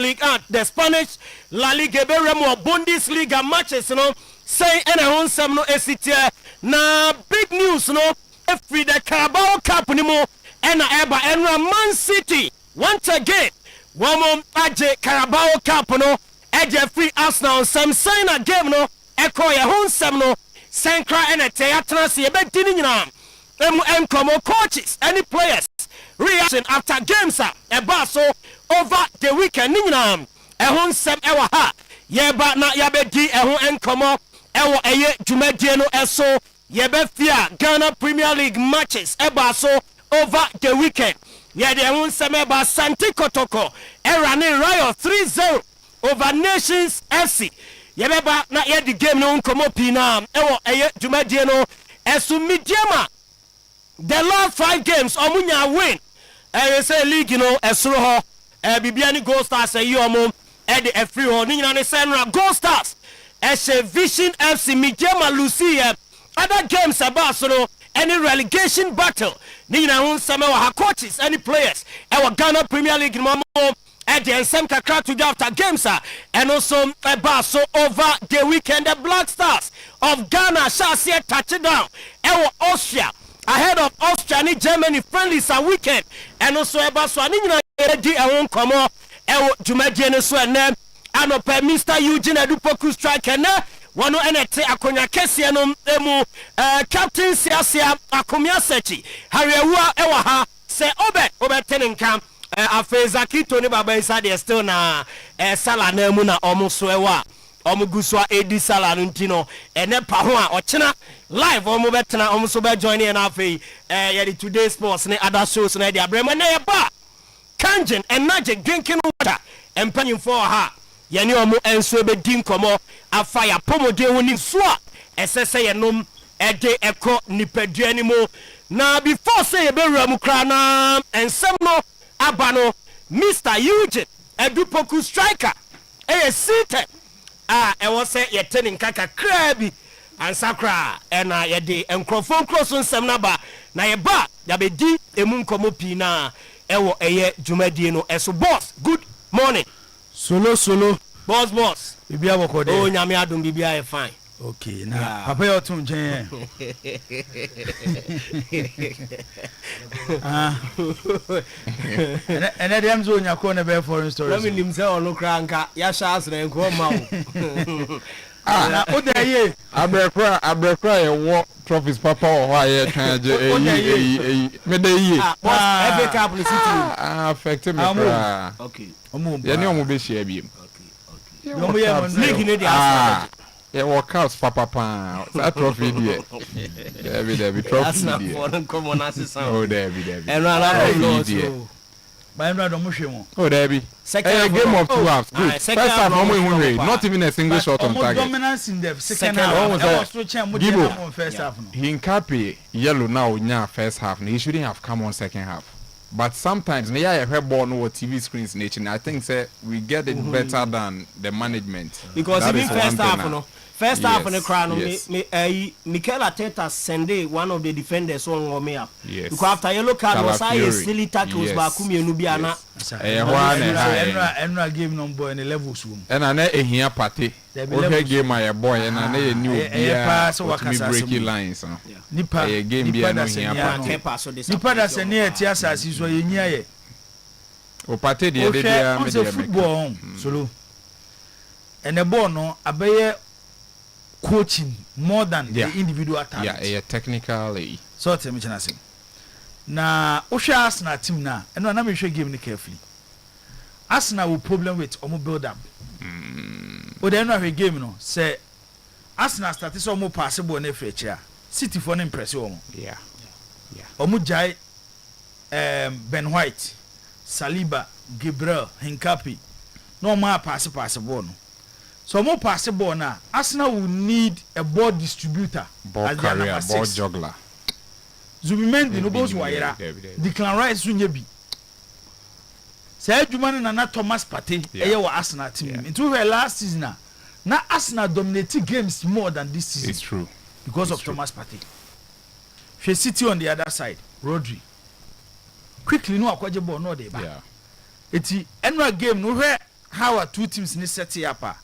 League and the Spanish La Liga Beremo Bundesliga matches no say and on some no esitia na big news no every the Carabao Cup ni mo and eba and Man City once again one more aje Carabao Cup no eje free Arsenal some sign a game no echo ya hon some no sankra and a theatre se be dini nyina enkomo coaches any players reaction after games eba so over the weekend ni nyina ehon sem ewa ha yeba na yabedi ehon enkomo ewo eye dwumadie no eso yebe fia Ghana Premier League matches eba so over the weekend ye de ehon sem eba Santi Kotoko era ni Rayo 3-0 over Nations FC yebeba na ye the game no enkomo pina ewo eye dwumadie no eso midiama the last 5 games omunya win say league you know esro ho bibiani Gold Stars say you omum the free ho ni nyina ne senra Gold Stars Vision FC Mijema Lucia other games about so any relegation battle ni nyina hun some wa coaches any players our Ghana Premier League mamo the same kakra to after games and also about so over the weekend the Black Stars of Ghana shall see a touchdown Austria ahead of Austria and Germany friendlies a weekend and also about so ani nyina di ehon komo dwumadie ne so ene anope Mr. Eugene Adu Poku striker na wano enete akonya kese no emu captain siasia akomia sechi hariawa ewa ha se obe teninka afeza kito ni baba inside still na sala na emu na omuso ewa omuguswa edi sala ntino ene pa ho a ochina live omo betena omuso be join na afei ye today sports ne other shows na dia brema na ye ba Kanjen and Magic drinking water and penning for her. Yaniomo and Swebe Dinkomo, a fire pomode winning swap, SSA and num, a day echo nipedi anymore. Now before say a Beramukrana and Semno Abano, Mr. Eugene Adu Poku striker, seated. I was say you're turning kaka crabby and sakra and I day and crofon cross on some number. Na ye ba, yabe di emunkomo pina. Ewo eye dwumadie no eso boss good morning solo boss bibia bokode oh nyame adom bibia e fine okay na papa yo tun jen ene dem zo nyako na be foreign stories let me nim say onu kranka ya sha asre nko ma o o de ye abrekra ye wo trophies papa o ha ye twan je me de ye every couple city affect me okay ye ni omo be share biem okay omo ye mon league ne dia ye workouts papa that trophy there David trophy there for common assistant oh David and run by no do mohwemo oh David second game of 2 halves good first half not even a single shot on target dominance in the second half was to change on first half no he Nkapi yellow now nya first half he shouldn't have come on second half but sometimes na ya head ball no TV screens nature I think say we get it better than the management because even first half no first half in the crown Mikel Arteta send one of the defenders on me up because after yellow card was I silly tackles ba kumienu bia na enra game number in the levels room and na ehia party okay game my boy and na e new bia to breaking lines nipa game bia no ehia party nipa da se ne eti asasi so yenya ye o party de bia me de football solo and the ball no abeye coaching more than the individual talent. Yeah, technically. So tell me chana na Osha Arsenal team na eno na me hwe game ni carefully. Arsenal will problem with omo build up. O de eno hwe game no say Arsenal start so omo pass ball na fe chia. City for no impress omo. Yeah. Omo jai Ben White, Saliba, Gabriel, Nkapi. No more pass ball no. So more pass ball now. Arsenal will need a ball distributor, ball carrier, ball juggler. Zubimendi no boss wire. Declan Rice sunyebi. Say Jumani na Thomas Partey eye wa Arsenal team. Into her last season na Arsenal dominated games more than this season. It's true. Because of Thomas Partey. She City on the other side, Rodri. Quickly no akwaje ball no dey ba. Yeah. Eti enra game no where how are two teams need set it up?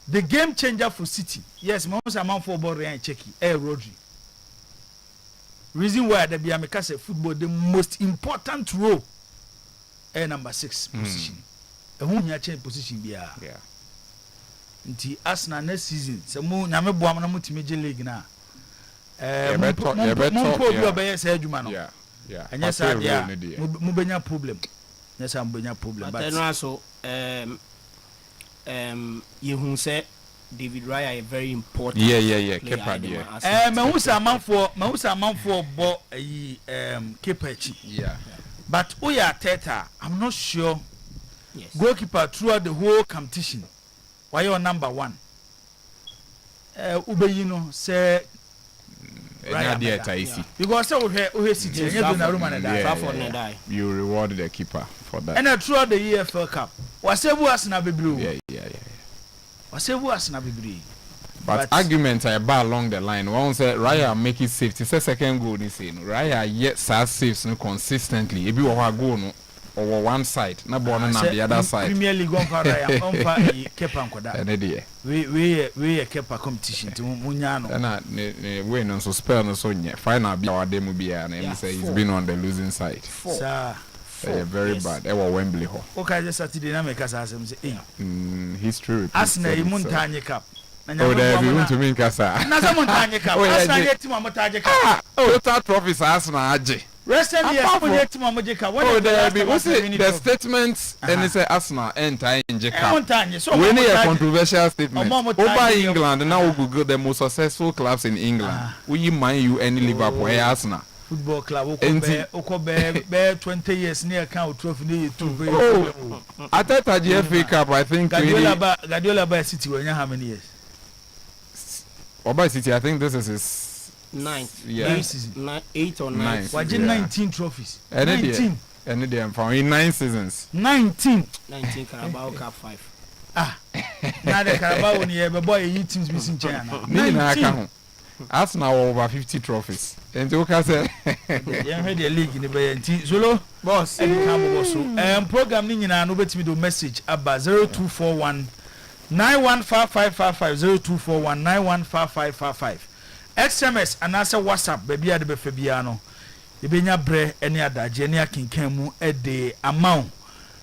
The game changer for City. Yes, most amount for ball and checky. Rodri. Reason why the Biamika say football the most important role. Number 6 position. A who ya change position be Yeah. Nti Arsenal next season. So mo na me boa na mo ti Major League na. Yeah. And yes, yeah. Mubenya problem. Yes, I'm benya problem. But then also, you say David Raya is very important. Yeah. Kepa, yeah. Mahusa man for bo Kepa. Yeah. But Oya Teta, I'm not sure. Yes. Goalkeeper throughout the whole competition. Why you're number 1? Ube you know say. Because we City, you rewarded the keeper for that. And throughout the EFL Cup, whatever was na blue. Yeah. Whatever was na blue. But arguments are about along the line. One say Raya make it safe. It's a second goal this season. Raya yet saves no consistently. If you are go no over one side, na born on the other side. Premier League on Raya on Kepa nkoda. We Kepa competition to Munyano. Na we no so spell no so nye. Final be our demo be and say he's been on the losing side. Sir. Very bad. Ewa Wembley ho. Okay, just Saturday na make us asem say history repeats. Arsenal Muntanye Cup. Oh, there we want to mean kasa. Na some Muntanye Cup. Arsenal yet team Muntanye Cup. Total trophies Arsenal aje. Recent years yet team Muntanye Cup. Oh, there be the statements and say Arsenal enter in Cup. So we need a controversial statement. Over England now we Google the most successful clubs in England. We Man U and Liverpool Arsenal. Football club Okobe 20 years near count trophy two. I thought at the FA Cup I think Guardiola by City when how many years? By City I think this is his 9th. Yeah. 8 or 9. Why 19 trophies? 19. And they found in 9 seasons. 19 Carabao Cup 5. Now the Carabao when you boy you teams missing China. 19. Arsenal over 50 trophies. And you can say you heard the league in the BNT Zolo boss program ni nyina no betimi do message aba 0241 915555 0241 915555 SMS and answer WhatsApp baby ade be fa bia no e benya bre ene adaje ene akenkan mu e de amount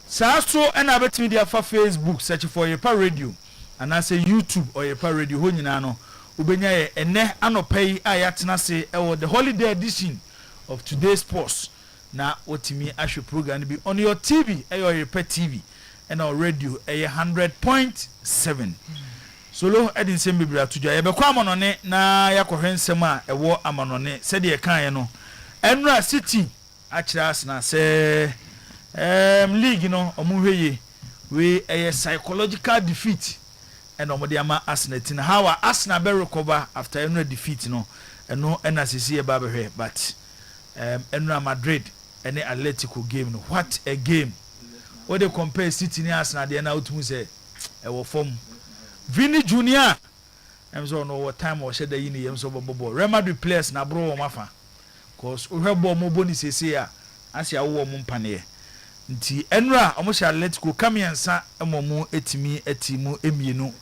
saa so ena betimi dia fa Facebook search for Oyerepa Radio and answer YouTube Oyerepa Radio ho nyina no ubenya ye ene anopai ayatena se the holiday edition of today's post na otimi ahwe program bi on your TV Oyerepa TV and our radio 100.7 solo edin sem bibra tudwa ye bekwa amonone na yakohwe nsem a ewo amonone se de kan ye no enra City akira asna se league no omuhweye we psychological defeat and omodiama Arsenal tin how Arsenal be recover after a defeat no eno NCC e ba be but Enra Madrid and Atletico game no what a game what they compare City ni Arsenal dey na otumu say e wo form Vini Junior em so no what time o sheda yi ni em so bobo Real Madrid players na bro wo mafa cause uhwebo mo boni sese a asia wo mo mpane nti Enra omo sha Atletico kamiensa emomu etimi etimu emienu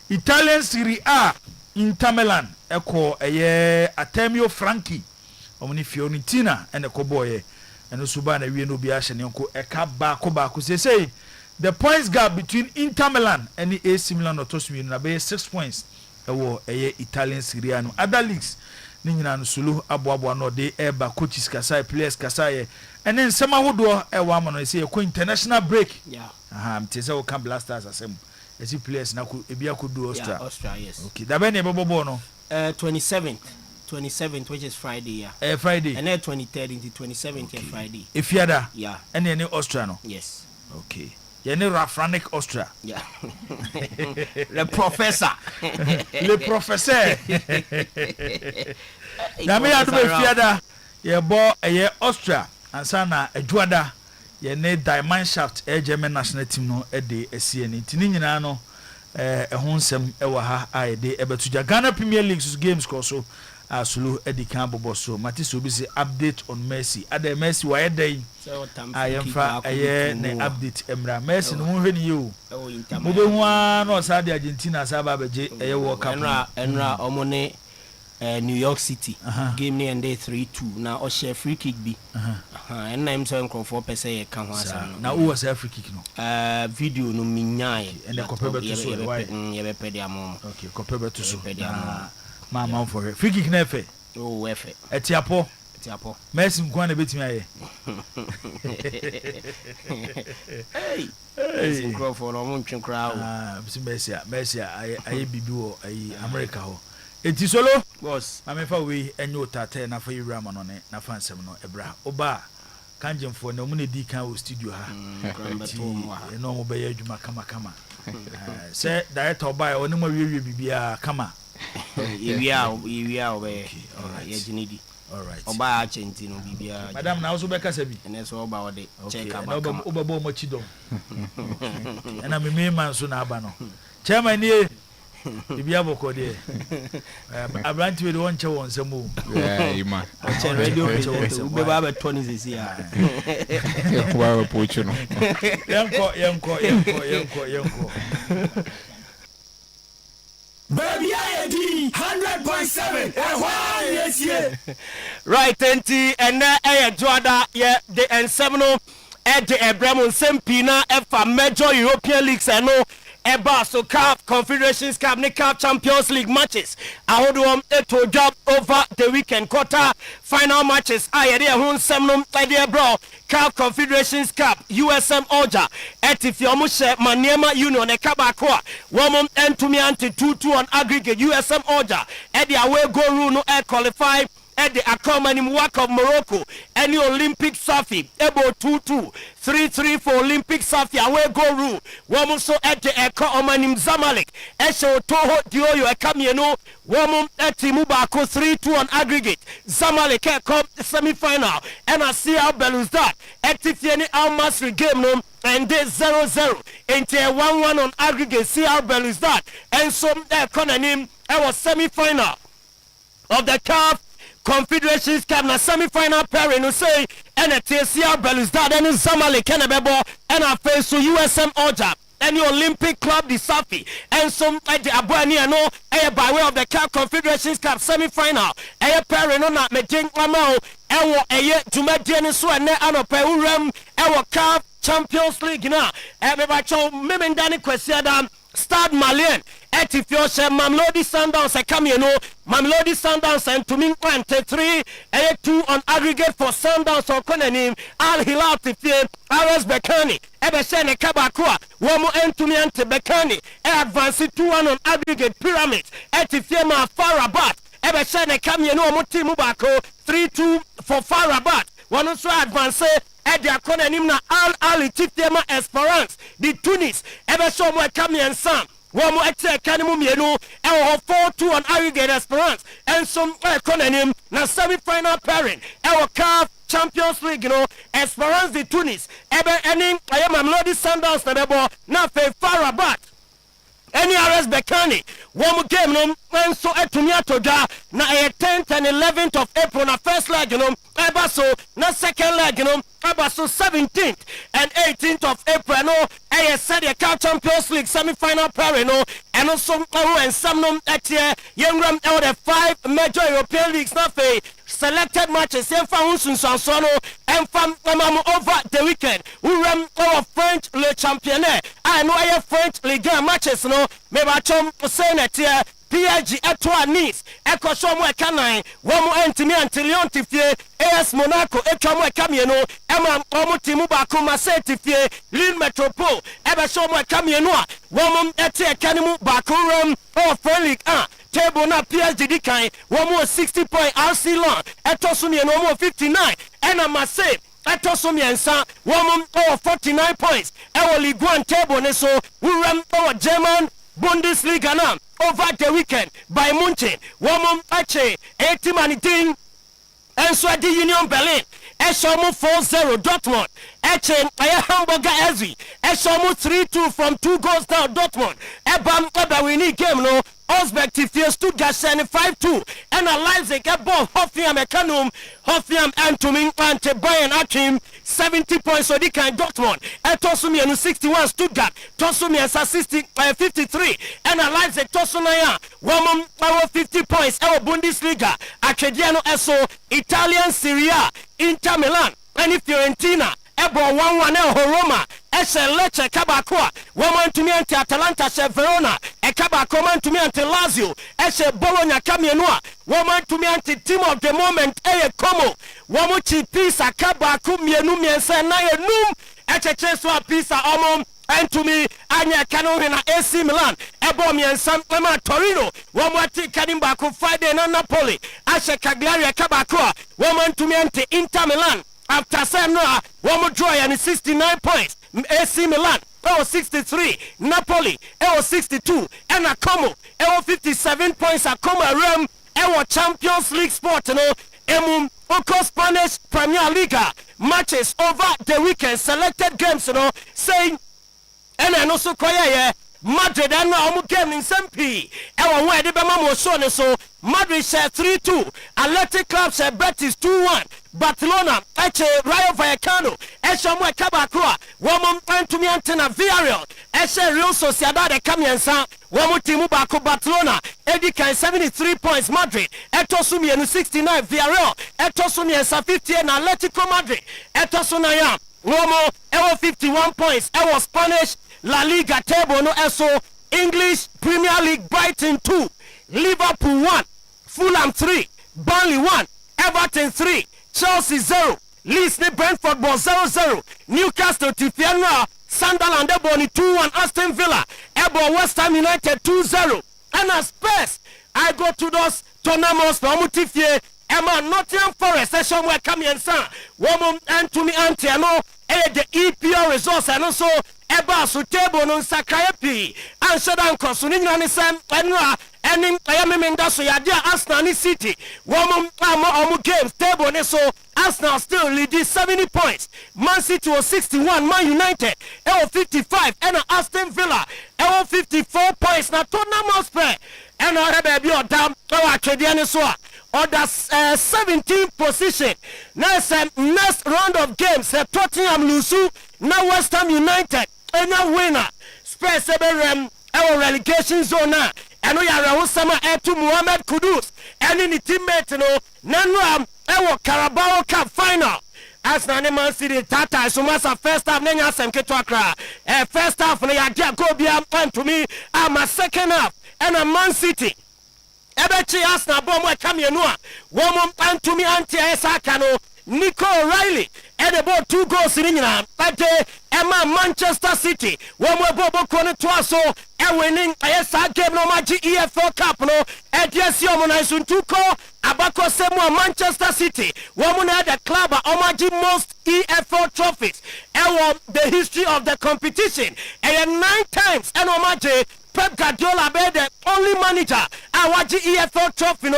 Italian Serie A Inter Milan eko Artemio Franchi omni Fiorentina ene ko boye eno suba na wie no bi ahye ne nko eka ba ko say the points gap between Inter Milan and AC Milan otosumi na be 6 points ewo Italian Serie A no other leagues ni nyina no sulu aboabo no de eba coaches kasai players kasai ene nsema hodo ewa amano say ko international break mtese o Camp Blasters asem esi players na ku ebia ku do Austria. Yeah, Austria, yes. Okay, da be ne bobo no. 27th which is Friday, yeah. Friday. And then 23rd into 27th okay. Friday. Ifiada. Yeah. And any Austria no. Yes. Okay. You know Rafranic Austria. Yeah. Le professor. Le professeur. Na me adu be Ifiada. Ye bo Austria ansana adwada ye ne Diamond Shaft German national team no de asieni tini nyina no ho nsem e wa ha a de ebetuja Ghana Premier League games ko so Asulu edi kan bobo so mati so bi say update on Messi ada Messi wa yedai ayemfa aye ne update emra Messi no hwe ni yo mo be hu na osade Argentina sa ba beje eye World Cup enra omone New York City game ni ende 3-2 na o share free kick bi and I'm so for person e kan ho asa na who was free kick no video no minyae and the copper to so why ye be pedi amom okay copper to so mama for free kick na efe oh efe etiapo Messi nkwan na betimi aye hey microphone o montwe kra o Messi aye bibi wo ayi America ho eti solo boss mama fa we enyo tate na fa yura ma no ne na fa nsem no ebra oba kanjemfo na mu ne di kan o studio ha no mo be ya adwuma kama se director oba oni mo wiwe bibia kama ewia obe ya jinidi all right oba a chenti no bibia madam na so be kasa bi ene so oba ode check aba oba bo mo chidom na me man so na aba no chairman ni bibia boko de abranti we de won che won samu ima che radio be ba be toni sisi ya kwa we pochu no yanko baby IAD 100.7 yes right enti ene joada ye de ensem no de ebremo sempina efa major European leagues eno eba so CAF Confederations Cup ne CAF Champions League matches ahodom to job over the weekend quarter final matches ayede ehun semnum ede bro CAF Confederations Cup USM Oja etifiomu she Maniema Union e kabako a womum entumi anti 2-2 on aggregate USM Oja ede away go rule no qualify at the accompanying work of Morocco any Olympic Safi able 2-2 3-3 for Olympic Safi away go rule woman so at the accompanying Zamalek Esho Toho Dioyo Ekamieno woman at Timubako 3-2 on aggregate Zamalek come semi-final and I see how Belouizdad at Tifiani Al Masri game no and they 0-0 into 1-1 on aggregate see how Belouizdad and some economy was semi-final of the CAF Confederations Cup na semi-final pairing no say and a TCR Belouizdad and Zamalek and Bebo and a face to USM Oja and the Olympic Club the Safi and some like the Abuani no by way of the CAF Confederations Cup semi-final pairing no na Mejing Lamau and Jumadian so and Anope Urem and CAF Champions League na me bacho memendani kwesiada Stade Malien Etifioche Mamelodi Sundowns Mamelodi Sundowns and Tumin 3 2 on aggregate for Sundowns or Konanim Al Hilal Tifie RS Bekani Ebeshene Kabakua Womo Entumi Ante Bekani advance 2-1 on aggregate Pyramids Etifie Ma Farabat Ebeshene Kamieno Moti Mubako 3-2 for Farabat one also advance Edia Konanim na Al Ali Tifie Ma Esperance the Tunis Ebesho Mo Kamian Sam one more Kanimu Mienu, and 4-2 on aggregate Esperance, and some economy, na semi-final pairing, our CAF Champions League, Esperance de Tunis, ending, I am Mamelodi Sundowns, na Farabat. Any RS Bekani, one more game, and so Etumiato da, na 10th and 11th of April, na first leg, Ebaso, na second leg, Ebaso 17th and 18th of April, said the CAF Champions League semi-final pairing, and also and some Yangram out the 5 major European leagues, not selected matches, and from over the weekend. We ran our French Le Championnat. I know I have French Ligue 1 matches, maybe I saying that here. PSG Etoile Nice, Ekosomo Ekanai, Womo Entimi Antilion Tifie, AS Monaco, Etomo Ekamieno, Emma Omo Timubako Marseille Tifie, Lille Metropole, Ebesomo Ekamienoa, Womo Ete Ekanimu Bakurum, or French 1, Table na PSG Dikai, Womo 60-point RC Long, Etosumi and Womo 59, Ena Marseille. Etosumi and Sa, Womo 49 points, Ewo Ligue 1 table Neso, we ran our German Bundesliga now. Over the weekend by Munchen, Woman Ache, 80 Manitin, and so the Union Berlin, Eshomo 4-0 Dortmund, Eche, Hamburger Ezri, Eshomo 3-2 from 2 goals down Dortmund, Ebam Ebawini game, Osberg Tifia Stuttgart 5-2 and a Leipzig a ball Hoffenheim Ekanum Hoffenheim and to me ante Bayern Akim 70 points so they can Dortmund and Tosumi 61 Stuttgart Tosumi 53 and a Leipzig Tosumaya Womam 50 points our Bundesliga Acadiano Esso Italian Serie A Inter Milan and Fiorentina Ebo 1-1 Roma Eshe Lecce Kabakwa woman to me anti Atalanta she Verona e Kabakwa man to me anti Lazio Eshe Bologna Kamienua woman to me anti team of the moment Como Womuchi Pisa Kabaku mienu miense na enum Eche Cheswa Pisa omom and to me Anya Kanona AC Milan Ebo miensa Ema Torino Womati Kanimbaku Friday na Napoli Ashe Cagliari Kabakwa woman to me anti Inter Milan after Senra, one more draw and 69 points. AC Milan, 63. Napoli, 62. And Como, 57 points. Como Rem, Champions League sport, Oko Spanish Premier League matches over the weekend. Selected games, saying, and I also quiet. Madrid and now game in SMP. Our way the Bama so Madrid share 3-2. Athletic Club share Betis 2-1. Barcelona, Rayo Vallecano, Eshamwe Kabakwa, Womum Antumi Antena Villarreal, Eshe Real Sociedad de Camiensa, Womu Bako Barcelona, Edika 73 points Madrid, Etosumi 69 Villarreal, Etosumi 50 and Atletico Madrid, Etosunaya, Womo 51 points, Ewo Spanish La Liga table no eso English Premier League Brighton 2, Liverpool 1, Fulham 3, Burnley 1, Everton 3, Chelsea 0, Leeds Brentford 0-0, Newcastle Tifiana, Sunderland Ebony 2-1, Aston Villa, Ebo West Ham United 2-0, and as Spurs I go to those tournaments for Mutifie, Emma Nottingham Forest, session where Kamiensa, Woman and to me Antiano, the EPL results and also Eba su table no Sakayapi, and Shadan Kosunin and Sam Enra, and in Ayamenda so Yadia Arsenal City, Woman Omu games table so Arsenal still leading 70 points. Man City was 61, Man United, 55, and Aston Villa, 54 points. Now Tottenham Hotspur, and I have a down our Canadian soa. Or the 17th position. Next round of games, Tottenham Lusu, now West Ham United, and now winner. Spurs our relegation zone. And we are Osama to Mohamed Kudus, and in the teammate, Nanram, our Carabao Cup final. As Man City Tata, so much first half, Nanya Semketwakra. First half, Nayadia Gobia, and to me, I'm a second half, and a Man City. Ebechi Arsenal bomb we come yenua. Woman to me anti Esakano. Nico O'Reilly. And about 2 goals in England. But Emma Manchester City. One more Bobo Kone Twaso. And winning ESA game no maji EFL Cup no. And yes, Yomonaisun Tuko. Abako Semo Manchester City. Woman had the club Omaji most EFL trophies. And the history of the competition. And 9 times. And Omaji. Pep Guardiola be the only manager awaji EFL trophy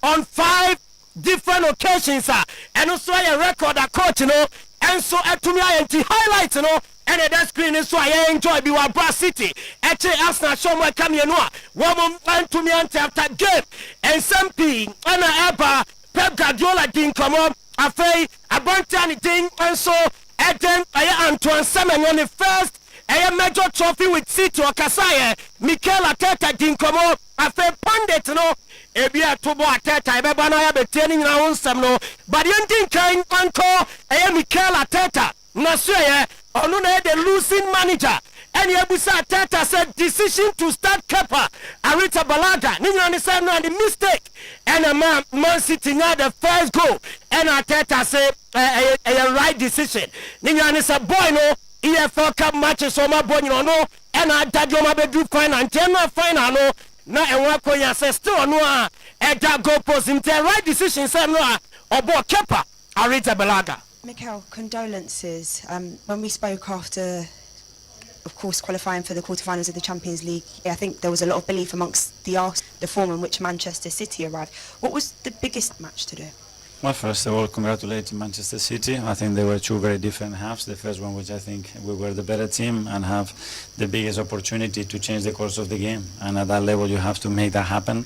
on 5 different occasions and also a record a coach and so to me I highlights and that screen is so I enjoy be wa Bra City Arsenal show me come here woman and to me after game and some and ever Pep Guardiola didn't come up afei abantani ding and so then Antoine Semenyo on the first a major trophy with City or Kasaya, Mikel Arteta Dinkomo, a fair pundit, Ebia Tobo Arteta, Ebana have a training in our own some, but you think kind uncle, a Mikel Arteta, Nasue, Onune the losing manager, and Yabusa Arteta said decision to start Kepa, Arita Balaga, Ningan said no the mistake, and a Man City now the first goal, and Arteta said a right decision. Ningan is a boy, no. EFL Cup matches on my boy, no, and I did your bedroom final and general final, no, now and work on your sister, no, and that go post him, the right decision, said no, or board Kepa, Arita Balaga. Mikel, condolences. When we spoke after, of course, qualifying for the quarterfinals of the Champions League, I think there was a lot of belief amongst the form in which Manchester City arrived. What was the biggest match to do? Well, first of all, congratulate Manchester City. I think they were two very different halves. The first one, which I think we were the better team and have the biggest opportunity to change the course of the game. And at that level, you have to make that happen.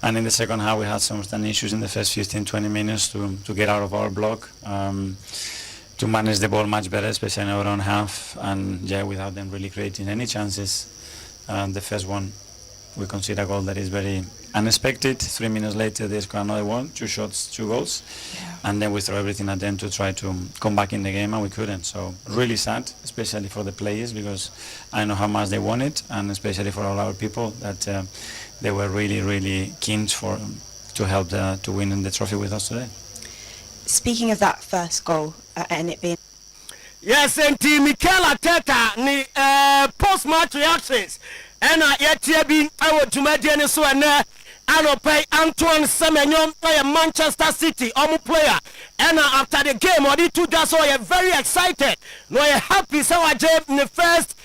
And in the second half, we had some issues in the first 15-20 minutes to get out of our block, to manage the ball much better, especially in our own half. And yeah, without them really creating any chances. The first one, we concede a goal that is very unexpected. 3 minutes later, they score another one, 2 shots, 2 goals. Yeah. And then we throw everything at them to try to come back in the game, and we couldn't. So really sad, especially for the players, because I know how much they want it, and especially for all our people, that they were really, really keen to help to win the trophy with us today. Speaking of that first goal, and it being... Yes, and Mikel Arteta, ni post-match reactions. And yet here being our Jumadian so and Anope Antoine Semenyo Manchester City player. And after the game, or the two just are very excited. No, you're happy. So I in the first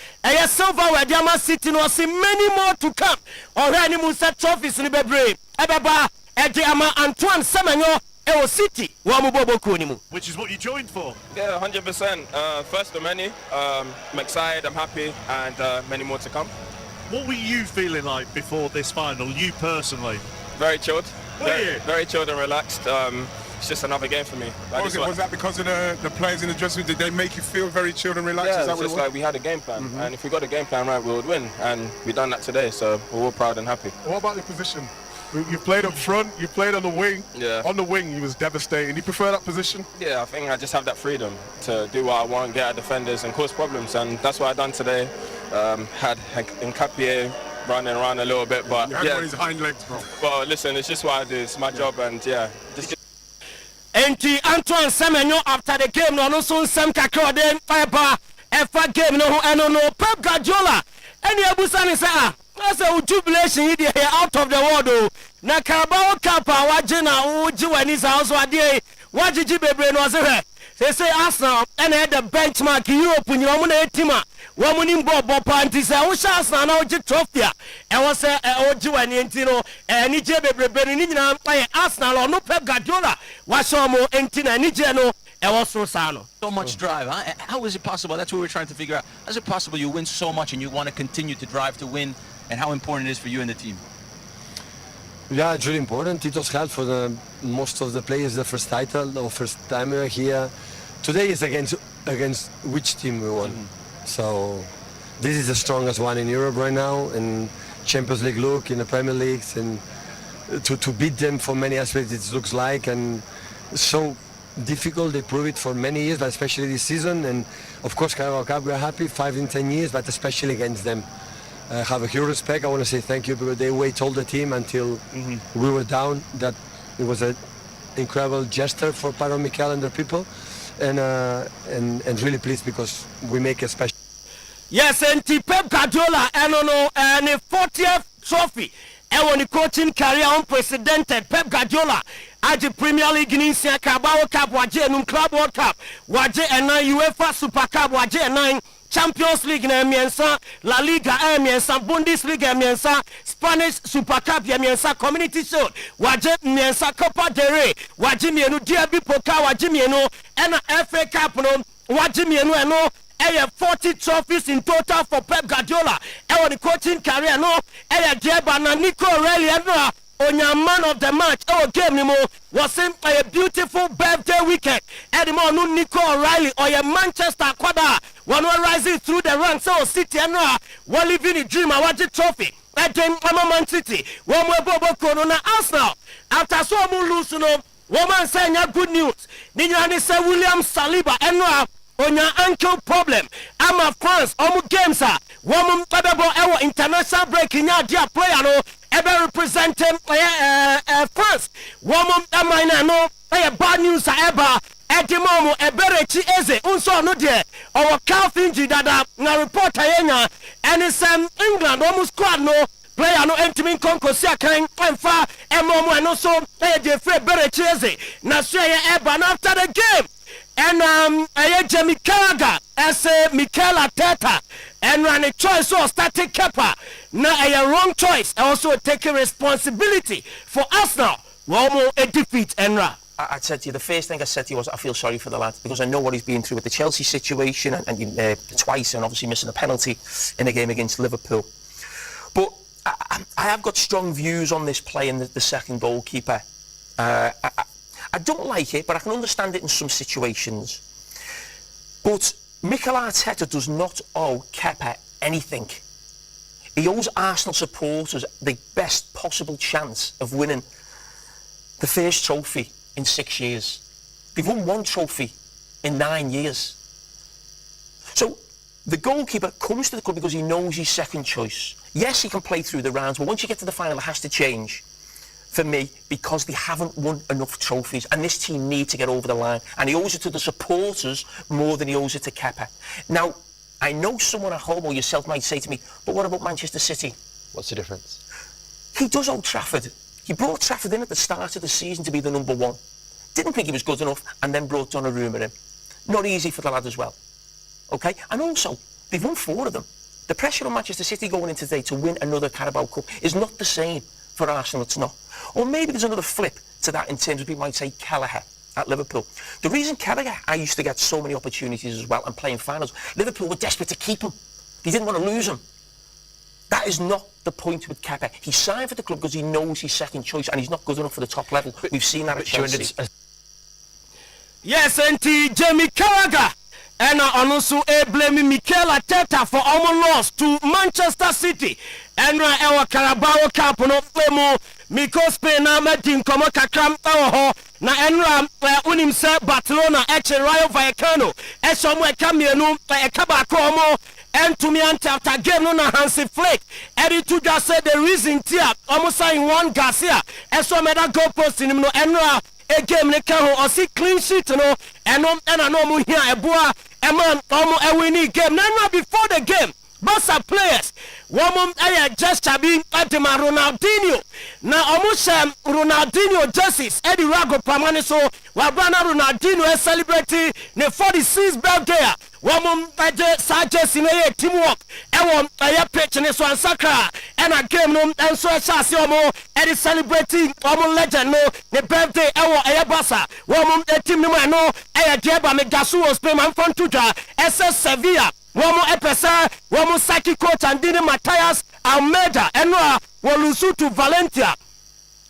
silver where Diamond City no see many more to come. Or any Musa trophies in the Bebre. Ebaba Ediama Antoine Semenyo City. Which is what you joined for. Yeah, 100%. First of many. I'm excited, I'm happy, and many more to come. What were you feeling like before this final, you personally? Very chilled. Very chilled and relaxed. It's just another game for me. Was that because of the players in the dressing room? Did they make you feel very chilled and relaxed? Yeah, it's just like we had a game plan. Mm-hmm. And if we got a game plan right, we would win. And we done that today, so we're all proud and happy. What about your position? You played up front, you played on the wing. Yeah. On the wing, you was devastating. You prefer that position? Yeah, I think I just have that freedom to do what I want, get at defenders and cause problems. And that's what I done today. Had Nkapie running around a little bit, but yeah, his hind legs, bro. Well, listen, it's just what I do. It's my job, and yeah, just. And Antoine Semenyo after the game, no so some kakro then fiber efa game no Pep Guardiola. Any abusani say that's a jubilation here out of the world. Na Carabao Cup wajina uji wani also ade wajiji bebre no say. They say Arsenal and had the benchmark in Europe when you are a team. Woman in Bob Panty say, oh, Arsenal now get trophy. And was a Oju and Intino and Nijebe by Arsenal or no Pep Guardiola. Washomo, Entina, Nijano, and was Rosano. So much drive, huh? How is it possible? That's what we're trying to figure out. How is it possible you win so much and you want to continue to drive to win, and how important it is for you and the team? Yeah, it's really important. It was hard for most of the players, the first title or first time we were here. Today is against which team we won. Mm-hmm. So this is the strongest one in Europe right now, in Champions League look, in the Premier Leagues, and to beat them for many aspects it looks like, and so difficult. They prove it for many years, but especially this season. And of course, Carabao Cup, we're happy 5 in 10 years, but especially against them. Have a huge respect. I want to say thank you because they wait all the team until we were down. That it was an incredible gesture for part of Mikel and their people, and really pleased because we make a special. Yes, and Pep Guardiola, and a 40th trophy. And when the coaching career unprecedented, Pep Guardiola at the Premier League in India, Carabao Cup, Waje Club World Cup, Waje and UEFA Super Cup, Waje and Champions League na miensa, La Liga miensa, Bundesliga miensa, Spanish Super Cup miensa, Community Shield, waje miensa, Copa del Rey, waje mienu, DRB Pokal, waje mienu, and FA Cup no, waje mienu no, 40 trophies in total for Pep Guardiola. And the coaching career no, na Nico Aurelio Onya man of the match, game nimo was a beautiful birthday weekend. And the Nico O'Reilly or your Manchester Quada, one rising through the ranks of City and one living a dream. I want a trophy. At Man City, one more Bobo Corona Arsenal. After so lose, woman saying good news. Then say William Saliba and Onya ankle problem. I'm a France, games are woman our international break in your dear player no. Ever representing France. Woman, no, bad news ever. At the moment, a berechi eze, unso no dear. Our calf injury that na report and it's England almost squad no player no entimin konkosia kan emfa emomo and also the free berechi eze. Na share ever after the game. And Jamie Carragher as Mikel Arteta and ran a choice or starting keeper. Now a wrong choice. Also taking responsibility for Arsenal. One more a defeat and I said to you, the first thing I said to you was I feel sorry for the lad because I know what he's been through with the Chelsea situation and twice and obviously missing a penalty in a game against Liverpool. But I have got strong views on this play and the second goalkeeper. I don't like it, but I can understand it in some situations. But Mikel Arteta does not owe Kepa anything. He owes Arsenal supporters the best possible chance of winning the first trophy in 6 years. They've won one trophy in 9 years. So the goalkeeper comes to the club because he knows he's second choice. Yes, he can play through the rounds, but once you get to the final, it has to change. For me, because they haven't won enough trophies, and this team need to get over the line. And he owes it to the supporters more than he owes it to Kepa. Now, I know someone at home or yourself might say to me, but what about Manchester City? What's the difference? He does Old Trafford. He brought Trafford in at the start of the season to be the number one. Didn't think he was good enough, and then brought Donnarumma in. Not easy for the lad as well. Okay? And also, they've won 4 of them. The pressure on Manchester City going into today to win another Carabao Cup is not the same for Arsenal. It's not. Or maybe there's another flip to that in terms of people might say Kelleher at Liverpool. The reason Kelleher, I used to get so many opportunities as well and playing finals, Liverpool were desperate to keep him. They didn't want to lose him. That is not the point with Kepa. He signed for the club because he knows he's second choice and he's not good enough for the top level. We've seen that at Chelsea. Yes, and Jamie Carragher. And also blame Mikel Arteta for almost loss to Manchester City. And our Carabao Cup no flemo because Pena Medin Komo Kakram na enra unim se Barcelona eche Rayo Vallecano e somwe kamienu e kaba komo and to me after game no na Hansi Flick Eddie to just said the reason tia almost saying one Garcia e so me that goal post in no enra a game ne kan ho o si clean sheet no eno na no mu hia eboa e man omo e winning game na before the game Barca players woman aya gesture be Adema Ronaldinho na omusha Ronaldinho jerseys Eddie Rago pamane so wabana Ronaldinho e celebrating the 46th birthday woman aje jersey na teamwork e won aya pitch ne so ansakra and a game no and so chance omo Eddie celebrating omo legend no the birthday e won aya Barca woman team no no aya Dieba me gasu was pay man front to SS Sevilla Womo epesa, womo Saki coach and Dini Matthias Almeida, enwa wolusu to Valencia.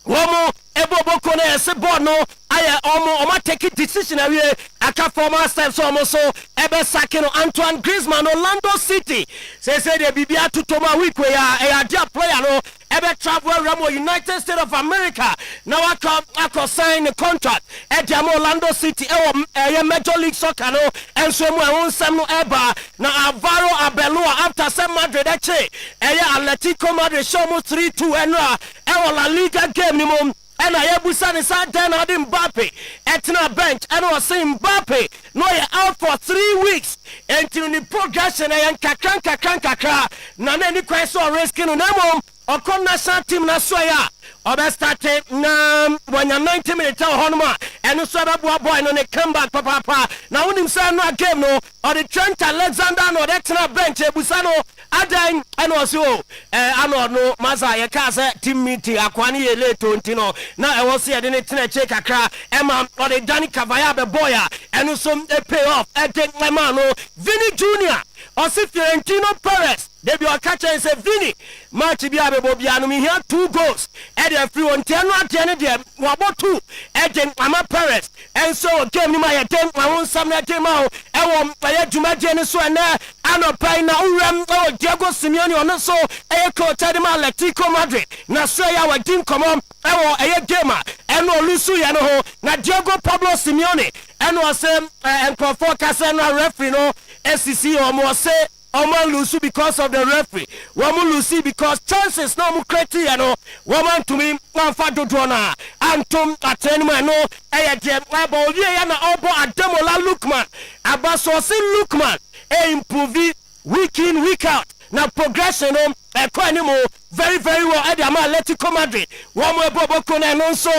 Womo ebo bokone ese bono aya oma take decision awie aka former steps almost so ebe sakino Antoine Griezmann Orlando City. Say the bibia to Toma week where a dear player no ebe travel Ramo United States of America. Now I sign the contract at Orlando City Major League Soccer no and so mo won sam no eba na Alvaro Arbeloa after San Madrid eche Atletico Madrid show mo 3-2 enra La Liga game ni mo and I have ni sa den adi Mbappe etna bench and was saying Mbappe no you out for 3 weeks until the progression and kakra na ni question risking no mom okon national team na so ya obe start na wanya 90 minutes honma and so be boy no ne come back papa na unim say no game no or the Trent Alexander no etna bench ebusa no adan and was yo ano no maza ye ka say team meeting akwani ye late ntino na e was here dey tena check akra ema or the Danny Cavaya be boy and so pay off e take my man no Vini Junior or si Fiorentino Perez they be catch and say Vini match bi abebo bia no me here 2 goals e dey free on 10 no ade dey wabo 2 e dey Ama Perez and so game ni ma ye dem won sam na dem ma e wo ye dwumadie ni so na anopai na uram Diego Simeone on so e coach Adema Atletico Madrid na so ya wa din komom e wo e game e no lusu ya no ho na Diego Pablo Simeone and was and for Casano referee no SCC almost say Oman lose because of the referee. Woman lose because chances no mu create you know. Woman to me one fa do na. Antum atenma no e dem abo ye na obo Ademola Lookman. Abaso si Lookman e improve week in week out. Na progression no e ko animo very well at the Atletico Madrid. Woman bobo kona no so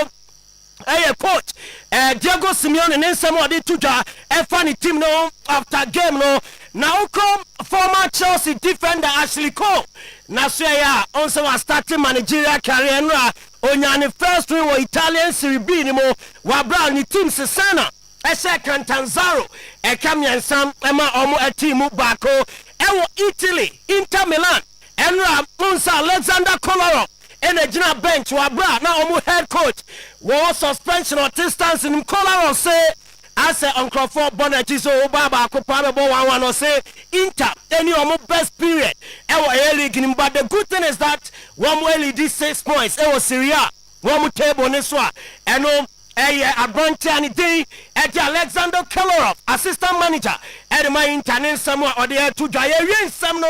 coach Diego Simeone and somebody to funny team no after game no now come former Chelsea defender Ashley Cole na so ya on so starting managerial career no onyane first win wɔ Italian Serie B ni mo wabra ni team Sesana ɛsɛ Cantanzaro ɛkamiɛnsam ɛma ɔmo team baako ɛwɔ Italy Inter Milan ɛnra Monsa Alexander Kolarov ɛna gyina bench wabra na ɔmo head coach wɔ suspension or distance nim Kolarov say as a Uncroft Bonnet so Baba Kopaba 1-1 or say Inter any of best period ever league, but the good thing is that one will lead 6 points. It was Syria, one more table on this one, and a branch and day at Alexander Kolarov, assistant manager at my internet somewhere or there to Jaya some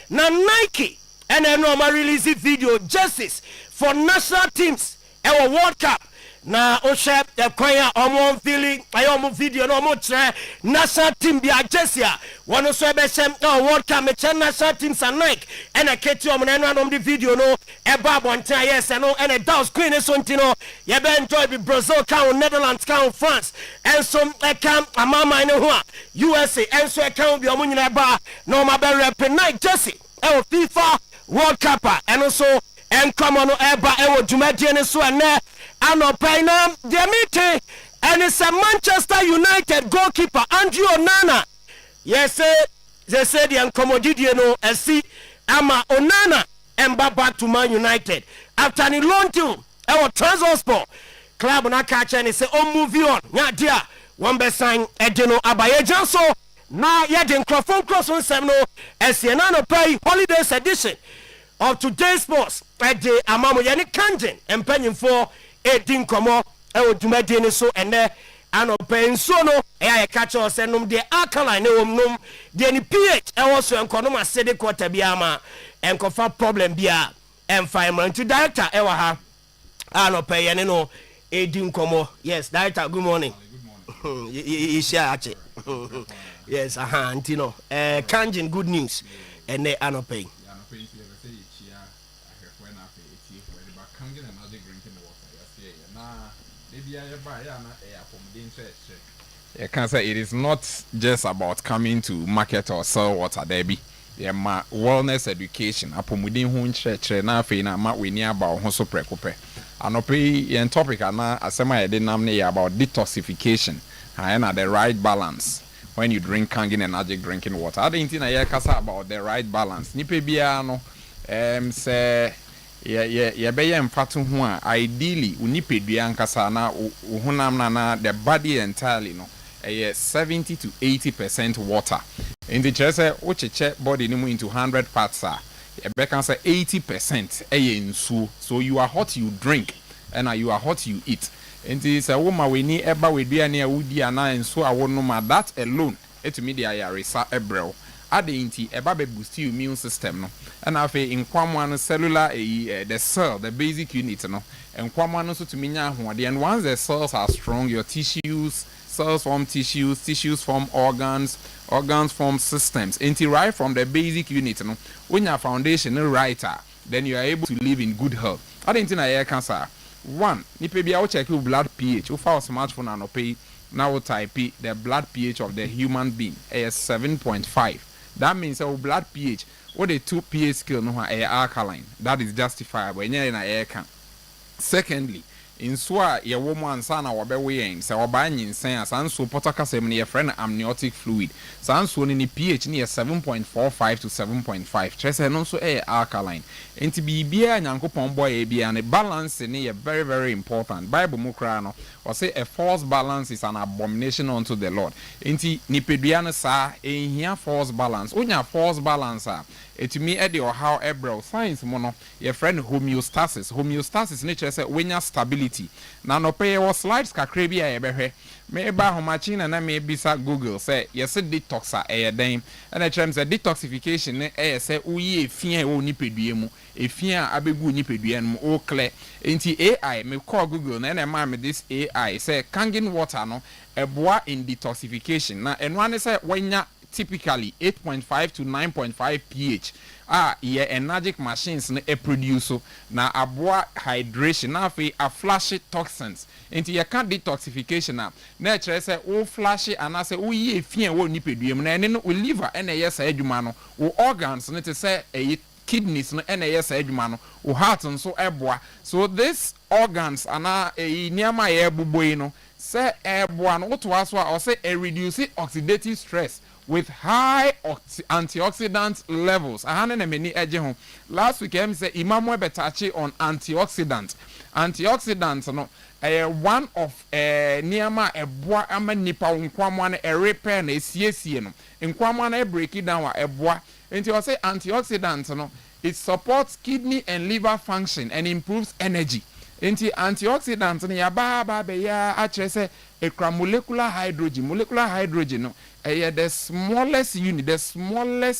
na Nike and then normal release video justice for national teams our World Cup. Na oshe kwanya omo feeling ayomo video no mo tre national team bia jesia wono so be shem World Cup me national teams and Nike and a keti omo na no the video no e ba bontan yes no and a down screen so ntino ye be enjoy be Brazil can Netherlands can France and some can amama ne ho USA and so can be omo nyina ba no ma be rep Nike jersey e FIFA World Cup and also and come on eba e wo dwumadie ne so and Anopina, Demite, and it's a Manchester United goalkeeper, Andrew Onana. Yes, they said the Uncomodidiano, and see, Ama Onana, and back to Man United. After any loan to our Transport club, and catch and say, oh, move on. Yeah, dear, one best sign, Edino Abaye Janso. Now, yet in Crawford Cross on Semno, as the Anopay Holidays edition of today's sports at the Amamo Yani Kanjin and penning for. Edin komo e odumade ne so ene anopen so no e catch us enum de alkaline ne womnum de ni pH e wo so enkonom acidic water bia ma enkofa problem bia environment director e wa ha anopen ye ne no edin komo. Yes, director, good morning. Good morning. You share ache. Yes, antino Kanjin good news ene anopen. You can say it is not just about coming to market or sell water, Debbie. Yeah, my wellness education. Apomudin hun church na fe na ma we near about ho so prekope. Anope yen topic ana asema ye de namne about detoxification. Na the right balance when you drink Kangen energy drinking water. I didn't na ye kasa about the right balance. Nipe bia no say yeah, be mfatu ho a ideally unipedua nkasa na uhunam na the body entirely no 70 to 80% water. In the chest ucheche body nimu into 100 parts be can say 80% nsu. So you are hot you drink and you are hot you eat. And this a woman we need eba we dua na udi ana nsu awonoma that alone it me dia ya resa ebrel. Adinti eba be boost your immune system no and afi nkwamwa cellular the cell the basic unit no nkwamwa no so to minya ahoade and once the cells are strong your cells form tissues form organs form systems until right from the basic unit no when your foundation no righter then you are able to live in good health. Adinti na air cancer one nipe bia wo check your blood pH wo fa smartphone and pay now type the blood pH of the human being is 7.5. That means our blood pH, what the 2 pH scale no air alkaline. That is justifiable. In air can. Secondly, in swa ye woman sana wabe wein se oba nyinsen asanso potokasem ne ye friend amniotic fluid. Sanso ni pH ni 7.45 to 7.5. Trese no so alkaline. Enti bibia nyankopon boy bia ne balance ni very very important. Bible mu kra no or say a false balance is an abomination unto the Lord. Enti nipedua no sa ehia false balance. Onya false balance etumi ede or how ebro science mo no your friend homeostasis nature say wenya stability na no pay was slides kakra bia ye behwe me ba homachi na me bisa Google say yes detoxa den and a term say detoxification say uyi efia wo nipedua mu efia abegu nipedua mu o clear enti AI me call Google na ma me this AI say Kangen water no eboa in detoxification na enwane say wenya typically 8.5 to 9.5 pH. Energic machines ne produce na aboa hydration na fe a flash toxins. Into your can detoxification na chere say o flash anase o ye fie wo nipeduem na ene no liver ene yes adwuma no wo organs ne te say kidneys no ene yes adwuma no o heart nso eboa so this organs ana niama ye buboi no say eboa no to aso or say reduce oxidative stress with high antioxidant levels ahane na meni eje ho last week em say imamo ebetachi on antioxidant no one of niama eboa ama nipa nkwamwa na repair na esiesie no nkwamwa na break it down eboa enti o say antioxidant no it supports kidney and liver function and improves energy enti antioxidant no ya ba be ya akire say ekra molecular hydrogen no the smallest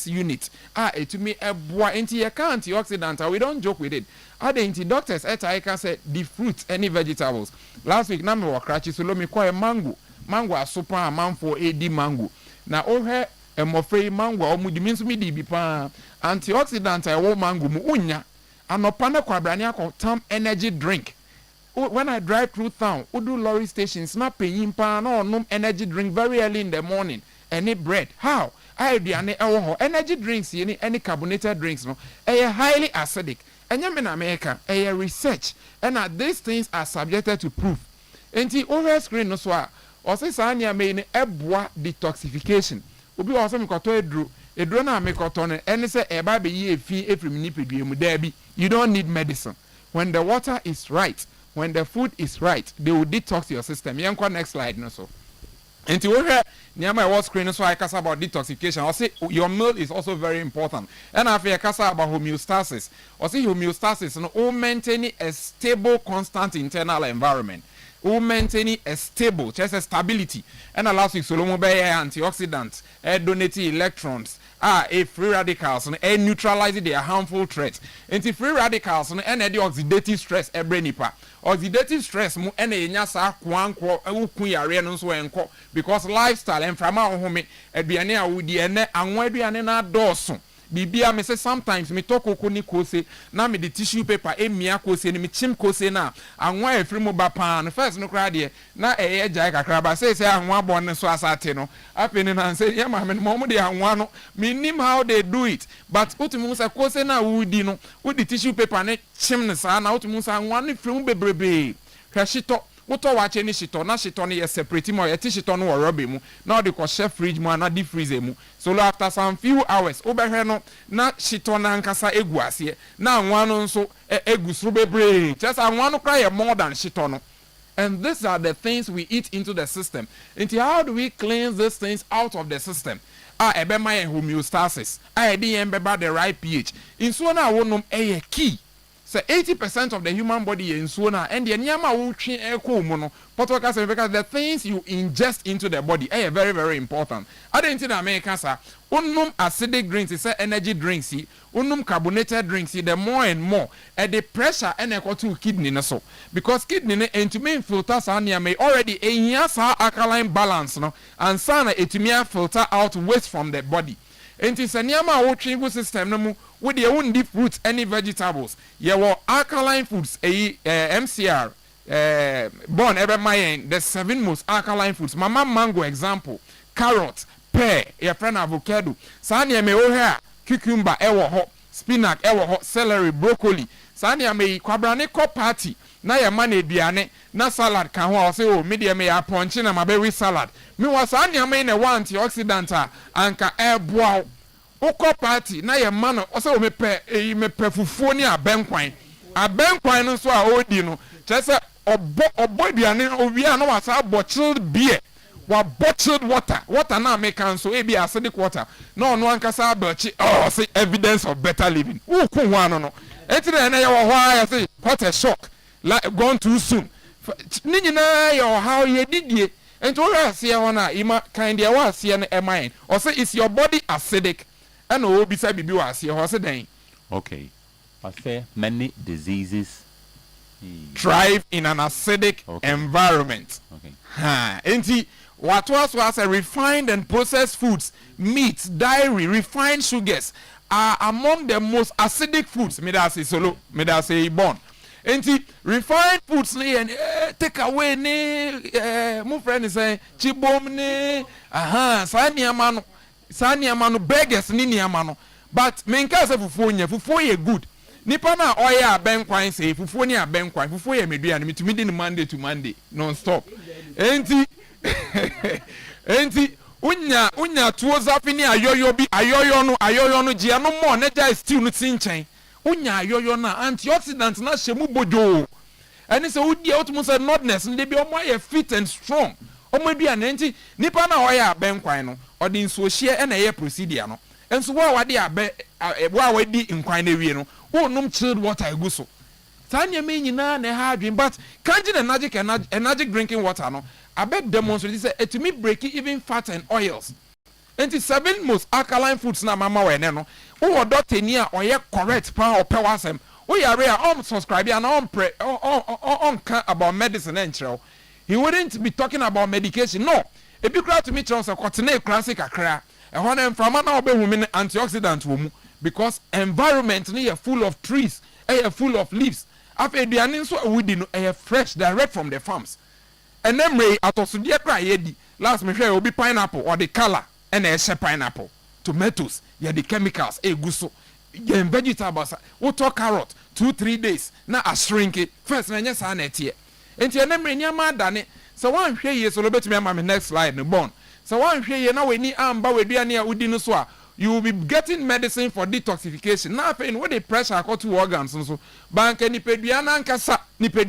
unit etumi eboa enti ye ka antioxidant we don't joke with it enti doctors I can say the fruits any vegetables last week na me wo krachi so lo me call mango asopa amanfo edi mango na ohwe emofrei mango omudi minso mi di bi pa antioxidant wo mango mu unya anopa na kwabrani akotam energy drink when I drive through town udu lorry stations na peyin pa na onum energy drink very early in the morning any bread how I aduane ewo ho energy drinks any carbonated drinks no highly acidic enya me na America research and these things are subjected to proof enti over screen no so a o se sanya me ni eboa detoxification obi o so me koto edro na me koto no ene se eba be yi efi efrim ni pedue mu da bi you don't need medicine when the water is right when the food is right they will detox your system yenkwa next slide no so enti we hear niama I was screen so I kasa about detoxification I say your meal is also very important and after I kasa about homeostasis I say homeostasis no maintain a stable constant internal environment maintain a stable just a stability and allows you solomo be antioxidants donate electrons free radicals and neutralize their harmful threats anti free radicals and the oxidative stress nipa oxidative stress mu and enya sa kwanko ukun yare no so enko because lifestyle enframa ohome aduane awudi ene anwa aduane na doso bibia me say sometimes me talk okoni kose na me the tissue paper emia kose ni me chim kose na anwa efiri mu ba pan first no kra de na jai kakra ba say anwa bon so asate no apeni na say ya ma me mo de anwa no me nim how they do it but utumu say kose na wudi no wudi tissue paper ne chim ne sa na utumu say anwa ne firi mu bebrebe hwa shito woto wache ni shito na shito ne separate mo yeti shito no worobe mu na de ko chef fridge mu na deep freezer mu so after some few hours obehwe no na shito na nkasa egu ase na anwa no nso egu suru bebre just anwa no cry more than shito no and these are the things we eat into the system into how do we cleanse these things out of the system ebe my homeostasis edi embeba the right pH in so na wonum key. So 80% of the human body in Sona and the nyama will train because the things you ingest into the body are very, very important. I didn't in America, sir. Unum acidic drinks is energy drinks, unum carbonated drinks, the more and more at the pressure and equal to kidney so because kidney and to main filters may already a yes alkaline balance no and sana it filter out waste from the body. Enti sanyama wo tringu system no mu with your own deep roots any vegetables your alkaline foods MCR born ever my the 7 most alkaline foods mama mango example carrot pear your friend avocado sanya me o here cucumber ewo ho spinach ewo ho celery broccoli sanya me kwabrane ko party na ya man aduane na salad kan ho say o me me ya ponche na mabewi salad me was anya me na antioxidant anka eboa ukọ party na ya man o say o me pe fufuo ni abenkwan no so a odi no chese obo aduane owia na wasa bottled beer wa bottled water na make can so e be acidic water no ankasa abachi say evidence of better living uku ho no etire na ya wo ho ya say what a shock like gone too soon ni nyina your how ye didie ento we ase wona ima kind ya wa ase no emine or say is your body acidic and o bisa bibi wa ase ho say den okay I say many diseases thrive in an acidic environment okay enti what was a refined and processed foods meat dairy refined sugars are among the most acidic foods me da say born enti refined foods ni take away ni my friend say chibom ni sani amano burgers ni amano but menka say fufuo ye good nipa na oya aben kwan say fufuo ni aben kwan fufuo ye medua no mitumi di Monday to Monday non stop enti unya tuo zafi ni ayoyo no je no mo na ja stew no tinchen unya ayoyo na antioxidant na hye mu bojo eni se udi otumu say nordness nde bi omo ye fit and strong omo dua na enti nipa na oya aben kwan no odi nsuo hye na ye procedure no enso wo wade abe wo wadi nkwan na wie no wonum chilled water eguso tanya me nyina na ha adwin but kanji na energy drinking water no abe demonstrate say etumi break even fat and oils enti 7 most alkaline foods na mama we ne no wo doctor ni a oye correct pa ope wasem wo yare a subscribe and on about medicine and chero he wouldn't be talking about medication no e bi kra to me chero say kotene classic akra e ho na mframa na obe humi antioxidant wo mu because environment ni full of trees full of leaves after aduane nso awudi no fresh direct from the farms and then me atosudie kra yedi last me hwe obi pineapple or the color and pineapple tomatoes the chemicals guso vegetables we talk carrot 2-3 days na a shrink it first na nyesa na etie enti and then me nyama dane so wan hwe ye so lo betimi ama me next slide no born so wan hwe ye na we ni amba we duane a udi no so a you will be getting medicine for detoxification. Now, when the pressure got to organs, so bank any pediana and cassa, ebe me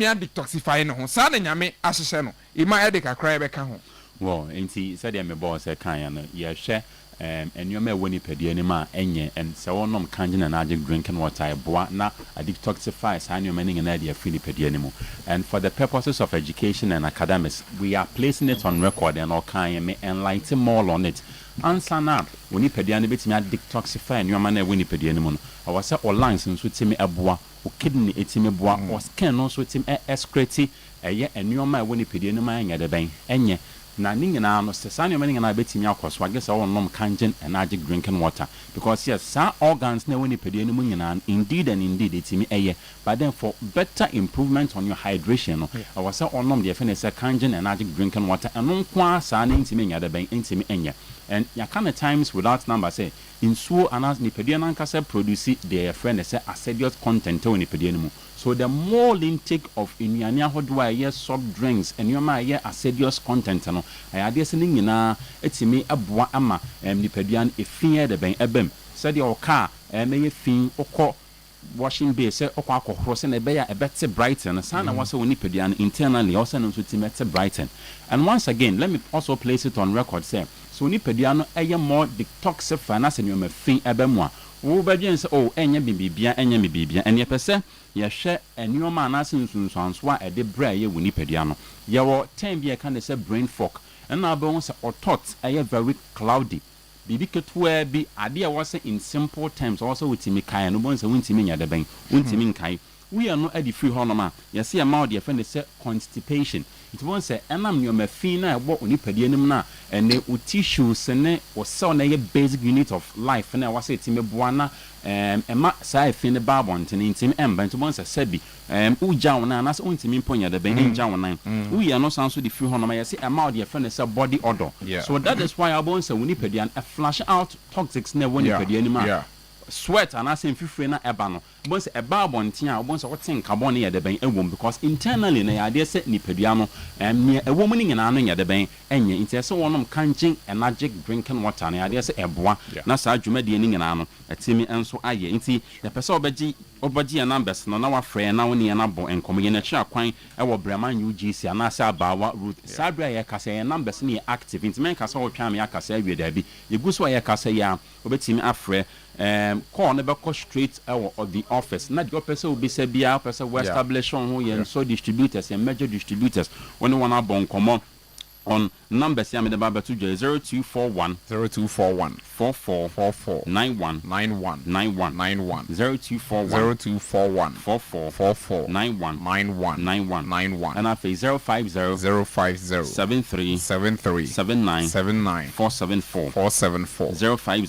detoxify no, son and yame, assassino. It might add a cry back home. Well, ain't he said, I'm a boss, a kind, yeah, share, and you may win pedianima, and so on, canjin and addict drinking water, a boa, now a detoxify, sign your meaning and idea, free pedianimo. And for the purposes of education and academics, we are placing it on record and all kind, may enlighten more on it. Answer now, when you pediani bit me detoxify and your man when you pedianimon. I was all lines and sweet me a bois, or kidney etime bois, or scan also with him excreti, a ye and your man when you pedianima at the bank, and ye. Naning and I was the son of and I bet him out, so I guess all nom canjin and addict drinking water. Because yes, some organs know when you pedianimon, indeed and indeed it's me a year. But then for better improvement on your hydration, I was all nom the offense canjin and addict drinking water, and non qua signing to me at the bank into me and ye. And ya kind of times without number say in so anas nipedian ankasa produce their friend say acidic content on nipedian. So the more intake of inuania hodwa ye soft drinks and your my ye acidic content no I ade sending nyina etimi aboa ama nipedian efin de ben ebem said your car may fin okọ washing bay say okọ akọhoro say na be ya ebete brighten sana was so nipedian internally also no to timete brighten. And once again let me also place it on record say so ni pediano eye more detoxify na se nyoma fin ebemu a wo badwen se oh enye bibia enye me bibia ene pese ye hwe enyoma na se nsunsuanso a ede bra ye woni pediano ye wo time bi e kan say brain fog and na be won se otot eye very cloudy bibi ketwa bi ade a was in simple terms also witimi kai no bon se wintimi nya de ben wintimi kai we are not at the free honoma ye see amount the friend say constipation. It won't say enam nyoma fin na wo oni pedianim na ene o tissues ne o cell na ye basic unit of life na was etime boa na ema sai fin the barbon tin intim emba it won't say sebi uja wona na so untimi mponya de ben nja wona we are not sanso the free honoma ye see amount the friend say body odor. So that is why I won't say oni pedian a flash out toxics na woni pedianim sweat and asem fifre na eba no bon se eba abonten a bon se woten carbon ya de ben ewom because internally na ya de se nipadua no ne ewom ni nyina no ya de ben enye nti se wonom kanjin energetic drinking water na ya de se eboa na sa adwuma de ni nyina no atimi enso aye nti ya pese obaji ya numbers no na wa frɛ na woni ya na bo enkom ye na kyi akwan ewo Brahman UGC ana sa abawa route sabra ya kasa ya numbers ni active nti men kasa wo twa me akasa awie da bi yeguso ya kasa ya obetimi afrɛ call never go straight out the office. Not your person will be said be our person will establish on who and so distributors and major distributors when one are born come on numbers yam the baba 0241 44 91 0241 44 91 and I face 050 73 79 474 050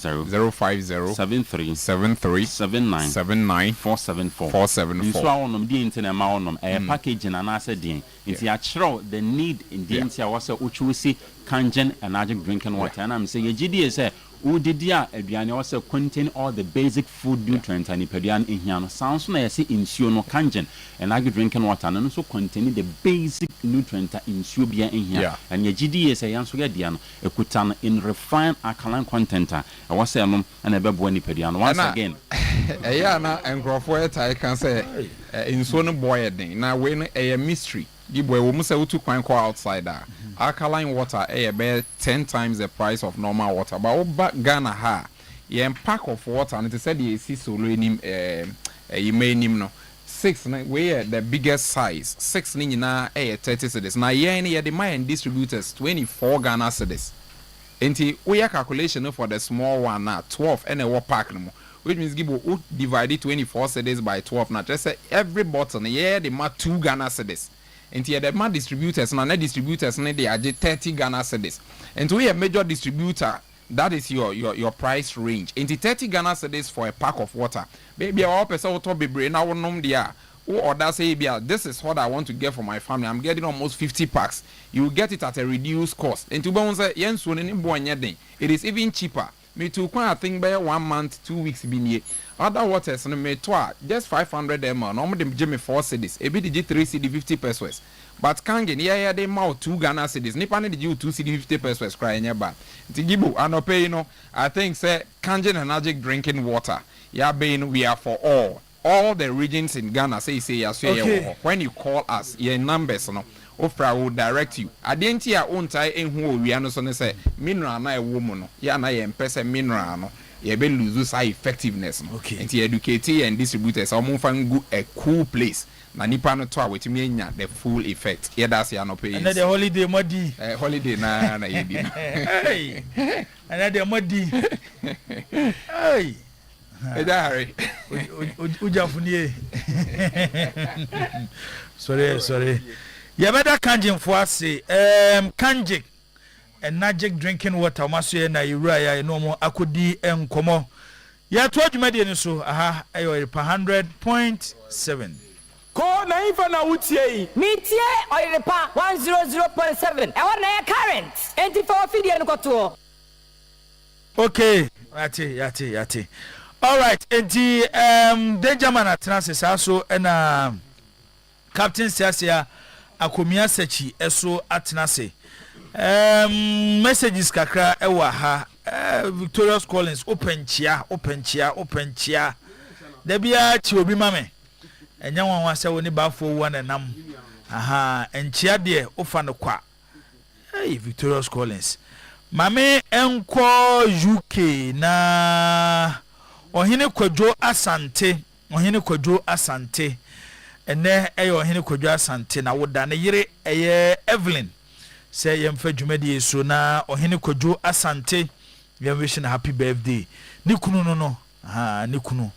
73 79 474 so on the internet ma on package and answer din it's actually the need in the intia was uchusi kanjen and magic drinking water and I'm saying GD say Udidia aduane also contain all the basic food nutrients and nipaduane ehia no sounds na yesi insuo no kangen and agi drinking water no so contain the basic nutrients insuo bia ehia and ye gidi say yanso ge dia no ekuta no in refined alkaline content a was say no and ebebo nipaduane once again na enkrofo etai kan say insuo no boy den na we no a mystery the boy wo musa utu kwan ko outside alkaline water be 10 times the price of normal water but over Ghana ha ye pack of water and it said the AC solo nim you may nim no 6 we the biggest size 6 ni na 30 cedis na ye ni the mine distributors 24 Ghana cedis enti we calculation for the small one na 12 and a pack no which means give you divide 24 cedis by 12 na just say every bottle ye the ma 2 Ghana cedis. And here the man distributors and distributors they are 30 Ghana cedis. And we a major distributor, that is your price range. And 30 Ghana cedis for a pack of water. Maybe our person will be brain now nom dia. Or that say this is what I want to get for my family. I'm getting almost 50 packs. You get it at a reduced cost. And to bounce it is even cheaper. Me too I think by 1 month, 2 weeks be other waters no me twa just 500 ml no me give me 4 cedis e be the 3 cedi 50 pesos but kangen yeah they mouth 2 Ghana cedis nipa ne dey 2 cedi 50 pesos cry nya ba ntigibu anope no I think say kangen energy drinking water yeah being we are for all the regions in Ghana say okay. When you call us your numbers no Ofra will direct you. Adenti a ontai enhu owia no so ne say mineral na ewo mu no ya na ye mpese mineral no ye be lose high effectiveness no. Okay. Enti educate and distributors am fan go a cool place. Na nipa no to a wetimi anya the full effect. Ye that's ya no pay. And the holiday modi. Holiday na ye di. Hey. And the modi. Hey. Harry. Ujafunie. Sorry. You better kanjin for us kanjik and magic drinking water maso na Uriah no more akodi enkomo. Ya to adwumade ni so aha ayo 100.7. Ko na ifa na wutie mitie Oyerepa 100.7 e wona ya current 24 video no koto. Okay, yati. All right, enti Benjamin Atnase so na Captain Siasia akomia sechi eso Atnase. Messages kakra ewa ha Victorious Collins open chia debia chi obi mame enya wanwa se woni bafo wona nam aha enchia de ofa no kwa hey Victorious Collins mame enko UK na ohene kwadwo asante ene eyo ohene kwadwo asante na woda ne yire eye Evelyn say yemfa dwumadi so na ohene kwadwo asante yem wish na happy birthday ni kunu no ni kunu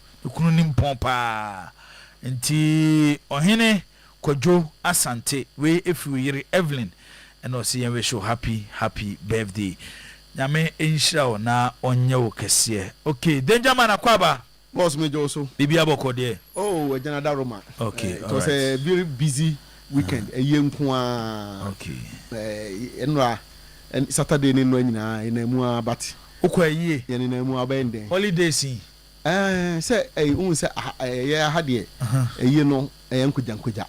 ni mpompa nti ohene kwadwo asante we efi yire Evelyn and also yem wish happy birthday nyame enhira na onye wo kese. Okay, danger man akwaba boss me also bibi aboko de oh ejana daroma. Okay, it was a very busy weekend a yenku okay enra and Saturday ni no nyina enemu abati okwa yie ye enemu abende holidays say un say ya hade eye no enkuja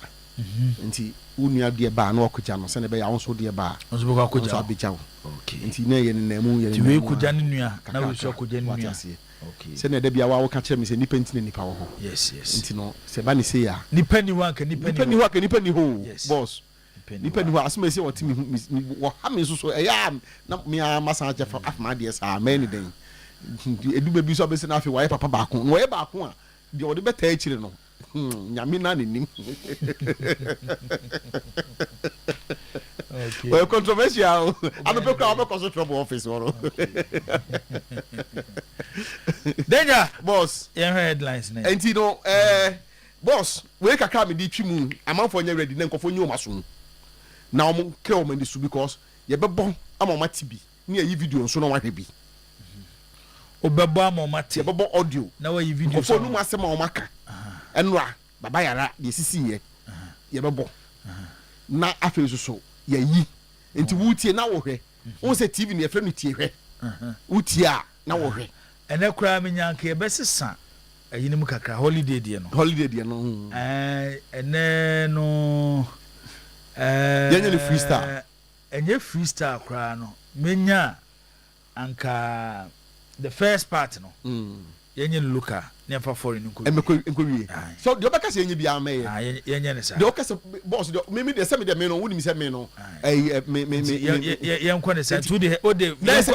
nti unua de ba na okuja no se ne be ya wonso de ba wonso be akuja abijawo. Okay, nti na ye enemu ti we kuja ne nua na we so kuja ne nua. Okay, se ne de bia wa wo ka kire me se nipa ntine nipa wo ho. Yes nti no se ba ni se ya nipa ni wanka nipa ni ho boss nipa ni ho asema se woti mi wo ha me so ya na me amasa aje fa afma de sa many den edu be bi so be se na afi wa papa ba ko no ye ba ko a de wo de beta akire no nyame na nim. Okay, well controversial I don't know how to trouble office or danger boss yeah headlines na and you know boss we kakra me di twimu amanfo nya ready na nkofo nyi o maso na o ke o me disu because ye bebo amoma tibi na yi video nso no wahwe bi obebo amoma ti ye bebo audio na wa yi video so no masema o maka enra baba yara ye sisi ye bebo na afezo so ye yi enti wutie na wo hwe won se TV na ye frɛ no tie hwe wutie a na wo hwe ene kura me nyanka e besesa ayini mu kakra holiday die no ene no yenye ni freestyle enye freestyle kura no menya anka the first part no yenye luka ne fa foreign nko wie so de obeka se yenye bia me yenye ne sa de okase boss de me de se me de me no woni mi se me no yenko ne sa to de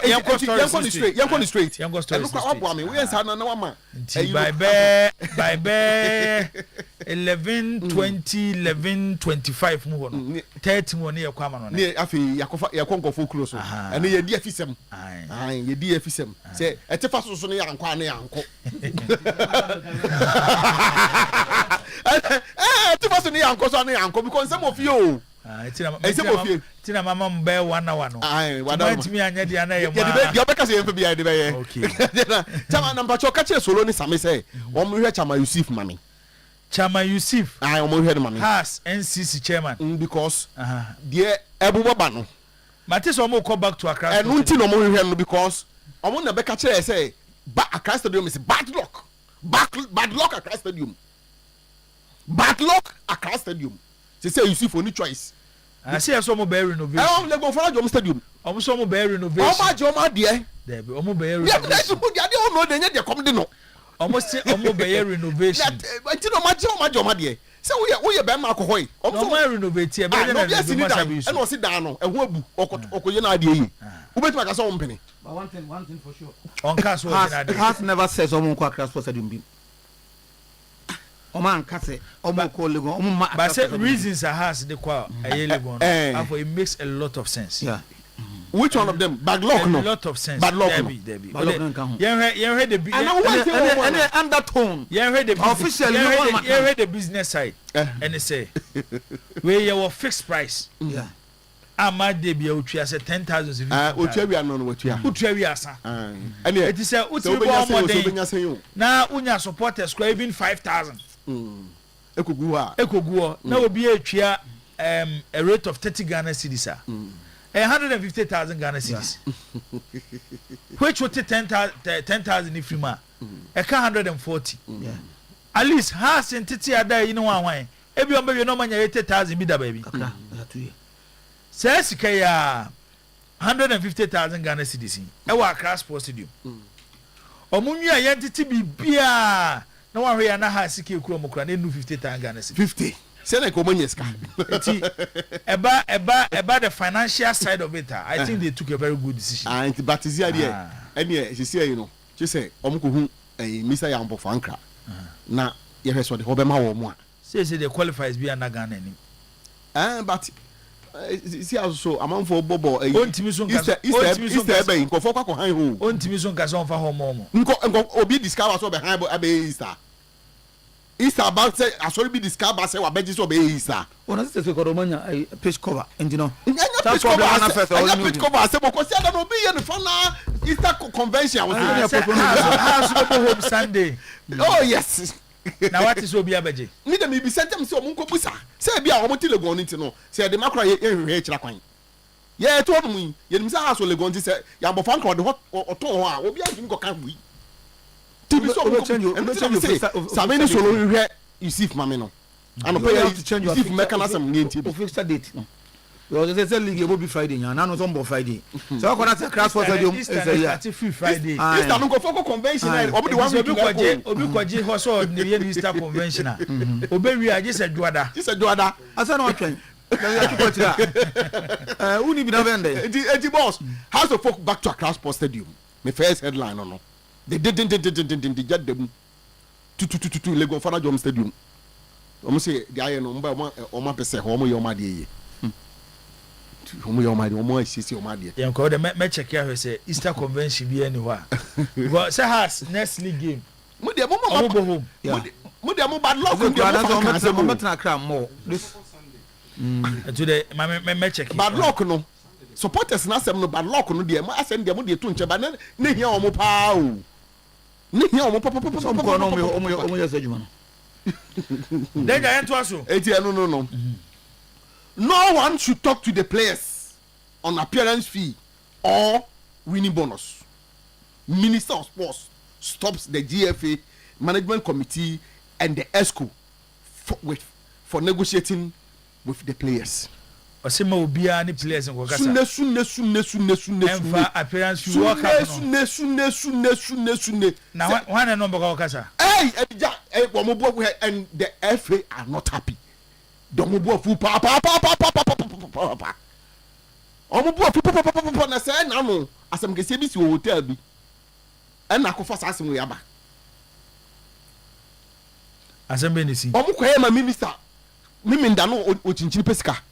yenko straight yenko story look abo me we sa na wa bye bye 11 20 11 25 mu ho no 30 mu ne yakwa ma no ne afi yakon fo close ene ye di afisem ye di afisem se etefa so ne yankwa ne yanko tifa so ne yanko so ne yanko because some of you tina mama mbe wana wano want me anya dia na ye ma dia beka se yemfa bia de be ye okay chama number cho ka che solo ni same say o mo hwe chama Yusuf mami Chama Yusuf o mo hwe mami has NCC chairman because dia ebubo ba no mate so mo go back to Accra and unti no mo hwe no because o mo na beka che say Accra Stadium is bad luck Accra Stadium bad luck Accra Stadium say Yusuf only choice I say so mo be renovation le go for Jom Stadium omo so mo be renovation omo Jom adie there be omo be renovation yeah but so mo dia de o no de nye de come de no omo say omo be renovation nti no ma Jom adie say we be ma akohoi omo so renovate e be na no sabi e no si dan no e ho abu okoye na adie yi ubetuma ka so wo mpene but one thing for sure on cast has never says omo kwa Accra Sports Stadium bi Oman kase omo ko Legon omo ma but say reasons are has the kwa Legon and it makes a lot of sense which one of them bad luck no a lot of sense bad luck Debbie you heard the and undertone you heard the officially you heard the business side and they say where you were fixed price ama de bia otwa say 10,000 otwa wi ano no otwa wi asa it is say uti bo modern na unya supporters kwa even 5,000 ekogu na obi atwa a rate of 30 Ghana cedis 150,000 Ghana cedis which would 10,000 if you ma e ka 140 at least has entity ada you know wan ebi on be no manya 80,000 bi da baby says kaya 150,000 Ghana cedis e wa Accra Sports Stadium omunwa yentiti bibia na wa hwe na ha sike kuro mokra na 50,000 Ghana cedis 50 say na ko monyeska eti eba the financial side of it I think they took a very good decision and but is here any she say you know she say omko hu Mr. Yambo Fankra na ye hwe so de obema wo mo a say they qualifies bi na Ghana ni but see also among for bobo ontimi so nka Easter be nko for kwako han ho ontimi so nka so fa ho mo nko obi discover so be han abe Easter about say asori be discover say wa beji so be Easter ona se se ko romanya page cover and you know that problem na first page cover say because say that no be here for na Easter convention was house home Sunday oh yes na what is obi abeje me dem be sent them say o nko busa say bia o mo Legon nti no say de makra ye hwe kira kwan ye to mu ye nim say house Legon nti say ya bo fan ko de oto ho a obi anti nko kan wi tibi so o change sameni so no hwe Yusuf mame no and o pay to change Yusuf mechanism nti o fix date no we say league will be Friday nya na no so Friday so ko na say Accra Sports Stadium is a Friday Easter no go for convention o be the one obi kwaje ho so ne ye Easter convention a obe wi aje se juada asa no twen uni bi na vende eti boss house of folk back to Accra Sports Stadium my first headline no they didn't get them to Legon Fana Jom Stadium omo say the aye no mba o ma pese ho mo ye o ma de ye omo ye o ma de omo asisi o ma de ye nko de me check ya say Easter convention bi ani ho a because say has next league game mo de mo bad luck mo metra Accra mo this today me check bad luck no supporters na sem no bad luck no de mo asem de mo de to nche ba ne hia o mo pa o ne hia o mo papa so ko no o mo yes adwuma no then I ento aso eti no no one should talk to the players on appearance fee or winning bonus Minister of Sports stops the GFA management committee and the ESCO for negotiating with the players. Osema obia ni players ngo kasa. Sunne. Emfa appearance fi work up. Sunne. Na wana no mbaka kasa. Hey, Womobo and the FA are not happy. Domobo fu pa. Omobo fu na say na no asem kese bi si hotel bi. And akofa sase mo yaba. Asem be ni si. Omo kwaye ma minister. Mimi nda no o chinchini pesika.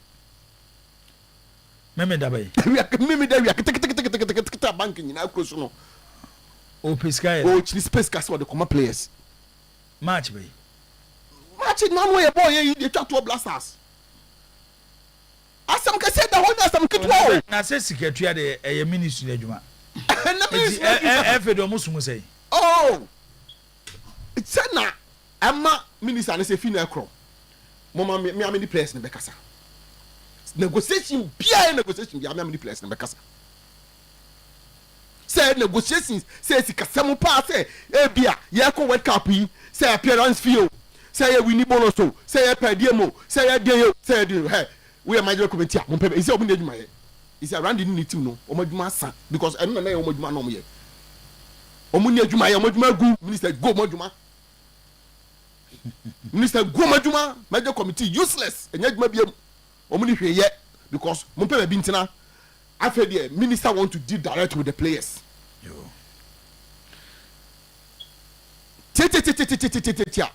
Meme da bay. Meme da wi akita bank nyina akroso no. O pesca. O chini pesca so the common players. Match bay. Match no no ye boy ye twa to blasters. Asam ka say da ho asam kitwa. Na say secretary de e ministry adwuma. Na ministry do musumu say. Oh. It's na ama minister na say final crop. Mama me am the players na be kasa. Negotiation bia many players na bekasa say negotiations say sikasem pa say bia ye ko world cup yi say appearance fee say ye win bonus so say ye pay mo say ye dey say hey we are management committee mo pay say omo adwuma ye is around the new team no omo adwuma san because eno na ye omo adwuma no mo ye omo ni adwuma ye omo adwuma gu minister go omo adwuma minister go omo adwuma management committee useless enya adwuma bia omuni hweye because mumpe be ntina after the minister want to deal direct with the players yo tete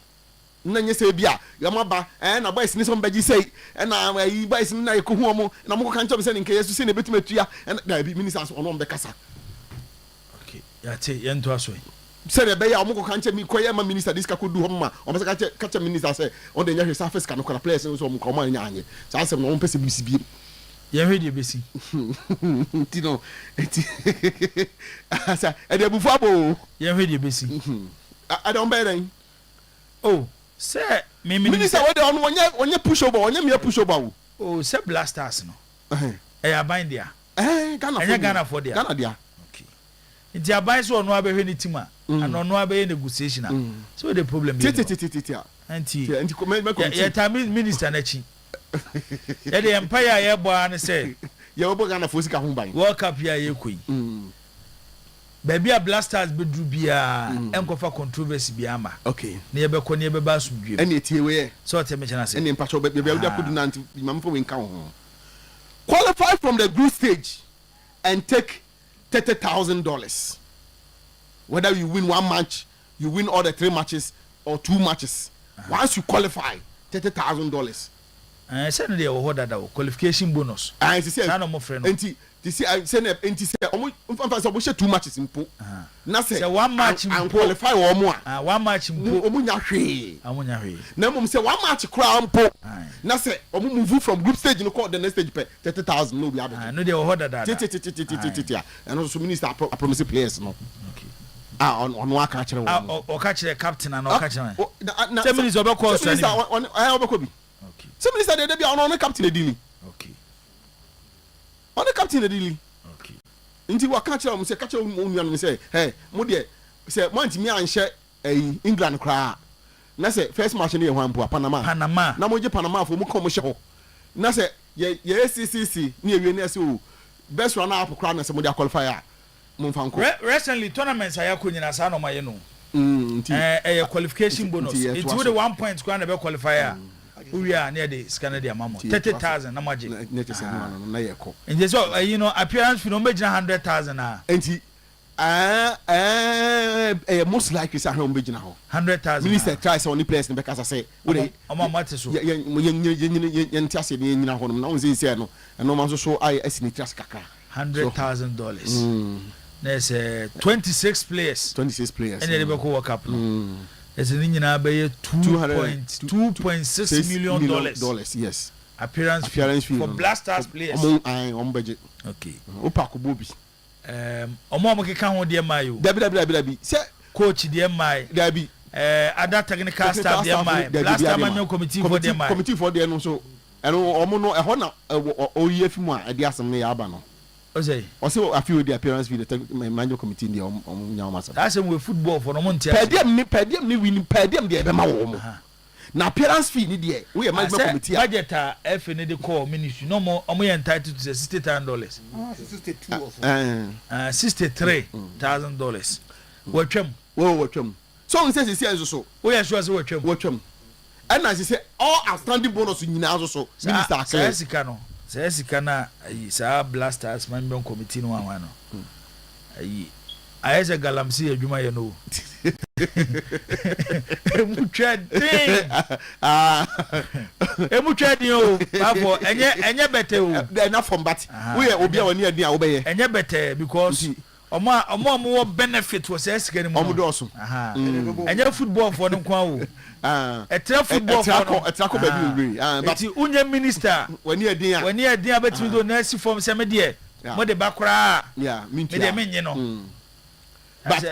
na nyese bia yamaba na boys ni so mbaji sei na yi boys ni na ekohu omo na mo kan chom se nke yesu se na betima tua na bi minister so ono mbe kasa okay ya te yento aso se na be ya mo kan chemi koye ma minister this ka ko du ho ma o se ka che minister say on the nya surface ka no kala players so mo ko ma nya anye sa asem no mo pese bisi ye hwe de besi tino asa e de bufu abo ye hwe de besi I don't bear then oh say me minister we dey on onye push over onye me push over oh say blasters no ya bind dia Ghana for dia okay nti abai so ono abehwe ni team a and ono abeye negotiation so the problem be anti ya time minister na chi ya the empire ya bo an say ya obo Ghana for sika ho ban world cup ya ye koi baby a blasters bedru bia enkofa controversy bia ma okay na ye be ko na ye be ba asudwem ene tie we so te me chana say ene mpacho baby a kudu na anti mamfo we nka ho qualify from the group stage and take $30,000 whether you win one match you win all the 3 matches or 2 matches once you qualify $30,000 say no dey wo that qualification bonus say na no mo frɛ no enti say na enti say omo mfa say omo she 2 matches mpo na say one match mpo qualify wo mo a one match mpo omo nya hwe amonya hwe na mum say one match kra mpo na say omo move from group stage no call the next stage pay $30,000 no be abeg no dey wo that and so minister promise players no okay on aka kire wo o ka kire captain and o ka kire say minister obekọ so minister on obekọ bi okay say minister dey be on captain edili okay on the captain edili okay nti wa ka kire mo say ka kire mo nua no say hey mo de say mo antimi anhye England kra na say first match na ye hwampo Panama na mo je Panama fo mo ko mo hye ho na say ye CCC na ewie na say o best runner up kra na say mo de qualify a mo fanko recently tournaments ayako nyina sa no maye no qualification bonus it would 1 point kra na be qualify a we are near the scanner the amount 30,000 na maje na ye ko and so you know appearance fi no megina 100,000 enti most likely say how megina ho 100,000 minister try say only place na be kasa say we mate so ye ntiase ne nyina ho no na won say no no man so ai asini trust kakra $100,000 there's 26 players and they be World Cup no it's in nyina be $2.6 million yes appearance fee for blasters players on budget okay opako bobi omo keka ho de mayo dabi say coach de mai dabi other technical staff de mai blaster management committee for de mai no so eno omo no e ho na oyi afimu a e de asem ne ya aba no Ose I feel the appearance fee the manual committee in the Nyamasa. That's with football for no month. Per diem ni win per diem the Ebema wo. Na appearance fee ni there. We management committee. Budget F in the core ministry no more entitled to $60,000. $63,000. Watcham. So says he says so. We are sure watcham. And as he said, all outstanding bonus in Yinazo so Minister Claire. Says he can blasters member committee no one. I as a galamsey a Juma, you know. And you better enough from but we are near the obey and you better because a more benefit was asking him. And your football for them. A football for a taco baby. But you union minister when you're dear, but you don't nurse from some idea. What the background? Yeah, mean you know. But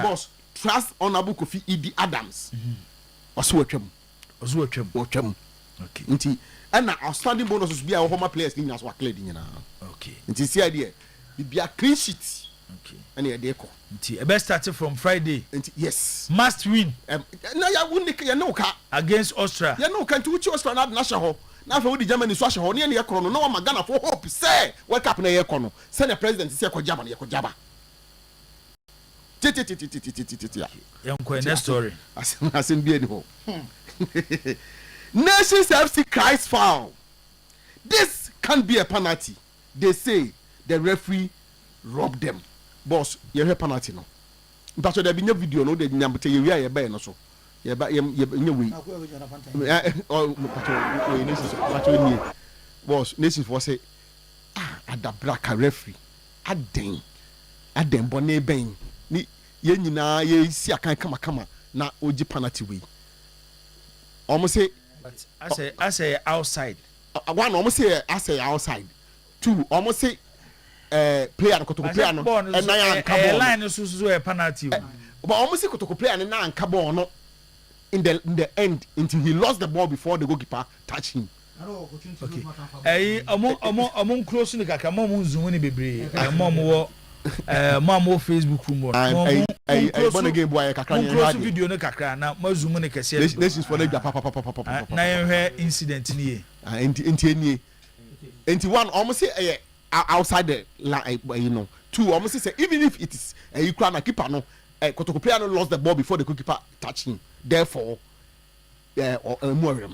boss, trust Honorable Kofi Idi Adams. Oswochem. Okay. And outstanding bonuses be our home players in as what cleared in now. Okay. It is the idea. It be a clean sheet. Okay. And a deco. A best started from Friday. Yes. Must win. No, I wouldn't no car against Austria. You know, can't you Austria not national? Now for the Germany Swasha or near Kono, no one Ghana for hope. Say, what happened a Kono? Send a president to say Kojaba, Yakojaba. Young story. I seen beautiful. Nations FC cries foul. This can't be a penalty. They say the referee robbed them. Boss, you have penalty no. But there be no video no. They number tell you where you buy no so. You buy you way. Boss, nations for say at the black referee. At them bonnet bang. Ni ye nyina ye si akan kama na oji penalty we almost say but I say outside one almost say I say outside two almost say player kotoko player no and na anka line so a penalty but almost say kotoko player na anka ball no in the end until he lost the ball before the goalkeeper touched him. Okay. Among close ni kaka mom zoom ni bebre mom Mamo Facebook room. I born again boy kakra video no kakra na ma zoom ne kese. This is for the papa. Na yen incident ni. Enti one almost say outside the you know. Two almost say even if it is you cry na keeper no kotoko player no lost the ball before the goalkeeper touched him. Therefore more.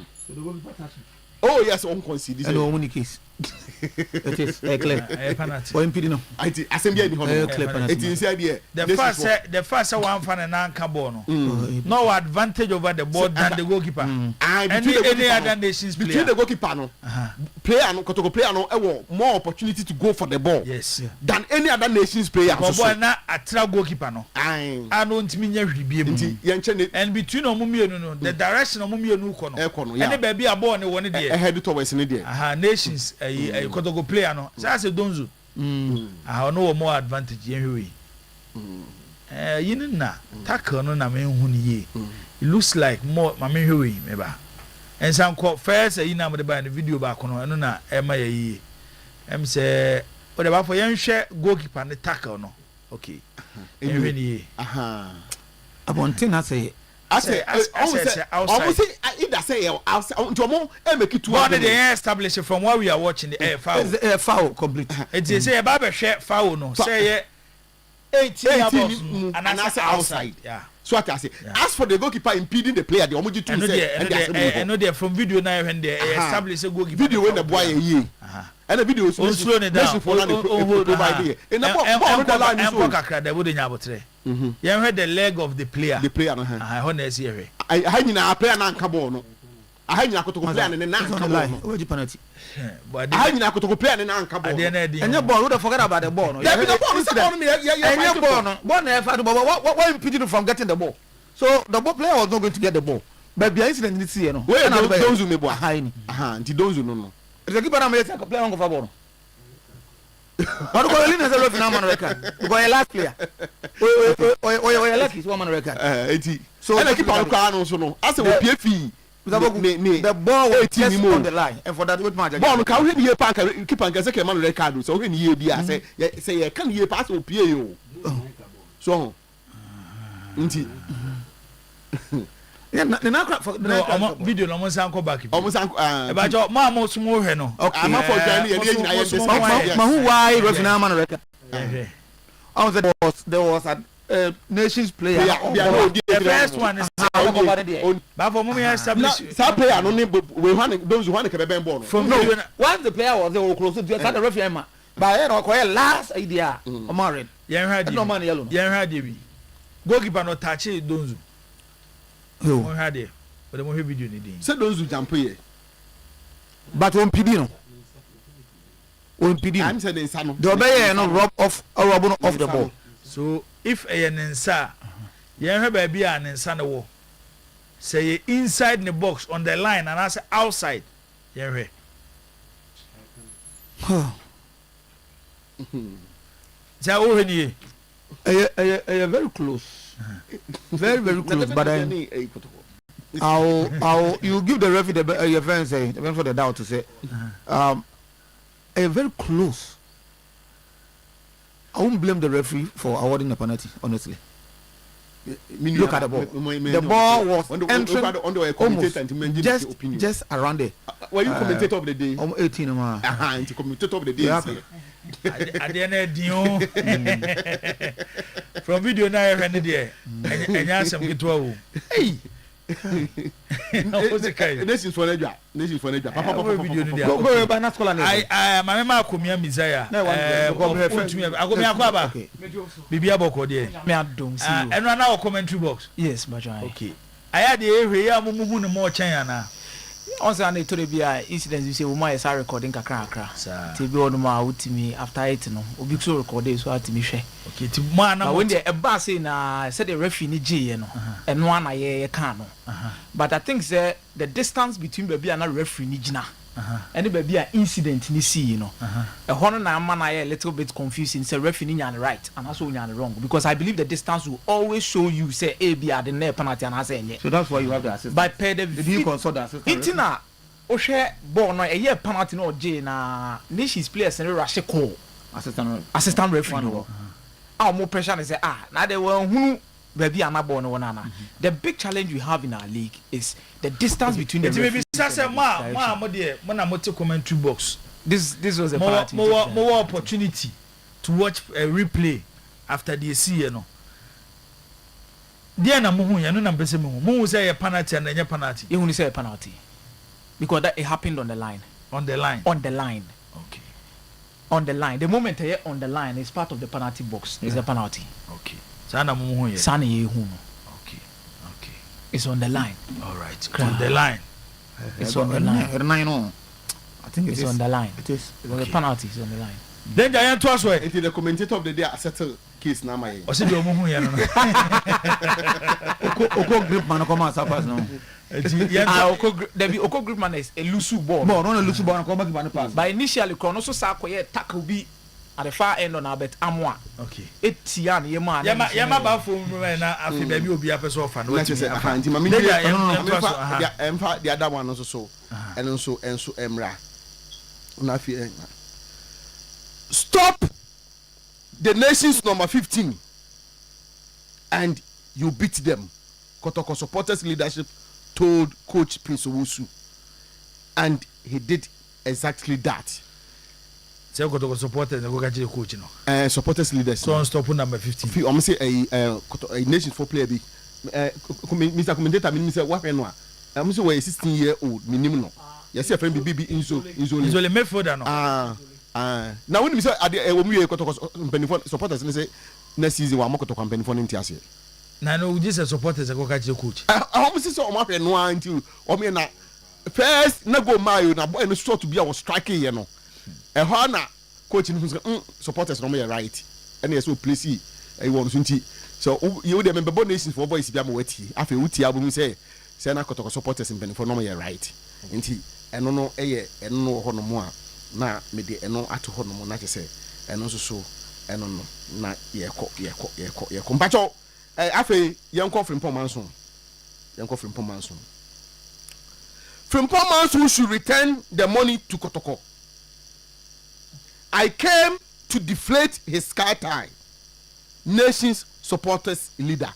Oh yes, on concede this. No money case. It is clear. For impeding no. I assembly any honor. It is here. The first one fan and anchor ball. No advantage over the ball than the goalkeeper. Any other nations player. Between the goalkeeper no. Player no kotoko player no more opportunity to go for the ball. Yes. Than any other nations player. Ball na atra goalkeeper no. I don't mean you. And between omumienu no the direction omumienu ko no. Any baby a ball ne won there. Head towards in there. Nations Kotogo player no say donzo no more advantage yen hwe yin na tackle no na me hu ni ye it looks like more ma me hwe me ba ensan ko first yin na me de ba the video ba ko no na e ma ye em say o de ba for yen hwe goalkeeper ne tackle no okay hwe ni ye abontin na say outside. Almost say either say outside. Make it two. What they establish from where we are watching the foul. Foul complete. It is a barber share foul no. Say 18 and I say outside. Yeah. So what I say. As for the goalkeeper impeding the player, the omoji two say. I know they from video now when they establish a goalkeeper. Video when the boy ye. And the video is slow it down. In the ball, you heard the leg of the player. The player, I honest here. I had player na cabo. I had not to play and then penalty. But I had not to play and then cabo. And your ball would forget about the ball. What impeded from getting the ball? So the ball player was not going to get the ball. But the incident is here. Where don't you me behind? Don't you know? The keeper I'm play on for ball. What do you call it? Man record. You got a last player. Or lucky one man record. So and I keep on crying also no. As a PFE The ball was just on the line, and for that, what match? Ball no can we pack keep and get a man red card. So when you be say can you pass or PA? So, indeed. Yeah, no, video no almost uncle back. Almost about your mom small heno. Okay, I'm not for Johnny. Mahu why referee man record. I was there was a nations player. The first one is but for me establish that player no name we want those who want to be born. From no once the player was there close to the referee man. But you know last idea married. Yeah, had no man yellow. Yeah, had you. Goalkeeper no touch it don't. No, had it. But the more video need. Say don't jump here. But on PD no. On PD. I'm saying son. The obey no rob off or rob off the ball. So if a nensa, you have baby and nensa no wo. Say inside the box on the line and I say outside. Yeah. Say over here. Very close. Very close. But I'll you give the referee the your friend say the benefit of the doubt to say very close. I won't blame the referee for awarding the penalty, honestly. Look at the ball. The ball was entering almost just around there. Were you commentator of the day? 18 man. Into commentator of the day. At the end of the from video now, I ran there. And you some get to hey. This is for Nedra. This is for Nedra. I my mama come here Messiah. I go me akwaba. Bibi aboko there. Me adom see. And now commentary box. Yes, but okay. I had the area mumu no more China na. Also an to be incident you say we might start recording kakra. To be on my ultimate after it no. Obi so record so at me hwe. Okay, to man na when the eba say na said the referee ni G no. And one na can no. But I think say the distance between baby and referee ni gina. And the baby incident ni see you know. A hono na man na a little bit confusing say referee ni on the right and also ni on the wrong because I believe the distance will always show you say A B at the near penalty and I say yeah. So that's why you have the assistant. But per the did you consult the assistant? Intina o share ball no a year penalty no J na nations players and rush call assistant referee no. More pressure and say now they were who baby anabo no one. The big challenge we have in our league is the distance between the referees. Commentary box. This was a more opportunity to watch a replay after the see you know. Dia na muhu ya no na mpese muhu say a penalty and a penalty. You only say a penalty because that it happened on the line. On the line. Okay. On the line. The moment I on the line is part of the penalty box. It's a penalty. Okay. Sana muhu ya. Sana ye hu. Okay. It's on the line. All right. On the line. It's on the line. I think it's on the line. It is. It's a penalty. It's on the line. Then Giant to us way. It is the commentator of the day settle case na my. O se do muhu ya no. Oko grip man come out pass no. Oko grip man is a loose ball. No, a loose ball come back pass. But initially Krono so sa koye tackle bi at the far end on Albert Amwa. Okay. Etian ye man. Yama ba fo na afi ba bi obi apeso fa no. Let's say afanti ma me the other one also so. And also emra. Na fi stop the nations number 15 and you beat them. Kotoko supporters leadership told coach Prince Owusu and he did exactly that. Say Kotoko supporters go catch the coach no. Supporters leadership. So on stop number 15. I'm say a nation for player be Mr. Commentator me say what no. I'm say we 16-year-old minimum no. Yes, your friend BB Inzo midfielder no. Now when we say we Kotoko supporters say next season we Kotoko company for ntiase. Na no just supporters go catch the coach. I say so o ma pe no until o me na first na go mayo na boy no short to be our striking here no. Ho na coach no say supporters no me right. And yes so place e won so nti. So you dey member nations for boys bia ma wati. Afa wuti abum say na Kotoko supporters in benefit no me right. Nti eno no eye eno no ho no mo a na me de eno ato ho no mo na kese eno so eno no na ye ko mpacho afi yen ko frimpom manso Frimpong Manso should return the money to Kotoko. I came to deflate his sky tie. Nations supporters leader.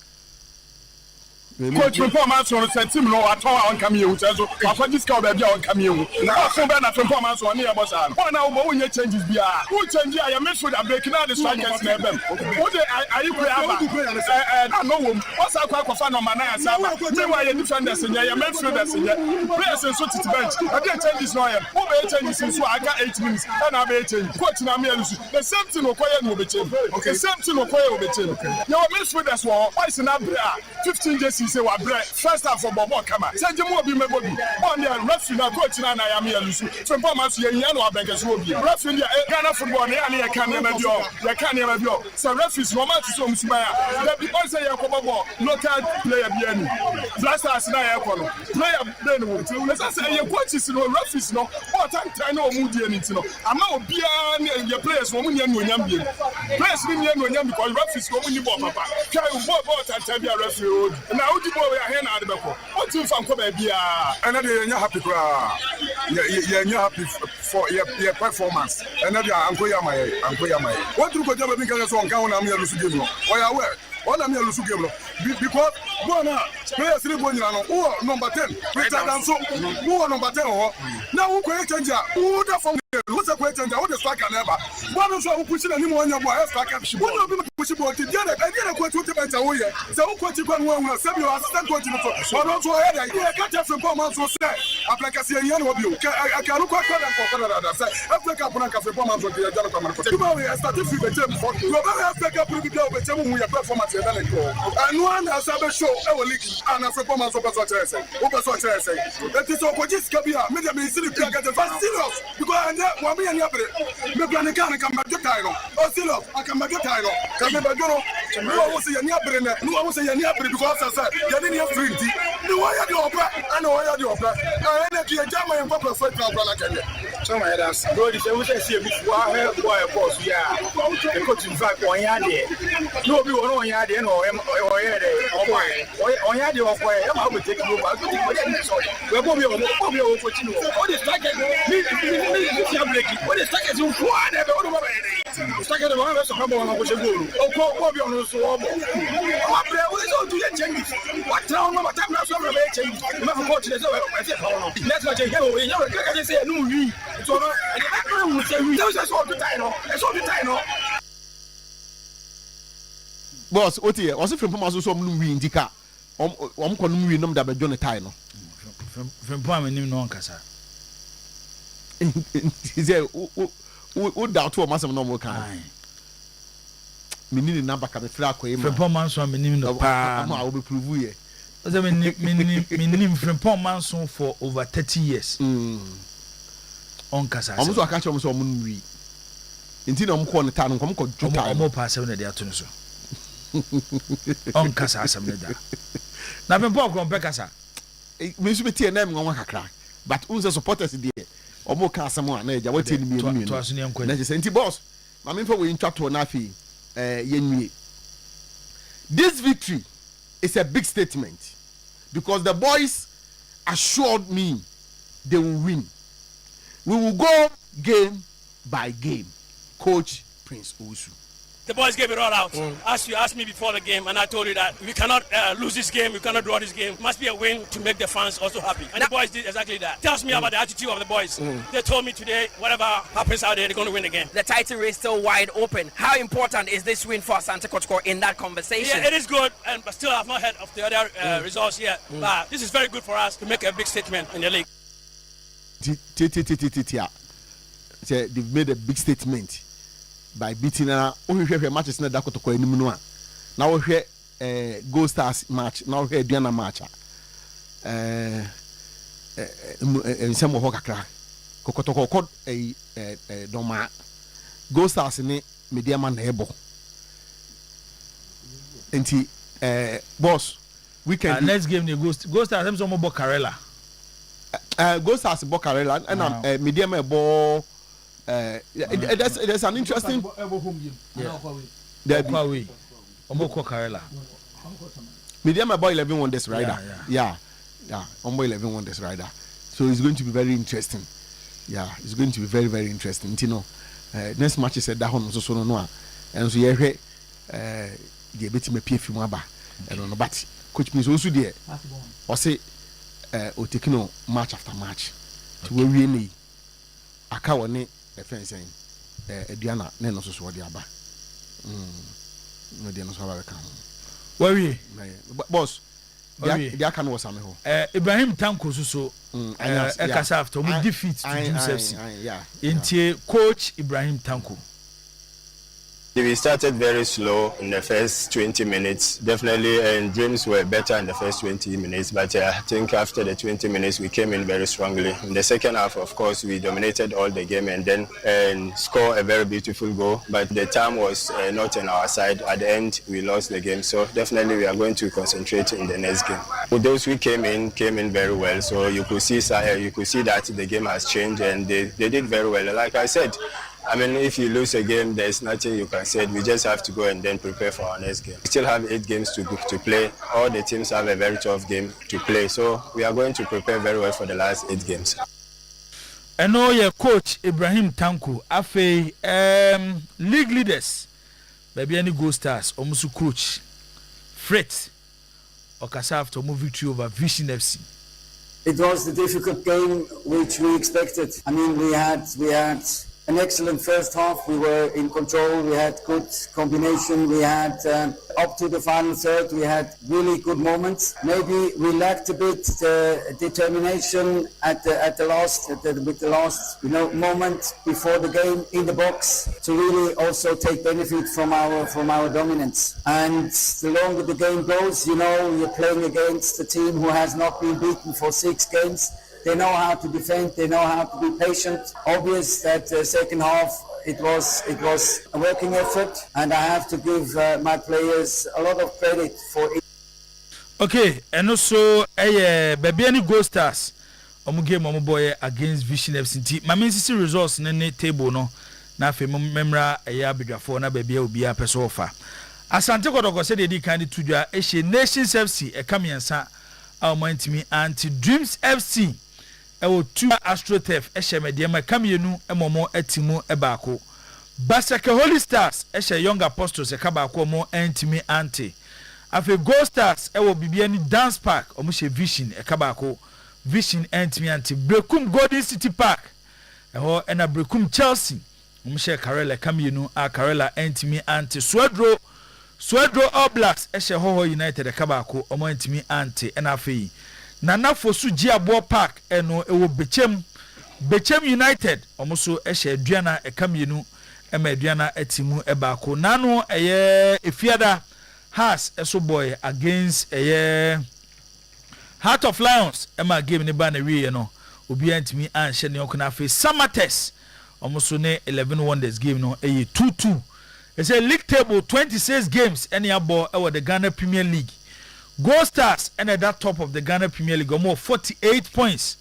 Coach performance on the team no at all on cameo so I this guy be on cameo na so be na performance on here boss am one now we changes bia who change I make sure that breaking out the strikers na them what are you play aba no wo what's akwa fa no man na saba me why you defenders in here make sure that players so to bench I dey changes no here who be changes so I got 8 minutes and I be change coach na me the same thing okoye no be change okay same thing okoye be change you make sure that's what why is na 15 days say wa break first half for bobo kama say je mo bi me bobi on the referee na coach na ya me alusu performance ye nya no abenke so obi referee dia Ghana football ya na ya kan na bio ya kan na bio so referees no match so musuma ya da bi on say ya ko bobo local player bi ani blasters na ya ko no player be no we say ye coaches no referees no what time na o mu die ni ti no ama obi a ye players no mu nya no nyam bi players ni nya no nyam because referees no mu ni ball papa kai ball time bi referee na we are here now. What you from Kobe? And then you're happy. You're happy for your performance. And then Uncle Yamai. What do you do? Because on count, I'm here to give you. Why are we? All I'm here to give you because players who number 10, Richard and so who are number 10. Now who can change? Who the from what's a question? What is like never? One of them pushing anyone your boy. One of them pushing boy. I didn't go to the better way. So who could you go on? Send your assistant coach. But also I can't have some performance to say. Application you I can look at them for Canada. Say Africa performance of the Jonathan. You started with the team. You have Africa with the performance. And one has a show our league and a performance of Chelsea. That is what this can be a medium is serious because one million maybe I can back the title. Oh, still up, I can back the title. Can be back, no one say any upper, no one say any upper because I said, you didn't have 50. No, I had the opera, I know I had the opera. I had a German and Papa Fred Brother. So my ass, God, if I was to see before I have why a boss, yeah, the coach in fact, one yard, no, we were on yard, or on yard, or I will take you over. We're going to be over for you. What is like what is like as you whatever it's like the one of the goal. Oh, be on the swab. What town number time not so change. Never watch this. Let's not take away. You can say no we. So that's all the time. That's all the time. Boss, what here? Was it from Maso some Louis Indica? Louis number by John Tino. From Palm and no Casa. He said, who doubt to a massive normal kind? Me need a number can flag away. From Pomanson, meaning the palm, I will be proved here. I mean, from Pomanson for over 30 years. On Casa. Almost I catch almost a moon we. Indeed, I'm calling the town and come to more past 7 at the afternoon. On Casa, some letter. Now, when Bob on Becassa, it means we tear them on one crack. But who's supporters there? Omo ka asemo na eja wati ni mi to aso ne nkwa na je senti boss ma me fa we ntwa to na afi yenwie. This victory is a big statement because the boys assured me they will win. We will go game by game. Coach Prince Owusu. The boys gave it all out. As you asked me before the game, and I told you that we cannot lose this game, we cannot draw this game. It must be a win to make the fans also happy. And the boys did exactly that. Tells me about the attitude of the boys. They told me today, whatever happens out there, they're going to win again. The title race still wide open. How important is this win for Asante Kotoko in that conversation? Yeah, it is good, but still I've not heard of the other results yet. But this is very good for us to make a big statement in the league. They've made a big statement by beating matches na Dakota ko enim no a na wo hwe Gold Stars match na wo hwe Aduana match nsem ho kakra kokotoko doma Gold Stars ni media man na ebo enti boss we can next game the Gold Stars them some bo Karela Gold Stars bo Karela and media man bo there's an interesting Medium about 11 won this rider. Yeah. Almost 11 won this rider. So it's going to be very interesting. Yeah, it's going to be very, very interesting. You know, next match is that one so no, and so yeah, the bit me PF Mwaba, and on the bat, coach me also there. Or say, or taking no match after match to where we need. I can't want the fence saying, Diana, Neno so what the Abba. No, Diana so where we, boss. Dia kan was am ho Ibrahim Tanko so ekasa after we defeat to Joseph into coach Ibrahim Tanko. We started very slow in the first 20 minutes. Definitely, and dreams were better in the first 20 minutes. But I think after the 20 minutes, we came in very strongly. In the second half, of course, we dominated all the game and then scored a very beautiful goal. But the time was not on our side. At the end, we lost the game. So definitely, we are going to concentrate in the next game. With those who came in very well. So you could see that the game has changed and they did very well. Like I said, I mean, if you lose a game, there's nothing you can say. We just have to go and then prepare for our next game. We still have 8 games to play. All the teams have a very tough game to play. So we are going to prepare very well for the last 8 games. I know your coach, Ibrahim Tanko, afe league leaders. Maybe any Gold Stars, almost coach, Fred, or Kasaf to move victory over Vision FC. It was the difficult game which we expected. I mean, we had an excellent first half. We were in control. We had good combination. We had up to the final third. We had really good moments. Maybe we lacked a bit determination with the last moment before the game in the box to really also take benefit from our dominance. And the longer the game goes, you're playing against a team who has not been beaten for 6 games. They know how to defend. They know how to be patient. Obvious that second half it was a working effort, and I have to give my players a lot of credit for it. Okay, and also baby any Gold Stars. Game boy against Vision FC. My main results in table no. Na fe memra bidwafo na baby obi a person offer. Asante Kodoko said they kind to do Nations FC kamiensa our mind anti Dreams FC. Ewo 2 AstroTurf mediama kamienu emomo etimu ebako Basaka Holy Stars Young Apostles ekabako mo entimi anti afi Gold Stars ewo bibiani Dance Park omushe Vision ekabako Vision entimi anti Brekum Golden City Park eho ena Brekum Chelsea omushe Karela kamienu a Karela entimi anti Swedro All Blacks Hoho United ekabako omo entimi anti ena afi Nana Fosu Giabo Park eno ewo Bechem United omoso Aduana ekamienu Aduana etimu ebako nano efiada has eso boy against Heart of Lions game ne ba na wie no obi antimi anhye ne okuna fe Samates omoso ne 11 Wonders game no 2-2 it's a league table 26 games any abo ewo the Ghana Premier League. Gold Stars and at that top of the Ghana Premier League more 48 points.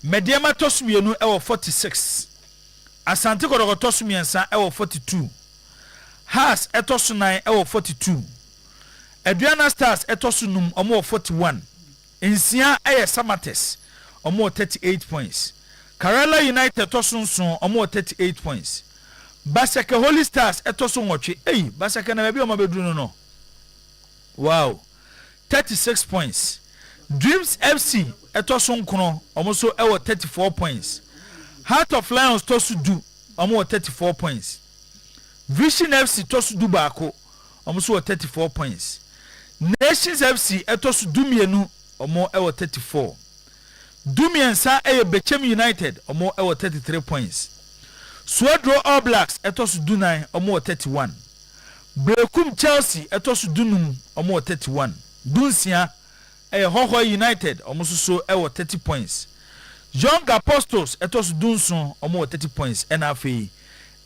Mediama Tosumienu ewo 46. Asante Kodoko Tosumiensa ewo 42. Haas etosu 9 ewo 42. Aduana Stars etosu num omo 41. Insia Samates omo 38 points. Karela United etosu nson omo 38 points. Basaka Holy Stars etosu nwotwe. Basaka na baby omo bedru no. Wow. 36 points. Dreams FC etoso nkono omoso ewo 34 points. Heart of Lions tosu du omo 34 points. Vision FC tosu du baako omoso 34 points. Nations FC etosu du mienu omo ewo 34. Dumiensa Bechem United omo ewo 33 points. Swedro All Blacks etosu du 9 omo 31. Brekum Chelsea etosu du num omo 31. Dunsia Hoho United omoso so ewo 30 points. Young Apostles etos dunson omo 30 points NFA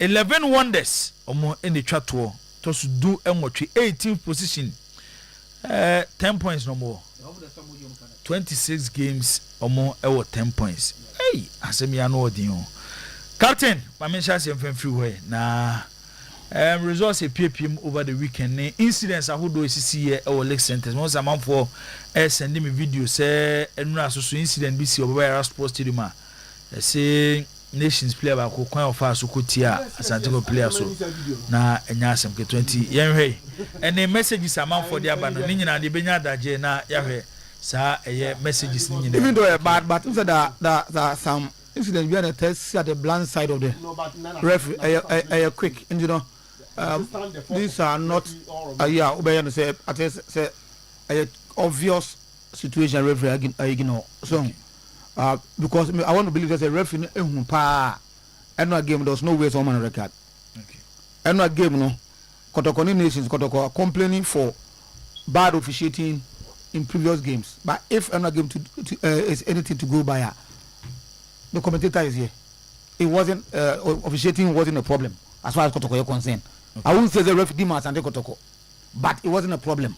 11 Wonders omo in the chatwo tos do enwotwe 18th position 10 points no more 26 games omo ewo 10 points. Hey asemi ya no odin o Captain Mamisha se mfemfiri ho na Results a PPM over the weekend. Incidents I would do see our Lake Centers. Most amount for sending me video say and so incident BC over sports stadium. Say nations player ba ko kwan of us ko tia Asante player so na enya asem ke 20 yenhwe and the messages amount for the abano ni nyina de benya daje na yahwe sa messages ni nyina even though but instead that some incident we are test at the blind side of the referee a quick and you know these are not obey say at say a obvious situation referee ignore so because I want to believe there's a referee and no game there's no way someone record and no game no Kotoko nations Kotoko complaining for bad officiating in previous games but if I'm not game to is anything to go by the commentator is here it wasn't officiating wasn't a problem as far as Kotoko is concerned. I wouldn't say the referee must and Kotoko but it wasn't a problem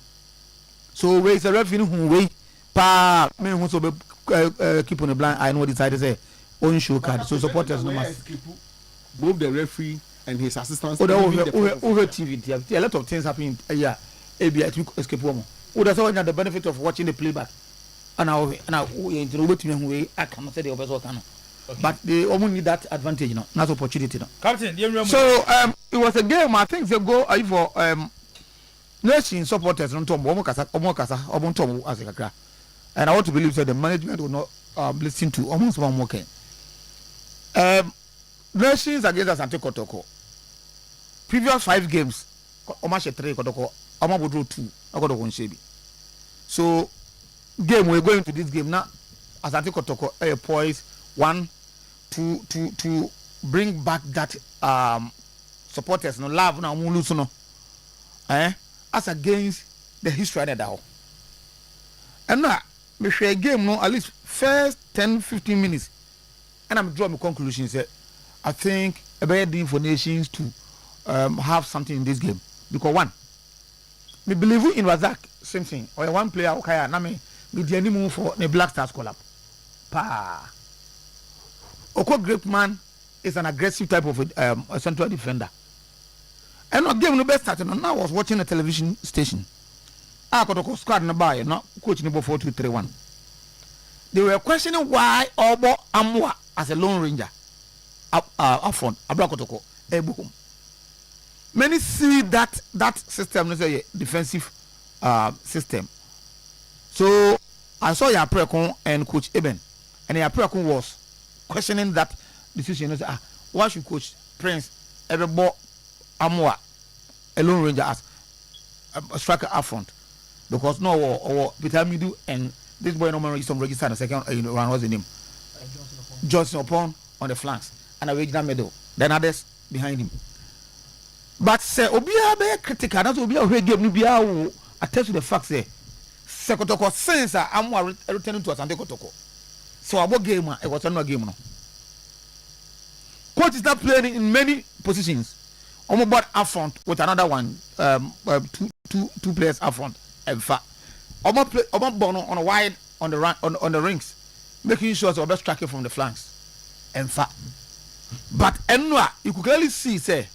so where is the referee who wait pa me who so keep on the blind I know decided to say own show card so supporters no must both the referee and his assistants over TV a lot of things happen escape woman that's all the benefit of watching the playback and now wait me I can say the officer can but they only need that advantage not opportunity Captain so it was a game I think they go for nation supporters on tom as a and I want to believe that the management will not listen to almost one more game. Nations against Asante Kotoko. Previous 5 games, Omashe 3 Kotoko, Omabudu 2, Kotoko Shebi. So, game we're going to this game now. Asante Kotoko poised 1 to bring back that supporters no love na lose no. As against the history of that. And now. Me share game no at least first 10-15 minutes and I'm drawing my conclusion say I think a better deal for nations to have something in this game because one me believe in Razak same thing or one player okay na me the move for the Black Stars collab pa Oko great man is an aggressive type of a central defender and not game no best starting now I was watching a television station Kotoko squad na buy no coach number 4-2-3-1. They were questioning why Obo Amwa as a lone ranger up front Abra Kotoko Ebuhum. Many see that system is a defensive system. So I saw Yaprekon and Coach Eben and Yaprekon was questioning that decision. Why should Coach Prince ever bought Amwa a lone ranger as a striker up front? Because no or Peter Midu and this boy normally some register the second round was the name Johnson upon on the flanks and a regional middle then others behind him but say obia be critical that obia we game ni bia wo attest to the fact say Sekotoko since I'm returning to Asante Kotoko so about game it was not game no coach is not playing in many positions almost but up front with another one two players up front. In fact, Omo Bono on a wide on the rings, making sure the best tracking from the flanks. In fact, but Enwa, you could clearly see say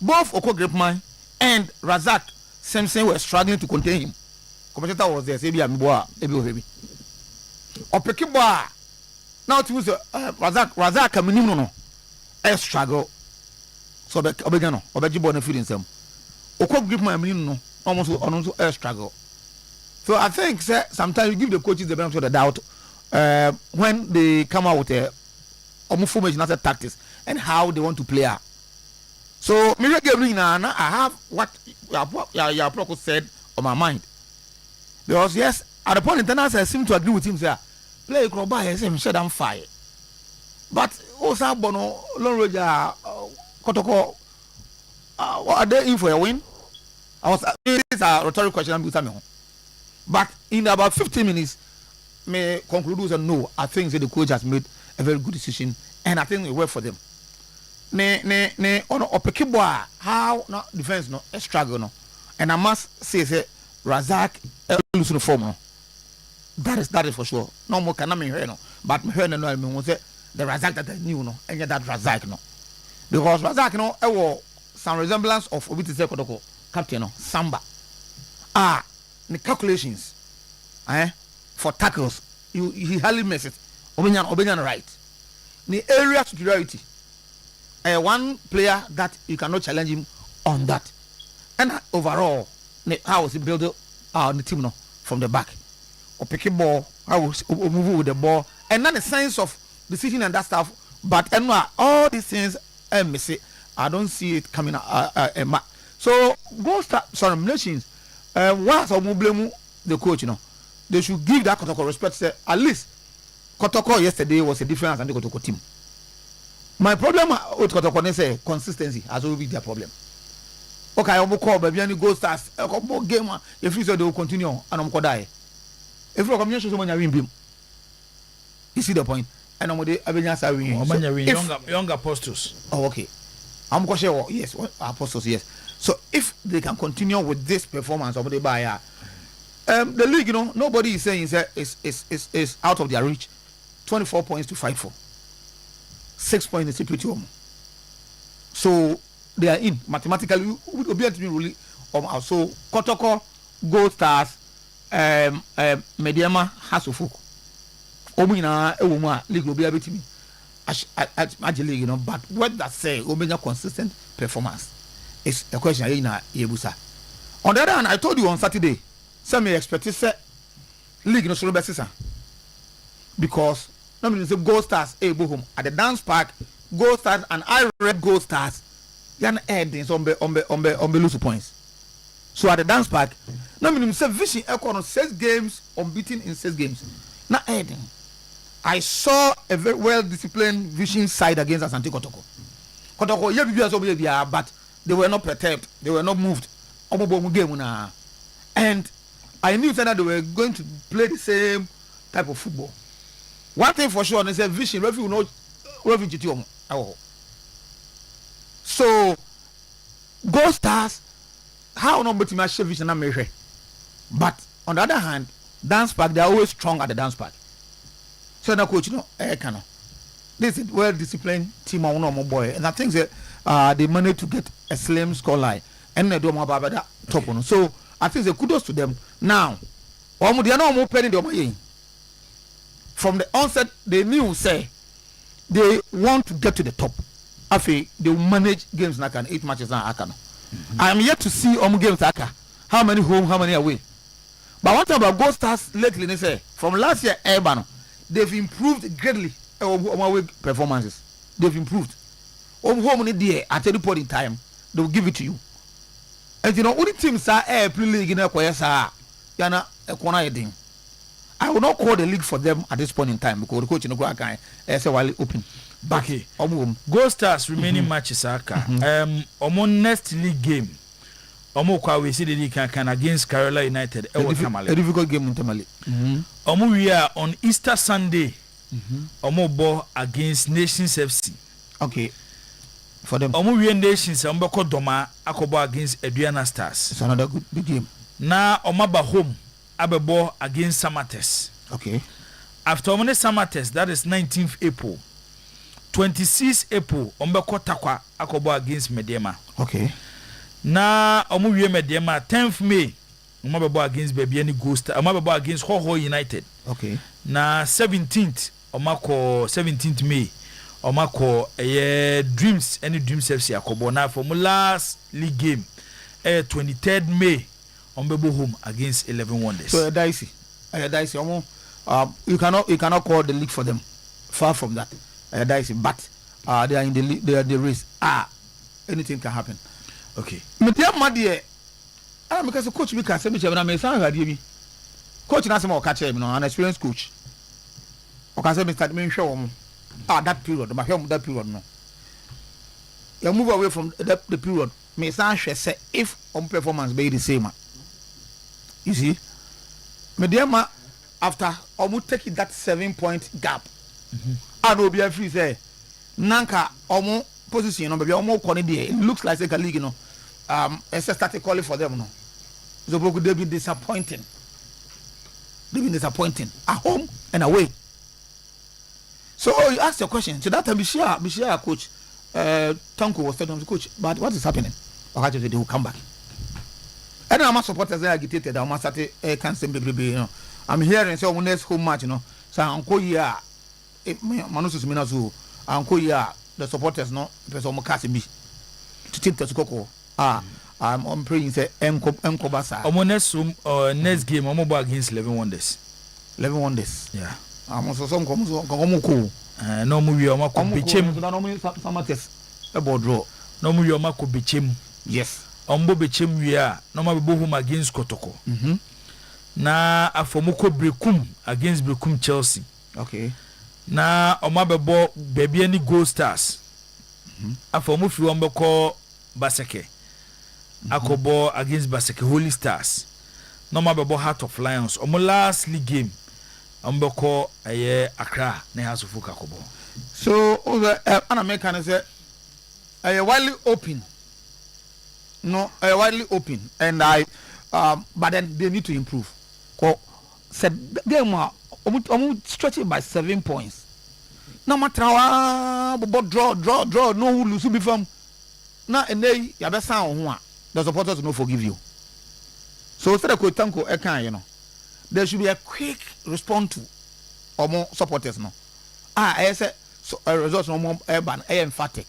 both Oko Gripman and Razak same were struggling to contain him. Commentator was there, say be Amiboa, Ebi. Opekiboa now to use Razak Kamini no, a struggle. So Obegano, Obejibo no feeling some. Oko Gripman no almost a struggle. So I think sometimes you give the coaches the benefit of the doubt when they come out with a formation tactics and how they want to play out. So I have what Yaproko said on my mind. Because yes, at the point in time I seem to agree with him, say play Kroba and say shut down fire. But also Bono Lone Ranger Kotoko are they in for a win? This is a rhetorical question. But in about 15 minutes, may conclude with a no. I think that the coach has made a very good decision, and I think it worked for them. How no defense no a struggle no, and I must say Razak losing the form no. That is for sure. No more can I mean no, but me hear no I mean say the Razak that I knew no, and that Razak no, because Razak no some resemblance of Obi Tise Kotoko captain no Samba. The calculations for tackles, he hardly misses it. Obenyan right. The area superiority. One player that you cannot challenge him on that. And overall, how was he build the team no from the back? Or pick a ball, I was move with the ball, and then the sense of decision and that stuff. But all these things I miss it. I don't see it coming so go start some nations. Once I blame the coach, they should give that Kotoko respect. Say at least Kotoko yesterday was a difference than the Kotoko team. My problem with Kotoko is consistency has always been their problem. Okay, I will call baby and go stars. A couple game if you say they will continue and I'm gonna die. If you come so many win, you see the point. And I'm going young apostles. Oh, okay. I'm going to say, yes, apostles, yes. So if they can continue with this performance of the buyer, the league, nobody is saying is out of their reach. 24 points to fight for. 6 points in CPT. So they are in mathematically. We'll be able to really so Kotoko, Gold Stars, Mediama, Hasufu. Omina league will be able to me. Actually, but what that say, Omina consistent performance is a question in Yebusa. On the other hand, I told you on Saturday, some may expect to say league no solo basis because no means the Gold Stars home at the dance park, Gold Stars and I read Gold Stars. Yan endings on the lose points. So at the dance park, no means vision on 6 games unbeaten in 6 games. Not ending. I saw a very well disciplined vision side against Asante Kotoko. Kotoko, yeah, but they were not perturbed, they were not moved. And I knew that they were going to play the same type of football. One thing for sure, they said vision, so Gold Stars, how number to match vision and measure. But on the other hand, dance park, they are always strong at the dance park. So now coach, this is well disciplined team on no boy, and I think that they managed to get a slim score line and they don't have that top one. So I think the kudos to them. Now, they are not more penny from the onset. They knew say they want to get to the top. After they will manage games like an 8 matches and Akano. I am yet to see games Aka. How many home, how many away. But one thing about Gold Stars lately, they say from last year, they've improved greatly on away performances. They've improved. Home at any point in time, they will give it to you. And only teams are play league in a Yana a corner thing. I will not call the league for them at this point in time because the coach in the Guacan is while open. Okay. Gold Stars remaining matches next league game. We see the league can against Kerala United. A difficult game in Tamale. We are on Easter Sunday. Ball against Nations FC. Okay. For them. We are Nations. Doma Akobo against Adriana Stars. It's another good game. Now Omaba home. Abebo against Samates. Okay. After Samates, that is 19th April. 26th April, Ombeko Takwa Akobo against Mediema. Okay. Na Omuwie Mediema 10th May, Omabebo against Bebiani Ghost, Omabebo against Hoho United. Okay. Na 17th, Omako 17th May, Omako Dreams, any Dreams FC Akobo. Na for last league game, 23rd May, Ombebo home against 11 Wonders. So dicey. You cannot call the league for them. Far from that. Dicey, but they are in the race. Anything can happen. Okay. Because coach because coach na catch him, an experienced coach. That period, that period no. You move away from the period. Say if performance be the same. You see, Mediama after almost taking that 7-point gap. And will be a free say Nanka almost position maybe almost it looks like a league, it's a started calling for them, so they've been disappointing. At home and away. So you ask your question. So that time be sure coach Tanko was telling him, coach, but what is happening? They will come back. And I'm supporters are agitated. I'm started canceling baby, you know. I'm hearing so when next home match, you know. So Uncle yeah, Manus is Minazu. Uncle yeah, the supporters no because I'm casting to take the Coco. I'm praying say Enko Basa. Next game I'm against 11 Wonders. 11 Wonders. Yeah. I'm also some cool. No movie or Mako Bichim. Some about draw. No movie or Mako Bichim. Yes. Ombo Bichim we are. No ma home against Kotoko. Na Afomuko Brekum against Brekum Chelsea. Okay. Na Omabebo baby any Gold Stars. Afomufi Ombeko Baseke. Akobo against Baseke Holy Stars. No Mabebo Heart of Lions. Omo last league game. Ombeko Accra ne House of Akobo. So an American say widely open. No, widely open, and but then they need to improve. Said game stretch it by 7 points. No matter but draw, no lose be from. Now and they yabe sound one. The supporters will not forgive you. So instead of Tanko you know, there should be a quick response to or more supporters no. I said so a result no more urban emphatic.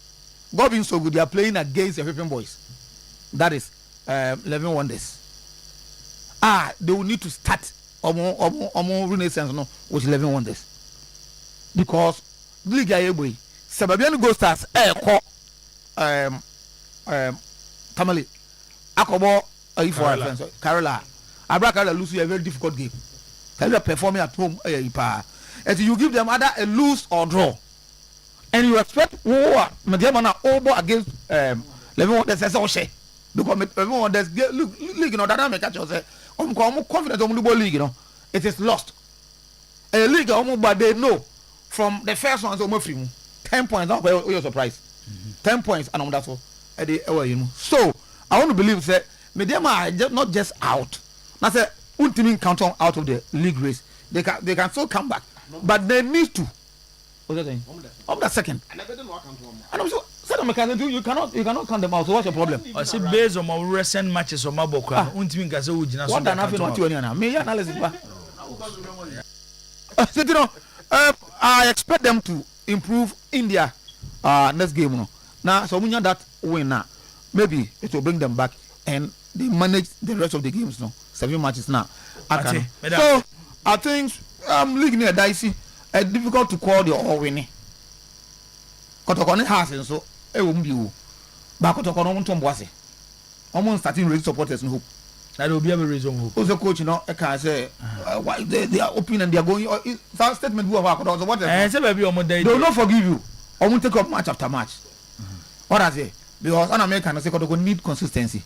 God being so good, they are playing against the African boys. That is 11 Wonders. They will need to start or more renaissance no with 11 Wonders. Because Liga Yeboy, Sababian Gold Stars Tamale Akobo Carola Abrakara lose a very difficult game. Tell you performing at home and you give them either a lose or draw. And you expect Mediamana over against 11 Wonders as all share. Because everyone there's look league you know that make catch say I'm confident on the ball league you know it is lost. A league but they know from the first one so 10 points not you're surprised. 10 points and that's all you know. So I want to believe that Mediama are not just out. Now say ultimate count on out of the league race. They can still come back. But they need to. What's that thing? Of the second. And I'm so you cannot count them out. So what's your problem? I say based on my recent matches on my book. What me analysis I expect them to improve India next game no. Now so when that win now maybe it will bring them back and they manage the rest of the games no. 7 matches now. So I think league near dicey difficult to call the all winning. Kotokone has and so won't be you. But Kotokone won't bossy. Almost starting raise supporters in hope. That will be a reason. Who's the coach? You know, I can say why they are open and they are going. That statement who have what they will not forgive you. I won't take up match after match. What I say? Because an American say Kotoko need consistency.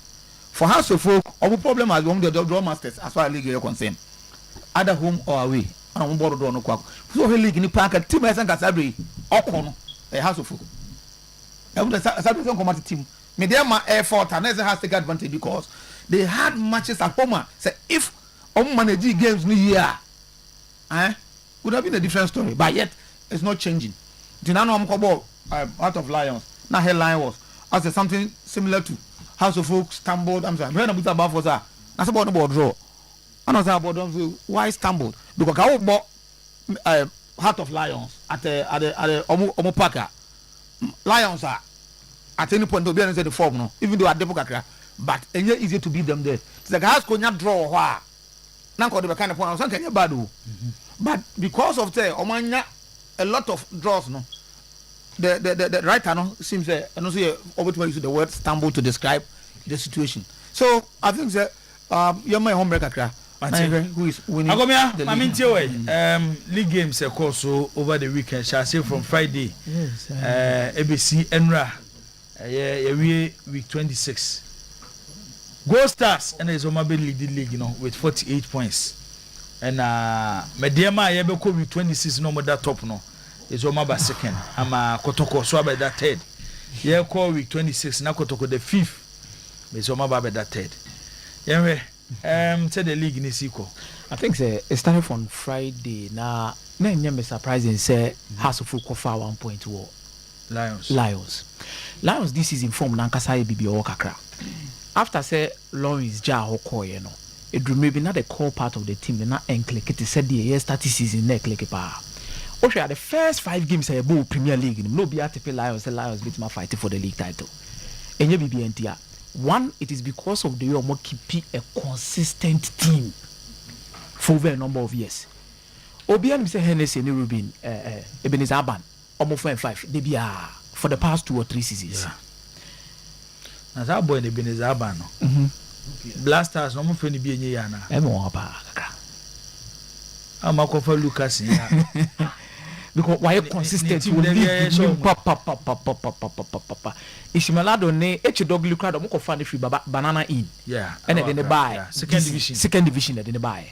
For House of Folk, our problem has been the draw masters as far as league is concerned. Either home or away. And I'm bored of no quack. So he league in the park at Team and Casabri. Okono. A House of Folk. I would have said some commander team. Mediama effort and has to take advantage because they had matches at home. Say if manage games new year, would have been a different story. But yet it's not changing. Dinano Amkobo out of Lions. Now headline was as something similar to House of Folk stumbled. I'm sorry, when I put about for that. That's about the board draw. And I was about why stumbled because I bought Heart of Lions at the Omopaka. Lions are at any point to be the form, no, even though at Depokakra, but it's easy to beat them there. It's like house could not draw why. Now the kind of point I was bad. But because of the Omanya a lot of draws, no. The writer no seems and also over to use the word stumble to describe the situation. So I think that you're my homebreaker. Who is winning the league games also over the weekend. Shall I say from Friday? Yes. ABC Enra. Week 26. Gold Stars and there's Omabe league, you know, with 48 points. And Mediama Yebeko week 26 no more that top no. Is Omaba second. I'm Kotoko so about that third. Yeah, call week 26 now Kotoko the 5th. Is Omaba that third. Yeah, say the league in this equal. I think it started from Friday. Now, me surprising say House of Folk for 1 point war. Lions this season form nankasa ye bibi o kakra. After say Lawrence Ja Hokoye no. It may be not a core part of the team. They're not enclick. It said the year started season neck like a bar. Okay, the first 5 games I bought Premier League. No be at the Lions. The Lions beat my fight for the league title. And you be NTR. One, it is because of the year more keep a consistent team for over a number of years. Obian Mr. Hennessy and Rubin, Ebenezer Aban, almost 5. They be for the past 2 or 3 seasons. Now that boy Ebenezer Aban. Blasters no mo feni bi enye ya na mo apa kaka ama ko fa Lucas ya because why consistent with papa Ishimelado ne dogly crowd mo ko fa ne free banana in and then they buy second division they buy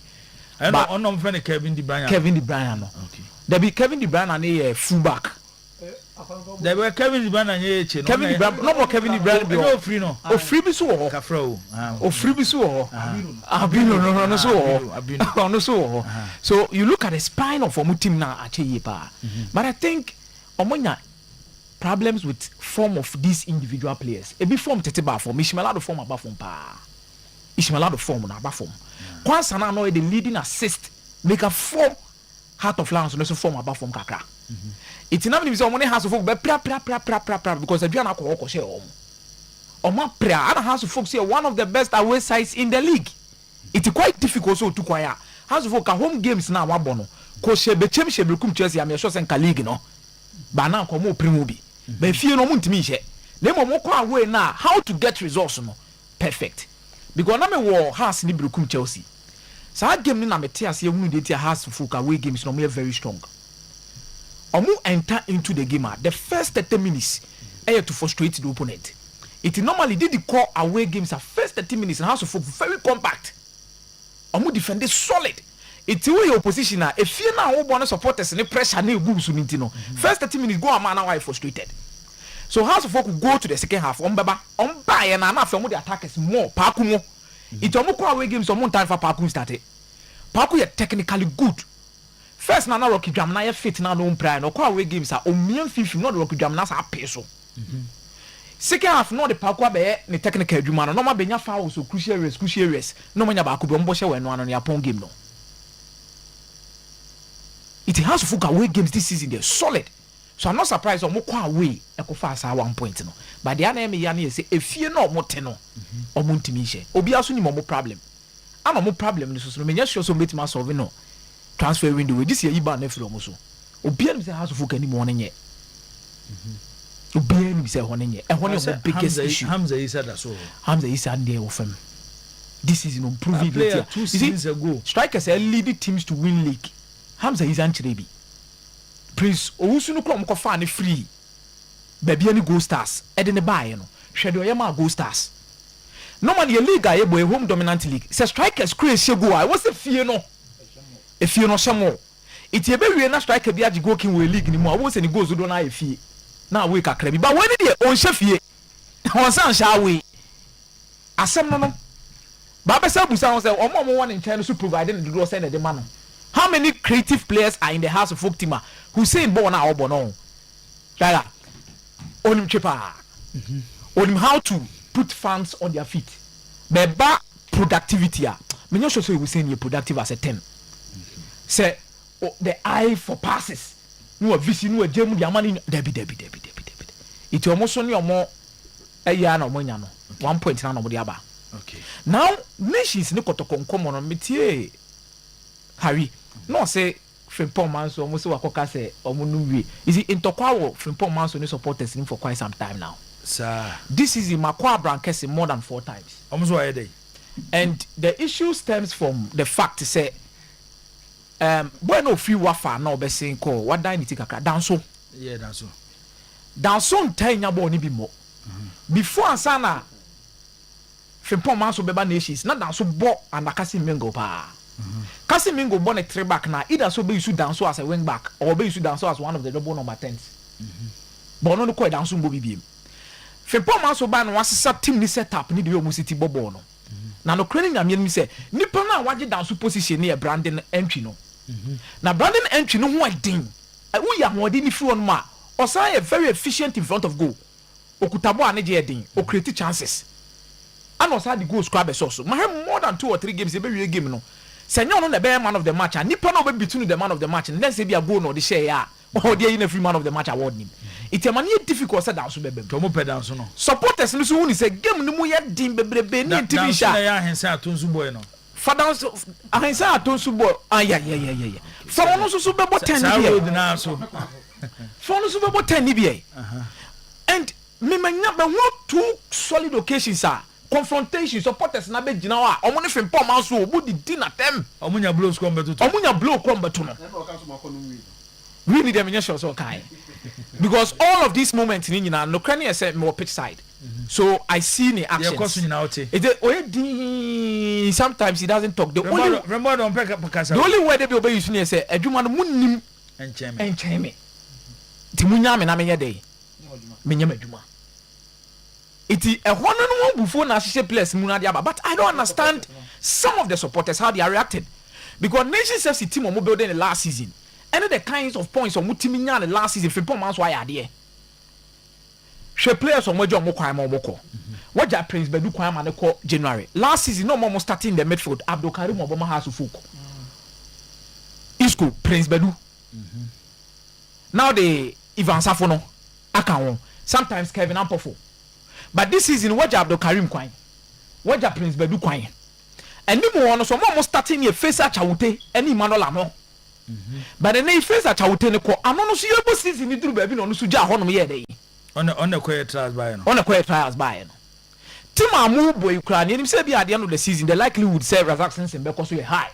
but on friend Kevin De Bruyne no okay there be Kevin De Bruyne na fullback. There were Kevin De Bruyne Kevin De Bruyne no more Kevin De Bruyne no free no o free bi so ho kafra o free bi so ho abino no so ho no so ho so you look at the spine of our team now ache pa but I think omonya problems with form of these individual players e be form tete ba form Ishimelado form aba form pa Ishimelado form na aba form Kwanza na no the leading assist make a form Heart of Lions no so form aba form kakra. It's not even so many house of folk be pra because the Diana ko share omo pra and house of folk say one of the best away sides in the league. It's quite difficult so to kwaya house of folk home games na wabo no ko she be chem she bekum Chelsea am sure say ka league no ba na ko mo primo bi ba fie no mo ntimi hye na mo ko away na how to get results no perfect because na me wo house ni bekum Chelsea so game ni na mete ase ehunu de tia house of folk away games no me very strong. Omu enter into the game the first 30 minutes to frustrate the opponent. It normally did the call away games at first 30 minutes and House of Folk very compact. Omu defended solid. It's your opposition now. If you now want to support us, any pressure no go so nintino. First 30 minutes go man now frustrated. So House of Folk will go to the second half. Buy and na the attackers more Paku mo. It omu call away games omu time for Paku started. Paku is technically good. First na Rocky Jam na fit na no pride no kwa away games are omian fifim no Rocky Jam na sa peso. Second half no the Pakwa be ne technical adwuma no ma benya foul so crucial race no manya ba ko be mbo hye we no ne yapon game no. It has full away games this season they're solid. So I'm not surprised omo kwa away e ko fa sa 1 point no. But the na me ya na say efie no omo te no omo ntimi hye. Obi aso ni mo problem. Ama mo problem ni so menya sure so metima solve no. Transfer window we this year you ban from so obi am say house of any morning nye obi am say honing nye e honing the biggest issue Hamza Isa da so Hamza Isa and there of him this is improving player 2 seasons ago strikers are leading teams to win league Hamza Isa Nchirebi Prince Owusu no krom ko fa ne free baby any Gold Stars e de ne buy no hwe de oyema Gold Stars normally a league a boy home dominant league say strikers crazy go I was the fear no if you know some more it ye be we na striker bi agi goalking we league ni mu awo se ni goals do na efie na we kakra bi but when dey on shefie on san sha we asem no ba be say busa on say omo won in China so providing the do say na the man how many creative players are in the House of Folk team who say born na obo no dala onim chepa onim how to put fans on their feet beba productivity me no sure so we say you productive as a 10 say the eye for passes no vision no jam the amani debi it almost only omo eya na omo nya no 1 point na no mo de aba okay now nations ni kotokonkomo no metie Harry no say Frimpong Manso almost wakoka say omo no wi is it intokwa wo Frimpong Manso ni supporters him for quite some time now sir this is in Makwa Brankesi more than 4 times almost why day and the issue stems from the fact say bueno free wafa na obesen ko wada ni tikaka danso yeah danso ntanya bo ni bi mo before ansana Frimpong Manso beba nations na danso bo andakasi mingo pa kasi mingo bo ne 3 back na either so be use danso as a wing back or be use danso as one of the double number 10s but no ko danso mbo bibiem Frimpong Manso ba no wasesa team ni setup ni de yo musiti bobo no na no craning na me say nipa na waje danso position ni e branding entry no na branding entry no ho adin wo ya ho adin ni fi won ma Osai very efficient in front of goal. Okutabo aneje edin, o create chances. And Osai the goal score be so. Ma have more than 2 or 3 games e be game no. Senyo no na be man of the match. Nipa no be between the man of the match and then say be a goal no the share ya. Or dey in a free man of the match award nim. It's a many difficult say down so be. Tomo pe down so no. Supporters no so won say game no mu ye din bebrebe ni TV sha. Na ya hensa atonsu boy no. Fadan so hensa atonsu boy. Yeah. For no so be 10 na so. For no so be 10 ni and me want 2 solid occasions are confrontation supporters na be gina wa omo ne fimpo man so obu di na tem omunya blow score beto no we need them in your so kai because all of these moments ni nyina no crane say me pitch side so I see the actions sometimes he doesn't talk the only way they be obey you say adwuma no munnim encheme ti munya me na me ye dey menyam adwuma iti a one no before na hye players mu na dia but I don't understand some of the supporters how they are reacting because Nations FC team mo building the last season and the kinds of points on team nya the last season for man so aya de hwe players on mojo mo kwan mo ko waja Prince Bedu kwan ma ne ko January last season no more starting the midfield Abdul Karim Obama has folk Isco Prince Bedu now the Ivan Safono aka sometimes Kevin Ampofo. But this season, what Abdul Karim Kwan, what Prince Bedu Kwan, and you want so more starting your face at Chawute, any Manuel Amo. But then they face at Chawute, I'm not sure what season you do, baby, on Suja Honor Yede. On the quiet trials by on the quiet trials by Timamu boy Ukrainian, say be at the end of the season, the likelihood say Razakson and because we high.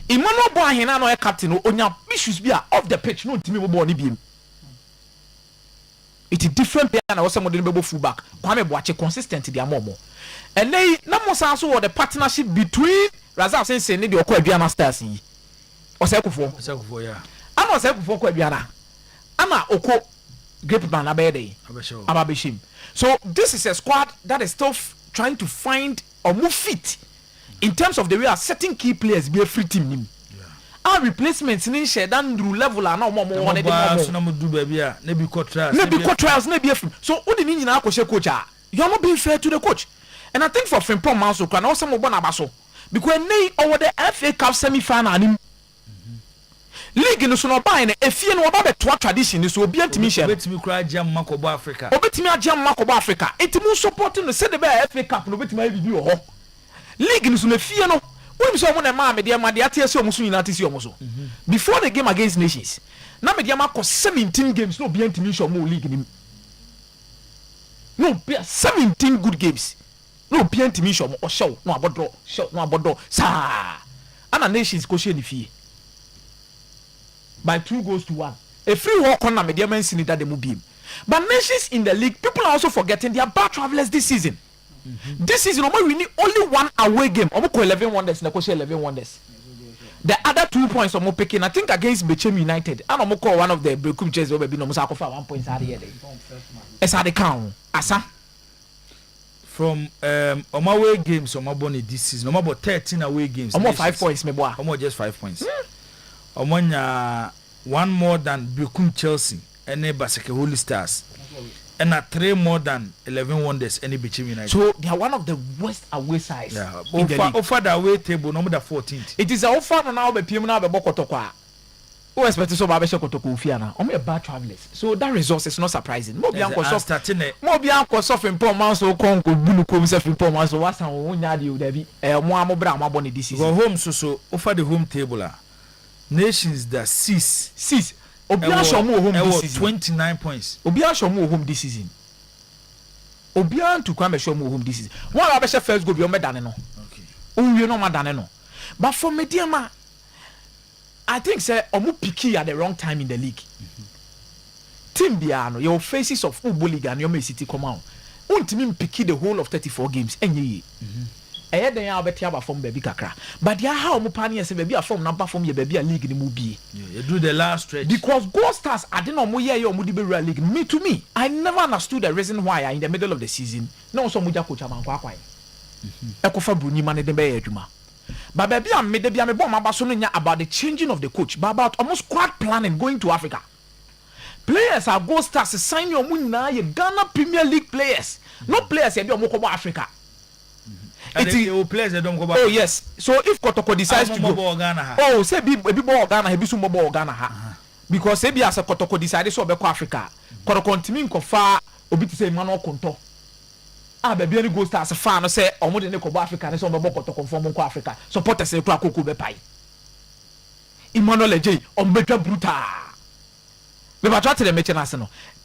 Emmanuel Boahina no captain, on your issues be off the pitch, no Timmy Boni beam. It is different player and also modern baby fullback. Kwame Boache consistent their momo. And they no more also the partnership between Razak Sense and the Okwabiana stars. Osekufo yeah. I'm Osekufo Kwabiana. Ama Oko Grape Man Abede. Ababishim. So this is a squad that is still trying to find or move fit in terms of the way certain key players be a free team. Our replacements in share dan through level are no more one do baby nebi trials nebi so what the meaning na coach you are not being fair to the coach and I think for Frimpong Manso can also mo bona baso because nay over the FA Cup semi-final nim league no so no buy na efie no ba to tradition so obi antimi share betimi kura jam makobo Africa obetimi ajam makobo Africa etimu supporting no say the FA Cup no betimi bibi wo ho league no so na fie no when so na ma me dia ma dia tie se omuso nyina tie se omuso before the game against Nations na me dia ma ko 17 games no be antimi show mo league nim no be 17 good games no be antimi show mo show no abodo sa ana Nations ko she ni fie by 2-1 a free walk on na me dia man sini that dem be but Nations in the league people are also forgetting they are bad travelers this season. This season, we need only 1 away game. Omoko 11 wonders, Nakosha 11 wonders. The other 2 points are picking. I think against Bechem United. And Omoko one of the Brekum Chess will be no Musako for 1 point. As I count, Asa from on my away games on my bonnie this season. About 13 away games. Almost 5 points, me boy. Almost just 5 points. One more than Brekum Chelsea and Basake Holy Stars. And 3 more than 11 wonders any Bechem United. So they are one of the worst away sides. Yeah. Offer the away table number 14th. It is a offer now be PM now be Bokotokwa. Who expect so ba be Shekotoko Ufiana? Only bad travelers. So that result is not surprising. Mo bi anko suffering poor man so konko bulu kom suffering poor man so wasan wo nya de o da bi. Mo amobra mo boni this season. Go home so offer the home table. Nations that 6. Obia show mo home this season 29 points. Obia show mo home this season. Obia to come show mo home this season. One of the first go be o me dane no. Okay. O we no ma dane no. But for Mediama I think say omo picky at the wrong time in the league. Team bia no your faces of football league and your Man City come out. Untimi picky the whole of 34 games enye. Eye den ya obeti aba form baby kakra but dia how mo pan yes baby a form number form ye baby a league ni mo bie you do the last stretch because Gold Stars I didn't know mo ye mo di be league me to me I never understood the reason why in the middle of the season no so mo ja coach amanko akwan ekofa bruni man de be adwuma But baby, I'm made about the changing of the coach, but about almost squad planning going to Africa. Players are go stars sign your money now. You Ghana Premier League players, not players you go to Africa. Players don't go back. Oh yes. So if Kotoko decides to go, oh say be ball Ghana, he be some ball Ghana because say be as a Kotoko decided so be Africa. Kotoko ntimi nkofa obi ti say Emmanuel Konto. Baby any go stars fan no say omo de ne ko Africa ne so be Kotoko form ko Africa. Supporters say kura koku be pai. Emmanuel Ejay ombetwa brutal. We ba try to the match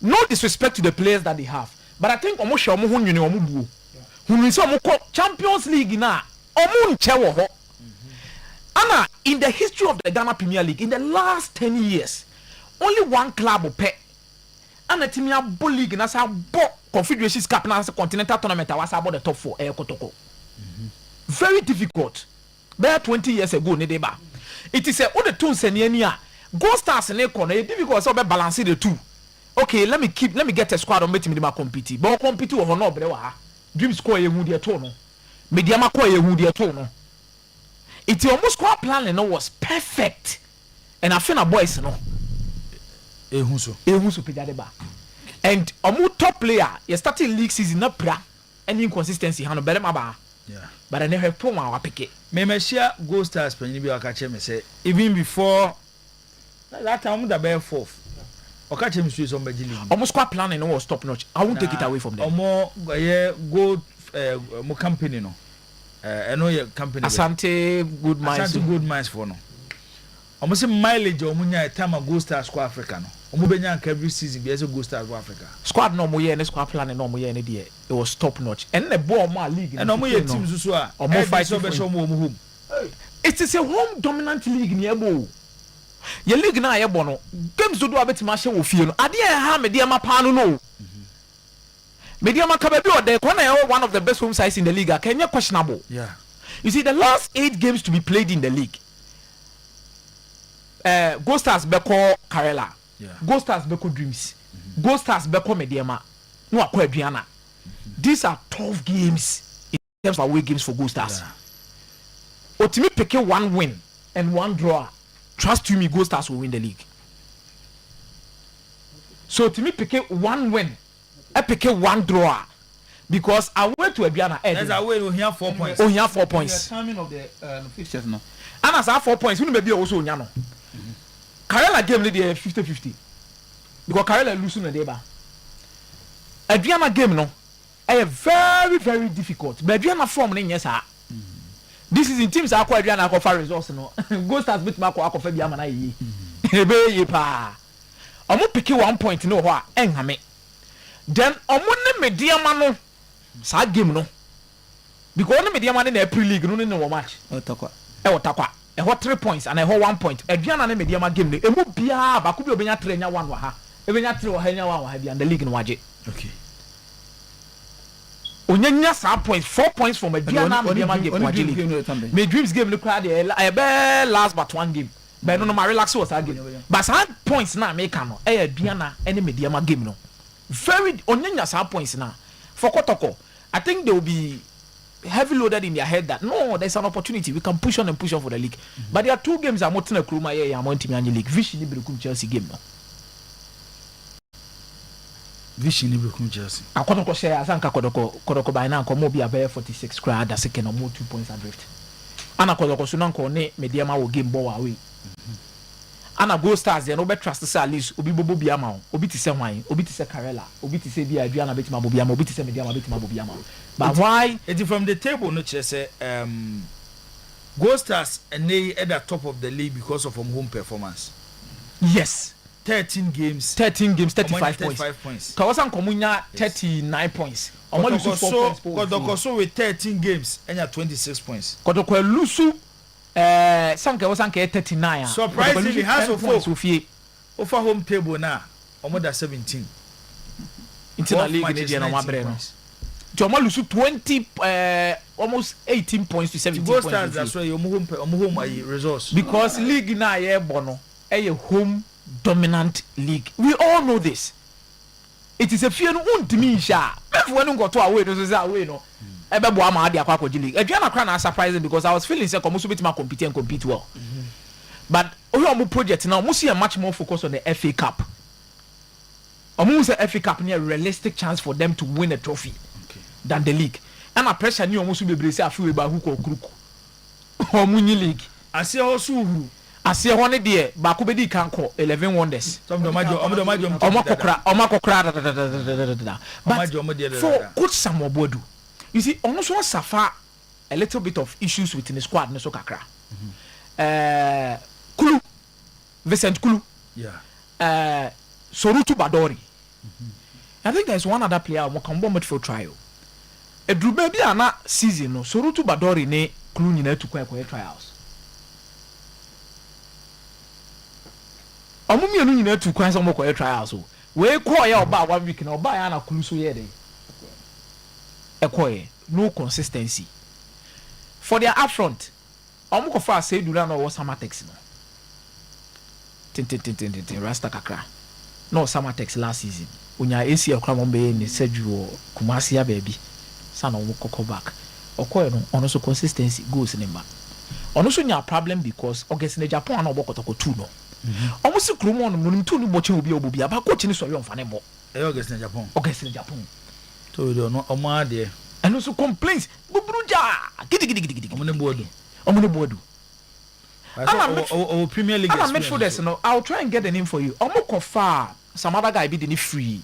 no disrespect to the players that they have, but I think omo hwe omo ho nwene omo buo. Who say omo Champions League na omo nche wo ho. Anna, in the history of the Ghana Premier League in the last 10 years, only one club will pay. And the team Bull League na sa bo Confederations Cup na Continental Tournament was about the top 4 Kotoko. Very difficult. There 20 years ago ne deba. It is a the two senior Go Stars and Econ, difficult so balance the two. Okay, let me get a squad on meeting me compete. But compete or no brewa. Dream score ye would your tone. Mediama ko ye would your tone. It's almost squad plan was perfect. And I feel a boys no. Ehuso pejadeba. And omu top player, you starting league season na pra any inconsistency hano bele maba. Yeah. But I never put my pick. Me share Go Stars when you be akache me say even before that time that be fourth. Okache me so be league. Almost squad planning was top notch. I won't take it away from them. Omo go mo company no. I know your company. Asante Good Minds. Asante Good Minds for no. Omo say mileage omo nya time Go Stars go Africa no. Omo be nya every season be Go Stars go Africa. Squad no mo ye ne squad planning no mo ye ne there. It was top notch. And the ball ma league. And omo ye team so a omo fight so be show mo home. It is a home dominant league near bo. Your league na ye bo no. Games do abetima hye wo fie no. Ade e ha me de ma pa no. Mediama Kababi or the one of the best home sides in the league. Can you questionable? Yeah. You see, the last 8 games to be played in the league. Go Stars Beko Karela. Yeah. Go Stars Beko Dreams. Go Stars Beko Mediama. No Akwa Adriana. These are 12 games in terms of away games for Go Stars. Yeah. Otimi pick 1 win and 1 draw. Trust you me, Go Stars will win the league. So Otimi pick 1 win. I pick 1 draw because I went to Abiana. There's a way we have 4 points. Oh, you have 4 points. The timing of the fixtures no. And as I have 4 points, we may be also Nyano. Karela game lady 50-50 because Karela losing the deba. Abiana game no, very very difficult. But Abiana form no yes sir. This is in teams are quite Abiana offer results no. Go Stars beat Marco Akofo Abiana na yi. Ebe yi pa. Omo pick 1 point no ho a enhame. Then omone mediama no sa game no because on mediama na April league no no match otakwa e ho 3 points and e ho 1 point aduana na mediama game no emu bia ba ko bi obenya 3 nya 1 wa ha ebenya 3 wa ha nya 1 wa ha bia the league no waje. Okay, onyanya sa points 4 points from aduana mediama game waje. Me dreams game no crowd e be last but 1 game but no ma relax was that game but sa points na make no e aduana ene mediama game no very onyanya some points now for Kotoko. I think they will be heavy loaded in their head that no, there's an opportunity we can push on and push on for the league. But there are 2 games I'm not in a crew my I'm on team league. Vision Ibrukum Chelsea game no. Vision Ibrukum Chelsea. I Kotoko share Azanka Kotoko by now come be a 46 crowd that second or more 2 points adrift. Ana Kotoko Sunanko ne mediama will game ball away. Ana Go Stars they no be trust say at least obi bobo biama obi ti say hwan obi ti say Karela obi ti say bia Adriana betima bobiama obi ti say mediama betima bobiama but why it from the table no chese say Go Stars and they at the top of the league because of home performance. Yes, 13 games 35 points. Kawasan Komunya 39 points. Kodoko so with 13 games and 26 points. Kodoko lusu Sanke was 39. Surprisingly, has of home table now, almost 17. Internal league in India, no matter. Joma lose 20, almost 18 points to 17 points. That's why you home resource. Because league na ye bono, a home dominant league. We all know this. It is a fear no to me, sha. When you go to away, no. ebe bo ama ade akwa akwa league Adriana kra na surprising because I was feeling say komo so betima compete well but omo project now mo see much more focus on the FA Cup omo say FA Cup near realistic chance for them to win a trophy than the league and a pressure ni omo so bebre say afi we ba hu ko kruku omo ni league ase also hu ase ho ne de ba ko bedi kan ko 11 wonders omo majo but for coach Samuel Boadu you see ono so suffer a little bit of issues within the squad no so kakra Kulu Vincent Kulu Sorutu Badori I think there's one other player who can bomb for trial edru baby ana season no Sorutu Badori ne Kulu nyina to kwa trials ọmụ mienu nyina tu kwan sɛ ɔmɔkɔ trials o wee kɔɔ yɛ ɔba 1 week na ɔba yɛ na Kulu so yɛ de ɛkɔɔ no consistency for their upfront ọmụ kɔfa asɛ dura na ɔwɔ Samatex no tin rasta kakra no Samatex last season onya AC akra mo be ne Sergio Kumasi ya baabi sa na ɔmụ kɔkɔ back ɔkɔɔ no ɔno so consistency goals ne mba ɔno so nya problem because August ne Japan na ɔbɔkɔtɔkɔ 2 no almost a crew on the two watching will be obi about coaching so young funny more. August in Japan. So we don't know Omar there. And also complaints. Bubuja. Giddy. On the board. Oh, Premier League. I'm not for this. No, I'll try and get the name for you. Omoko far. Some other guy be the free.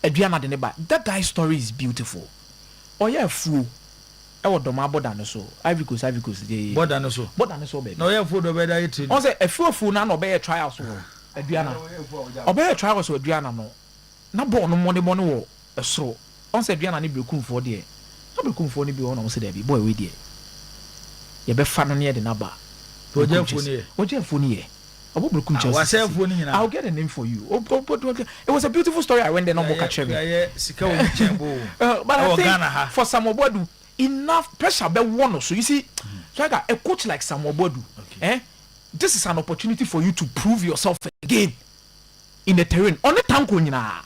Adriana the neighbor. That guy's story is beautiful. Oh yeah, fool. Ewo doma boda no so Ivory Coast dey boda no so baby no ye food obeda it on say efu na no be trial so Adriana obey trial so Adriana no na ball no money wo esoro on say Adriana ni brekumfo de na brekumfo ni bi won no say dey boy we dey ye be fa no ne de na ba ojefu ni ye obo brekum Chelsea wasefu ni nyina I'll get a name for you it was a beautiful story I went there no more catch me sika wo chembo but I think for Samuel Boadu enough pressure be one so you see so like a coach like Samuel Boadu this is an opportunity for you to prove yourself again in the terrain on the tanko nyina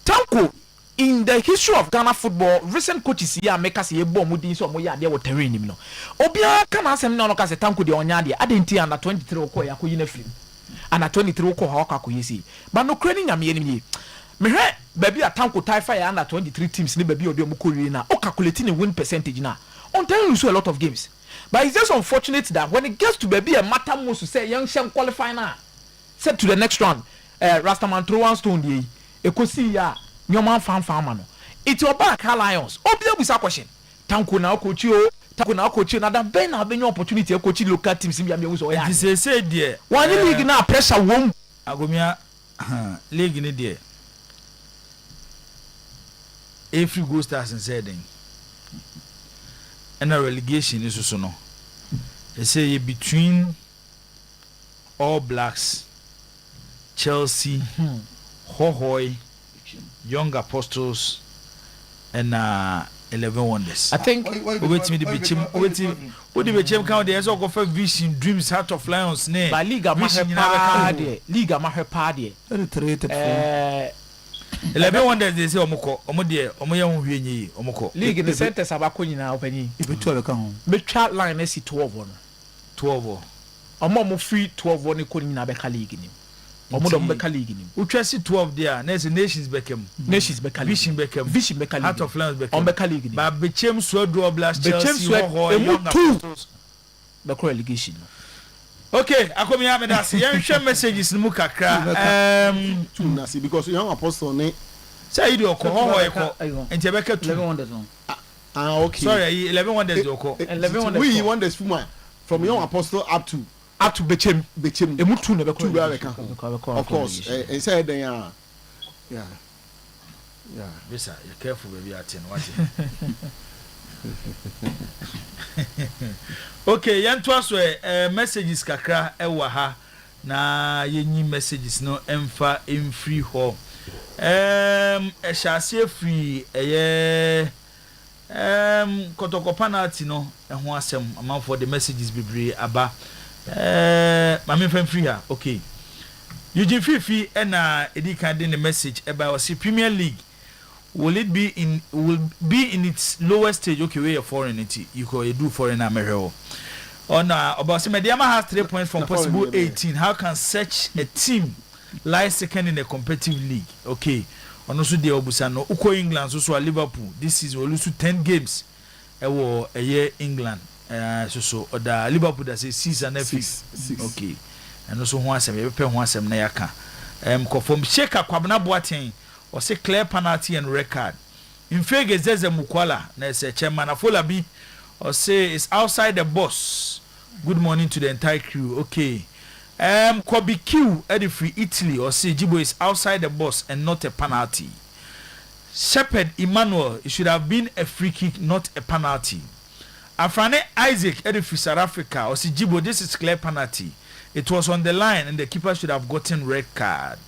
tanko in the history of Ghana football recent coaches here make us ye bomb mudin so mo ya de wo terrain nim no obia kan asem na no ka se tanko de onya de adenti under 23 ko ya ko yina film under 23 ko ha ka ko yesi but no krani nyame nim mehwe baby a tanko taifa ya under 23 teams ni baby odi omukori na o calculating win percentage na on telling you so a lot of games but it's just unfortunate that when it gets to baby a matter most to say young shem qualify na set to the next round Rastaman throw one stone dey ekosi ya nyoma fan no it's your back Lions obi abusa question tanko na coach na that ben na benyo opportunity e coach local teams bi am you so ya it is say there one league na pressure won agomia league ni there every goal stars and said and a relegation is also no they say between All Blacks, Chelsea, Hohoy, Young Apostles and 11 Wonders. I think wait me the bitchim count there so go for vision dreams heart of lions name by Liga Mahepadi 11 Wonders they say omo de omo ye ho hwe nyi omoko league the centers abako nyina opani betu abeka ho betwa line si 12 omo free 12 ne ko nyina beka league ni omo do beka league ni utwa si 12 there na say nations became vision became heart of lions became beka league ni ba bechem so do blast Chelsea ho young apostles the relegation. Okay, akomi ya medasi. Yen share messages ni mu kakra. Nasi because young apostle ne say you oko ho eko. Enti beka 2. 11 wonders on. Okay. Sorry, 11 wonders oko. 11 wonders. We wonders from young apostle up to Bechem. Emu 2 na beka. Of course. And say then yeah. Bisa, you careful baby atin what. Okay, yanto so messages kakra ewa ha na yenyi messages no emfa emfree ho ehase free kotoko penalty no ho asem amount for the messages bebre aba mame fam free ha. Okay, Eugene Fifi na edi kan de the message about the Premier League will be in its lowest stage? Okay, where you're foreign it you could do foreign America. On about Mediama has 3 points from possible 18. How can such a team lie second in a competitive league? Okay. On also the Obusano, Uko England, also Liverpool. This is we lose 10 games. A year England. So the Liverpool that says 6 and 6. Okay. And also once some Nayaka. Confirm Sheka Kwabna Boateng or say clear penalty and record. In fact, there's a Mukwala, there's a chairman of Folabi, or say it's outside the box. Good morning to the entire crew. Okay. Kobe Q Eddie Free Italy or say Jibo is outside the box and not a penalty. Shepherd Emmanuel, it should have been a free kick, not a penalty. Afrane Isaac Eddie Free South Africa or say Jibo, this is clear penalty. It was on the line and the keeper should have gotten red card.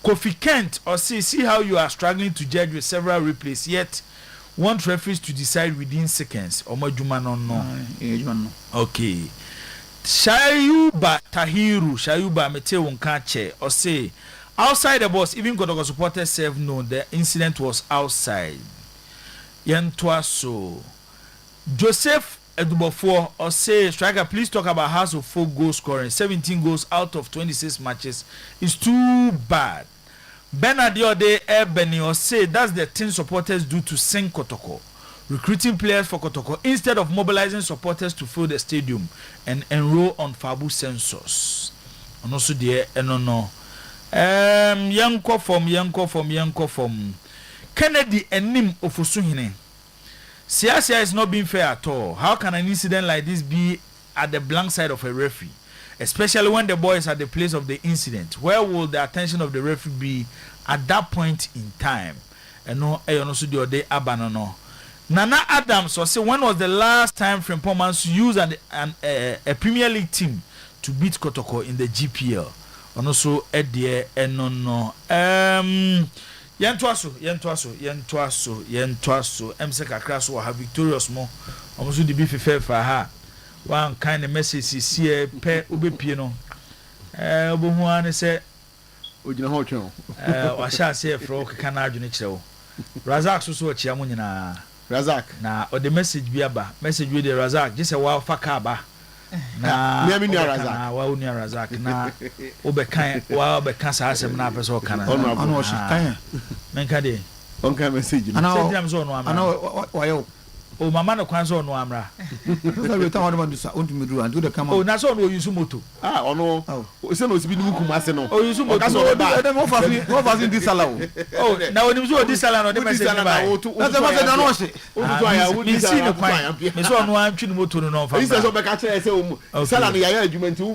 Kofi Kent or say see how you are struggling to judge with several replays yet want referees to decide within seconds. Omajuma no. Okay. Shayuba Tahiru Shayuba Mete Wonkache or say outside the box even Kotoko supporters self know the incident was outside. Yentwaso Joseph Edubofo or say striker please talk about House of 4 goal scoring 17 goals out of 26 matches is too bad. Bernard Yode Ebony or say that's the thing supporters do to sing Kotoko. Recruiting players for Kotoko instead of mobilizing supporters to fill the stadium and enroll on Fabu census. And also the no. Yanko from Kennedy and Nim Ofusuhine. Siasia is not being fair at all. How can an incident like this be at the blank side of a referee? Especially when the boy is at the place of the incident. Where will the attention of the referee be at that point in time? And no, also the other abanono. Nana Adams or say when was the last time Frimpomans used a Premier League team to beat Kotoko in the GPL? And also Edie no. Yentwaso. Emseka Kraso have victorious mo. Almost the beef fair for her. One kind of message is here pe ubepino. Obuhuane say Ojina hocho. Washa say fro kana adwene kyerɛ. Razak so chia mo nyina. Razak na o the message bi aba message we the Razak just say wa fa ka ba na me ni Razak na wa uni Razak na obeka sa asem na pese o kana ono o shi kan menka de on kan message ana wa yo o mama no kwan so no amra so we tan one do on to me do and do the come o na so no use moto ono o se no sibi ni mukum ase no o use moto ka so dem mo fa this sala o na oni so this sala no dem message ba na se ma se na no se o do aya wo di sala kwan me so no antwi ni moto no fa this so be ka kire se o sala no ya argument who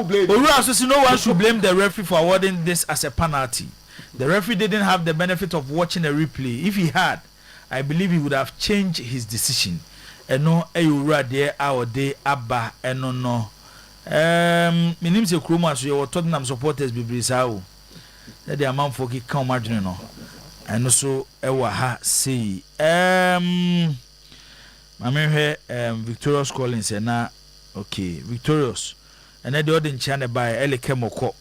blame o rule so no one should blame the referee for awarding this as a penalty. The referee didn't have the benefit of watching a replay. If he had, I believe he would have changed his decision. And no, ayura there our day abba and no. My name is Kruma, so your Tottenham supporters be brisao. Let the amount for come margin no. And also ewa say Mame Victorious Collins and na okay, Victorious. And then the other in China by Elekemoko.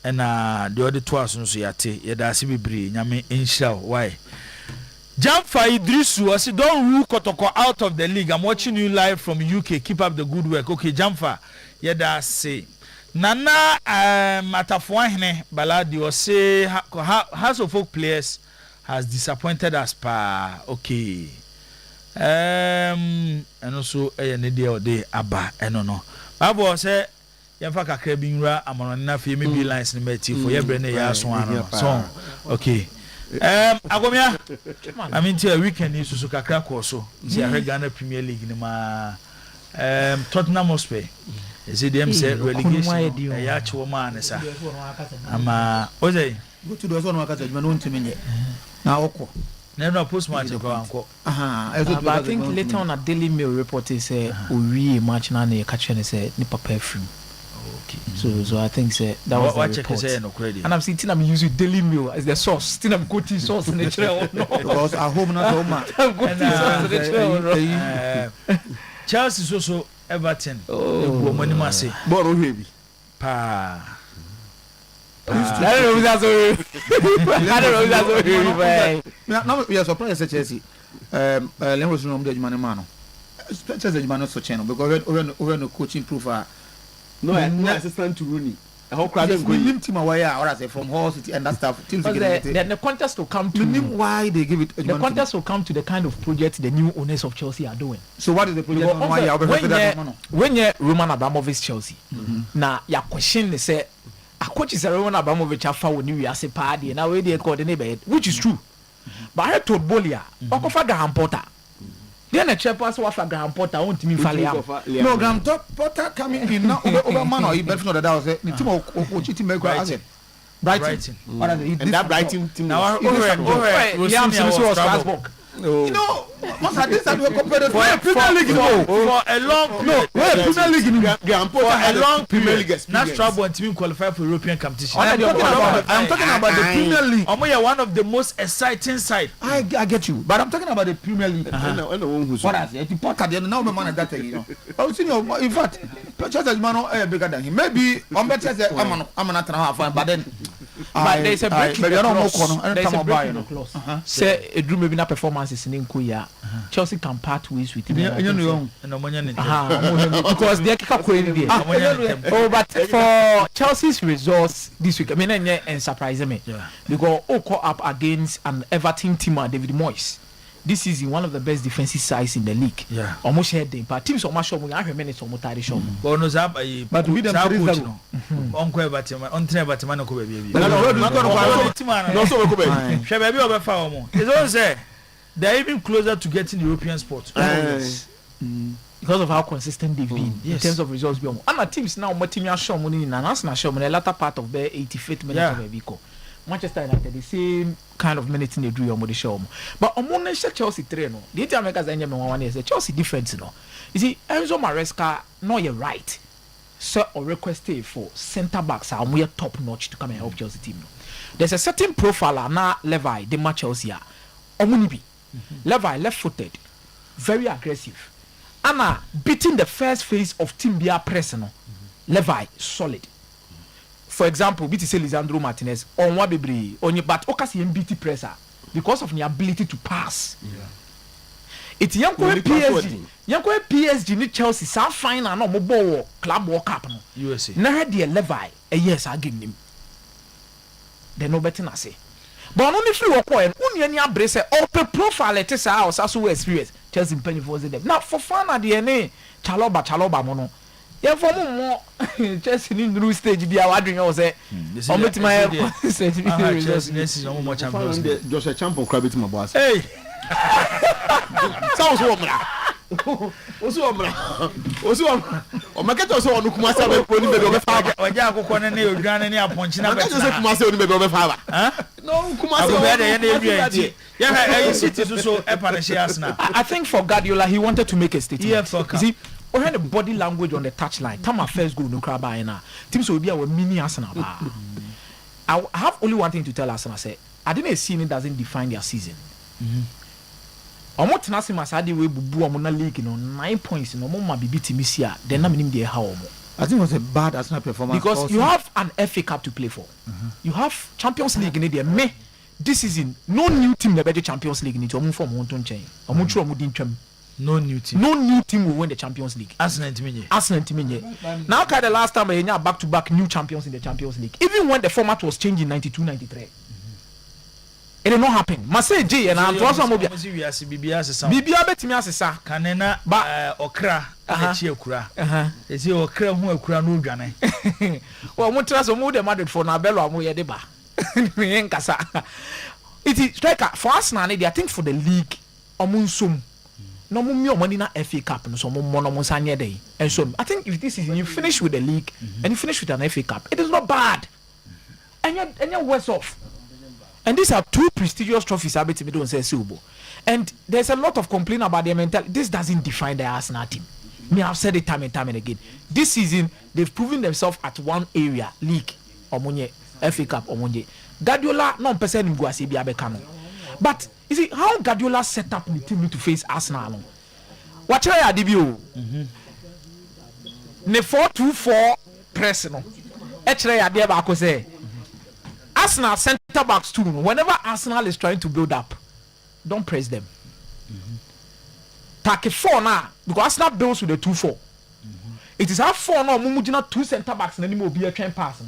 And the other twice no so yate yedasi bebre nyame inshallah why Jamfa Idrisu I say don't rule Kotoko out of the league. I'm watching you live from UK. Keep up the good work. Okay, Jamfa yedasi Nana Matafuahne Baladi or say House of Folk players has disappointed us pa okay and also a or day abba and no Babo say Yamfa kakra bi nwura amonona fe me bi lines ni meti for yebre ne ya so ano so okay agomia I mean till weekend is so kakra ko so si Ghana Premier League ni ma Tottenham Hotspur is it them say relegation ya chiwo ma ne sa ama oze go to do so no akata juma no ntimi nye na okọ no post match ko anko but I think later on a Daily Mail report say owie match na na catch ne say ni papa afrim. So I think say that was the report. And I'm sitting I'm using Daily Mail as the source. Still I'm quoting source in the trail. Because at home not home. I'm quoting source in the trail. Chelsea also Everton. Oh, money must say. Borrow heavy. Pa. Now we are surprised Chelsea. Let us know the man man. Chelsea man not so channel because we no coaching proof. No assistant to Rooney. How crowded we limit him away or I say from Hull City and that stuff till the contest will come to why they give it the contest will come to the kind of project the new owners of Chelsea are doing. So what is the project when you Roman Abramovich Chelsea now your question is say a coach is a Roman Abramovich afa when you are say party now we dey coordinate which is true but I told Bolia Okofa Graham Potter then a chairperson was a Graham Potter won't mean failure. No, Graham Potter coming in now over man or he better know that was the team of cheating make Brighton. And that Brighton team now was Strasbourg. You know, what's that? This we compared for a Premier League for a long Premier League Graham Potter a long Premier League. Not Strasbourg team qualify for European competition. I'm talking about the Premier League. Omoya one of the most exciting side. I get you, but I'm talking about the Premier League. What I say, Potter they now the man that you know. I was saying, in fact, Chelsea man bigger than him. Maybe on better say I'm not fine, but then. But there's a break in the clause. Say a dream maybe not performances in Nkuya. Chelsea can part ways with him. Because they are quite oh, but for Chelsea's results this week, I mean, and surprising me because caught up against an Everton team, David Moyes. This is one of the best defensive sides in the league. Yeah, almost shared them. But teams on my show, we have minutes on Mutari show. But no zap, but we them no. Uncle Batima, on train Batima no could be. No, so we could be. Shall be over far more. It's also they're even closer to getting European sports. Because of how consistent they've been in terms of results. And our teams now, my team are showing money in an show in the latter part of the 85th minute of a week. Manchester United the same kind of minutes in the dream on the show. But on Chelsea train, the Italian makers and one is Chelsea difference. You see, Enzo Maresca, no, you're right. Sir, or requested for centre backs are more top notch to come and help Chelsea team. There's a certain profile now Levi, the match Chelsea. Omunibi, Levi left-footed, very aggressive. Anna beating the first phase of team Bia press. Levi solid. For example, BTC Lisandro Martinez on Wabibri on your but Okasi MBT presser because of the ability to pass. It's young PSG. Young PSG need Chelsea so fine and no mobile club World Cup no. USA. Now the Levi yes I give him. They no better na say. But only free work and only any abrace open profile it is our so experience. Chelsea penny for them. Now for fun at the NA Chaloba mono. Yeah, for more just in new stage be our dream or say on with my Chelsea no more champions. Just a champion crab it my boss. Hey. Sounds woman. Oso o maketo so onu kuma sa be poni be do be fa ba. Oja akoko ne ne odwan ne aponchi na be. Maketo so kuma sa onu be do be fa ba. No kuma sa. Ago be de ye na ewie. Yeah, City so e partnership Arsenal. I think for Guardiola he wanted to make a statement. Yeah, for see we had the body language on the touchline. Time our first goal no crab by now. Teams will be our mini Arsenal. I have only one thing to tell Arsenal. Say I didn't see it doesn't define their season. Omo tenase masade we bubu omo na league no 9 points no mo ma bibi timisia then na minim dey how omo. I think it was a bad Arsenal performance because also. You have an FA Cup to play for. You have Champions League in there. Me this season no new team na be the Champions League ni to omo form won to nchen. Omo tru omo din twam. No new team will win the Champions League. Arsenal Timinye. Now the last time we had back-to-back new champions in the Champions League. Even when the format was changed in 92-93. It did not happen. Marseille J and Antoine Mobia. Bibia betimi asesa. Kanena ba okra echi ekura. Ezi okra hu ekura no dwane. Well, mo trust mo de Madrid for na bello mo ye de ba. Me nkasa. It is striker for Arsenal I think for the league omunsum. No more money na FA Cup no so more no sanye day. And so I think if this is you finish with the league and you finish with an FA Cup, it is not bad. And you're worse off. And these are two prestigious trophies I bet me don't say Subo. And there's a lot of complaint about their mentality. This doesn't define the Arsenal team. Me I've said it time and time and again. This season they've proven themselves at one area, league omonye FA Cup omonye. Guardiola no person in Guasi bi abekano. But you see how Guardiola set up the team to face Arsenal. Watch out, DBO. Ne 4-2-4 press no. Echere ya dia ba ko say Arsenal centre backs too. Whenever Arsenal is trying to build up, don't press them. Take 4 now because Arsenal builds with a 2-4. It is our 4 now. Mumujina 2 centre backs and then will be a train pass.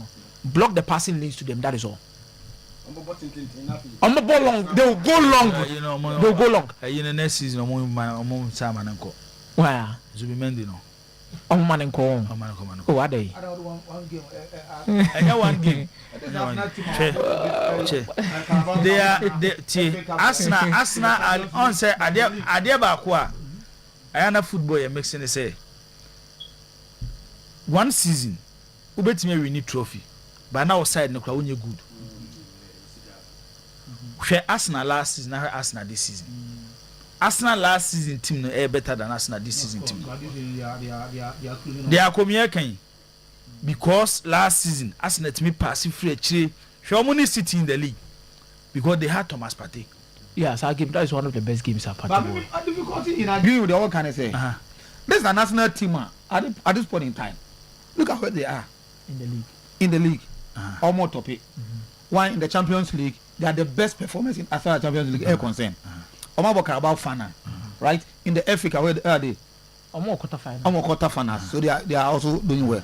Block the passing lanes to them. That is all. On the ball long, they will go long. They will go long. In the next season, I'm Simon and Co. Where? Zubimendi no. Man and Co. Oh, are they? One game. They are Arsenal and on say Adeba Kwa. I am a footballer mixing the say. One season, Ubetime we need trophy. But now side no crowd you good. Share Arsenal last season, now Arsenal this season. Arsenal last season team no better than Arsenal this season team. They are coming here because last season Arsenal to me pass free a tree. Shomoni City in the league because they had Thomas Partey. Yes, I give that is one of the best games I've had. But difficulty in agreeing with what can I say? This is a national team at this point in time. Look at where they are in the league. In the league, almost top 8. One in the Champions League, they are the best performance in as far as Champions League are concerned. Omabo about final, right? In the Africa, where are they? Quarter final. So they are also doing well.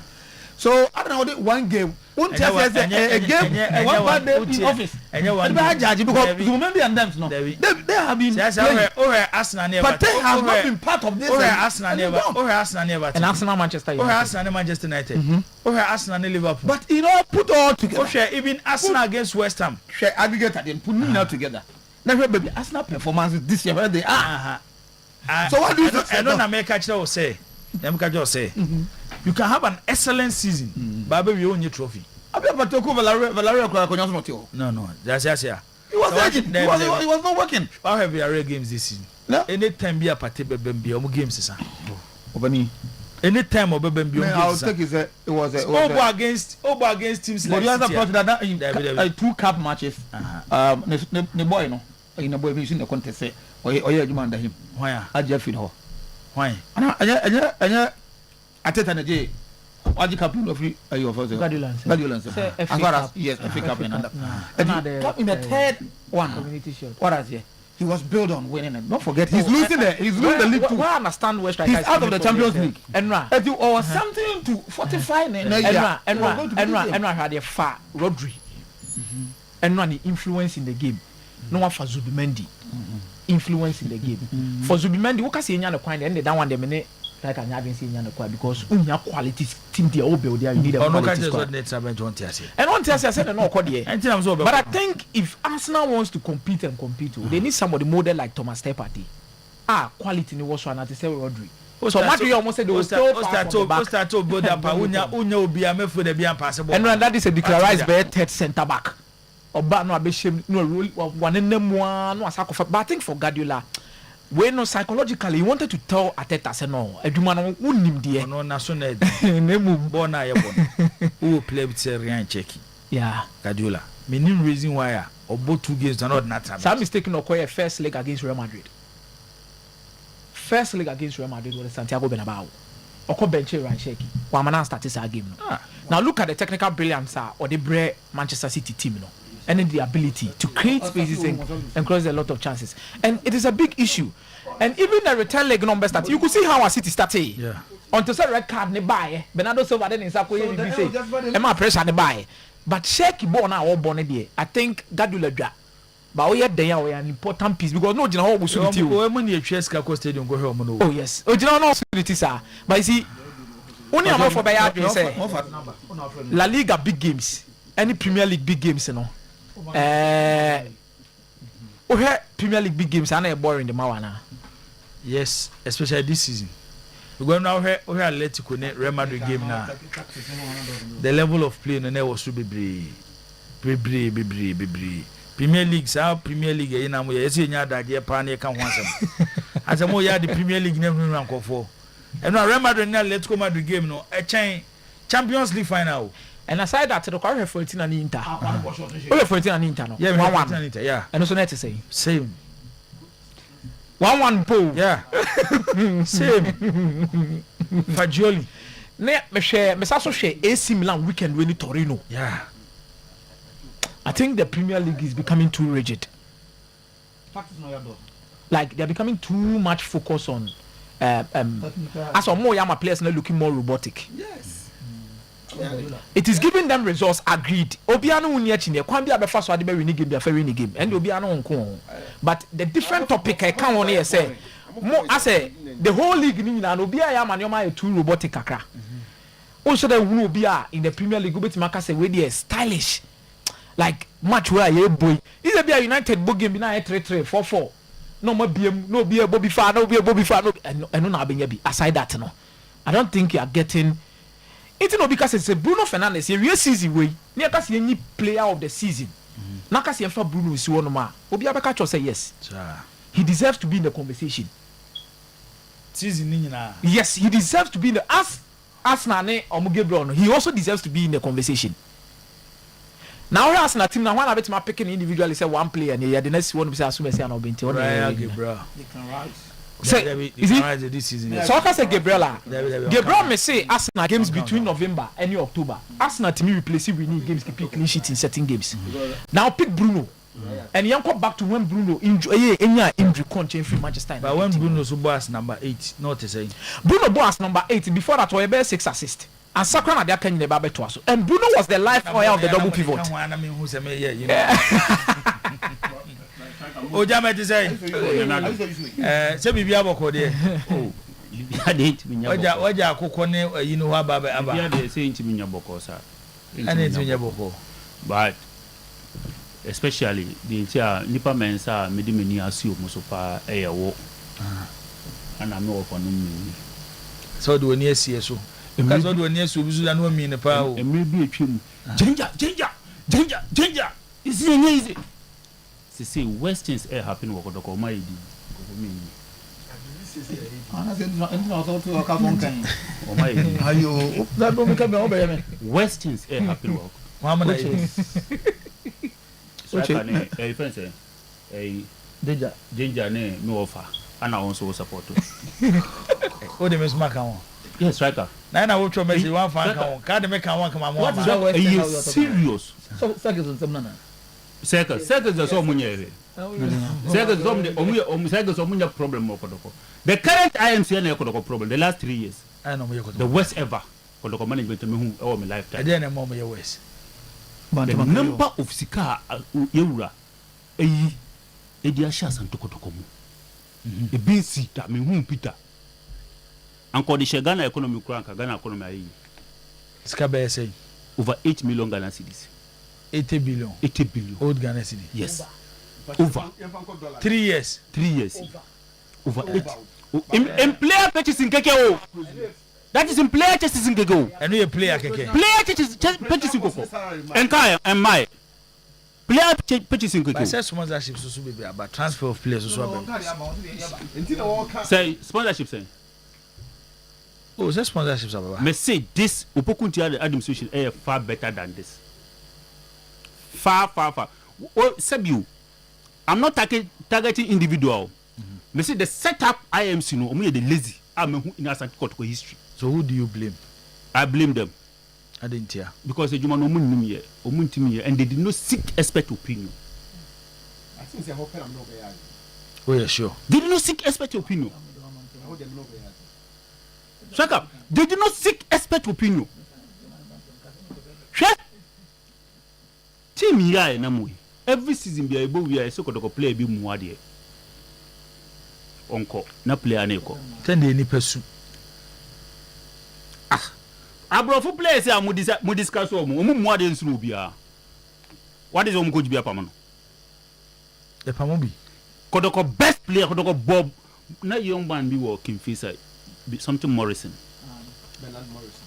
So I don't know one game. One game, one bad day in office. And you want to judge because Zumendi and them, no, they have been. But they have not been part of this. And Arsenal Manchester United. Arsenal Manchester United. Arsenal Liverpool. But put all together. Even Arsenal against West Ham. Aggregate them, put me now together. Now baby, Arsenal performances this year where they are. So what do you say? I don't know. Make a say. You can have an excellent season, but we own your trophy. No, that's just yeah. He was not working. How have we array games this season? No. Anytime be a party be games is anytime I'll take it was against teams like but you have that in 2 cup matches. The boy no in the boy in the contest say or under him. Why? I just feel why? And Ateta na je waji captain of your first Guardiola as far as yes FA Cup and in the third one community shield. What is here? He was built on winning and don't forget he's losing the league too. I understand where he's out of the Champions League. Enra or something to fortify Enra had a far Rodri. Enra the influence in the game. No one for Zubimendi. Influence in the game. For Zubimendi, what can say in the coin and they don't want them in it. Like I haven't seen because unya quality team they all build there you need a quality squad. And one thing I said no but I think if Arsenal wants to compete they need somebody model like Thomas Partey. Quality ni was one at say Rodri. So Matthew almost said they will still start to build up unya obi amefo de bia possible. And that is a declared by third centre back. Oba no abeshim no one nemu no asako but I think for Guardiola when no psychologically he wanted to tell Ateta say no eduma no unim die no na so na nemu born na ye born who play with Ryan Cheki Guardiola meaning reason why about 2 games are not natural. Some mistaken okoye first leg against Real Madrid was Santiago Bernabeu oko bench Ryan Cheki wa mana start this game no. Now look at the technical brilliance or the bre Manchester City team no and the ability to create spaces and cross a lot of chances. And it is a big issue. And even the return leg number start, you could see how our City started. Yeah. Until say red card ne buy, Bernardo Silva then in Sako you say, "Am I pressure ne buy?" But Sheikh ball now all born there. I think Guardiola dra. But we had there an important piece because no general was with you. Oh yes. Oh general no security sir. But you see, only am for buy say La Liga big games, any Premier League big games, you know. Premier League big games are not boring the Mawana. Yes, especially this season. We're going now here Atletico Real Madrid game now. The level of play no was to be Premier League, Premier League, you know, we see that year pioneer can once. As a more the Premier League never run for. And now Real Madrid now Atletico Madrid game no a Champions League final. And aside that, the car 14 and Inter. 14 and Inter, no? Yeah, 1-1. Yeah. And also, let's say. Same. 1-1 pool. Yeah. Same. Fagioli. Me also share AC Milan weekend when Torino. Yeah. I think the Premier League is becoming too rigid. Like they're becoming too much focused on as for more younger players now looking more robotic. Yes. It is giving them results agreed. Obiano unyachine kwan bia be fa so ade be win game bia fa win game and obiano nko. But the different topic I can only say more I say the whole league ni na obia ya manoma too robotic kakra. Also the who obia in the Premier League beti maka say we dey stylish. Like match where you boy. Is a be United book game na 3-3 4-4. No more BM, no be a Bobby Fan, no be a Bobby Fan, and no be aside that no. I don't think you are getting it no because it's a Bruno Fernandes a real season way. Near kasi any player of the season. Na kasi for Bruno is one ma. Obi abeka cho say yes. He deserves to be in the conversation. Season ni na. Yes, he deserves to be in the as na ne Omugebro. He also deserves to be in the conversation. Now we ask na team na one abet ma picking individually say one player and the next one be say assume say na obenti one Gabriel. Say is it this season? So I can say Gabriel. Gabriel may say Arsenal games between November and October. Arsenal to me replace we need games keep clean sheet in certain games. Now pick Bruno. And you come back to when Bruno injury change from Manchester United. But when Bruno so boss number 8, not to say. Bruno boss number 8 before that we have 6 assists. And Sakra na dia can the babe to us. And Bruno was the life oil of the double pivot. O jama ti say. Se bibia boko de. Oh. Bibia de ntimi nya boko. Waja akoko ne yi no aba aba. Bibia de say ntimi nya boko sa. Ani ntimi nya boko. But especially the entire nipa mensa medimeni asi o so pa eyewo. Ana me wo kono mi. So do oni asie so. Because do oni asie obi so da no mi ne pa o. Emre bi atwem. Ginger. Is it easy? Say Western's air happen work the comedy. Western's air happen work. Danger no offer. And I also support. Oh, they miss Macau. Yes, striker. Now I will try to one fan. Can't make one come on. What is that? Are you serious? So seconds on some nana. Seconds are so many. Seconds on the problem. The current IMC and problem the last 3 years. I know the worst ever. Management to me all my lifetime. I didn't know my worst. The number of Sika Eura Edia Shas and Tokotokomu. The BC that me whom Peter. Uncle the Shagana economy crank, Ghana economy. Skabe say over 8 million Ghana cedis. 80 billion. 80 billion. Old Ghana cedi. Yes. Over. 3 years. 3 years. Over 8. In player purchasing keke. That is in player purchasing keke. And we player keke. Player purchasing keke. And Kaya and my player purchasing keke. I said sponsorship so be about transfer of players so. Say sponsorship say. Oh, say sponsorships about. Me say this Opoku administration is far better than this. Far. Oh, Sebiu, I'm not targeting individual. Me say the setup IMC no, omo the lazy. I'm in Asante Kotoko history. So who do you blame? I blame them. I didn't hear. Because the Juma no mun here, and they did not seek expert opinion. I think they hope I'm not there. Oh yeah, sure. They did not seek expert opinion. Shaka, they did not seek expert opinion. Team here na mo. Every season be able we are so ko play bi mu ade. Onko na player na eko. Tend any pursue. Abrofu players a mo discuss o mu ade nsuru bia. What is coach bia pamano? The pamobi. Kodoko best player kodoko Bob na young man be working face something Morrison. Bernard Morrison.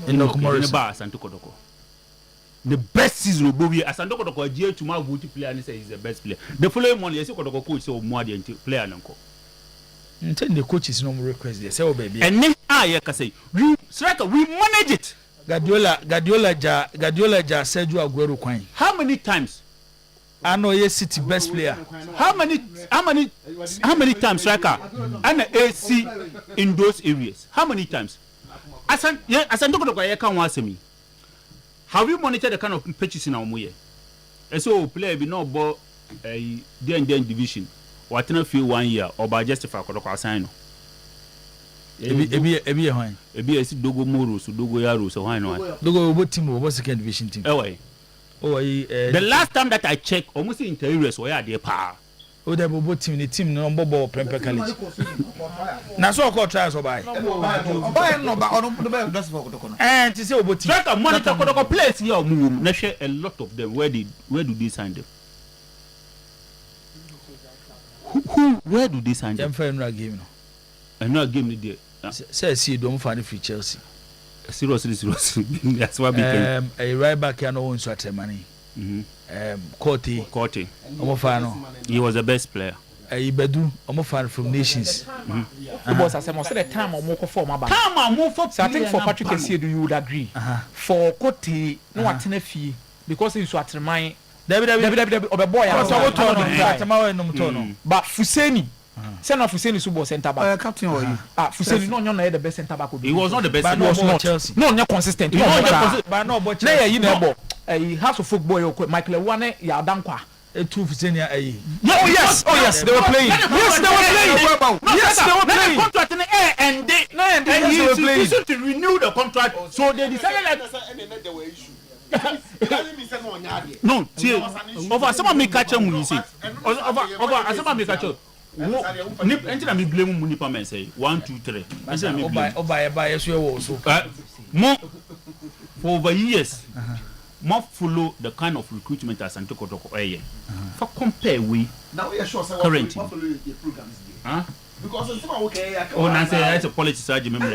Enoch Morrison. Kodoko. The best season of Bobby as Asante Kotoko Ajie to my good player and say he's the best player. The following morning, yes, Kotoko coach so more than player nanko. Tell the coach is no more request there. Say oh baby. And then I can say we striker we manage it. Guardiola ja Sergio Aguero kwan. How many times? I know yes City best player. How many times striker and AC in those areas? How many times? Asante Kotoko ya kan wasemi. Have you monitored the kind of purchasing our money? So player be no ball then division. What na feel 1 year or by justify Kodoko assign no. Ebi hwan. Ebi esi Dogo Moro so Dogo Yaro so why no. Dogo obo team obo second division team. The last time that I checked, almost in interiors were there pa. Oh, the bobo team, the team no bobo Prempeh College. Na so call trials obai. Obai no ba ono do be just for Kodoko. Eh, to say obo team. Try to monitor Kodoko players here move. Na share a lot of them. Where do they sign them? Where do they sign them? Them game no. Another game there. Say see don't find free Chelsea. Seriously. That's why became a right back here no one so money. Corte. He was the best player. Ibedu Omo from Nations. Because as I must say the time or more for my back. Time or more for I think for Patrick Essiedu you would agree. For Corte no atene fee because he was at my David Obeboy. But Fuseni. Send off Fuseni Subo center back. Captain or you? Fuseni no the best center back. He was not the best. He was not Chelsea. No, consistent. He has a football. Michael Wane Yadankwa. Two Fuseni. Yes, they were playing. Yes, they were playing. Contract in the air and they were playing. To renew the contract, so they decided that. No, over someone make catch him when you see. Over someone make catch him. Enti me blame mu nipa men say 1 2 3 enti me blame oba yeso so more for over years more follow the kind of recruitment as Santo Kotoko for compare we now we are sure current follow your programs because some okay na say it's a politics surgery member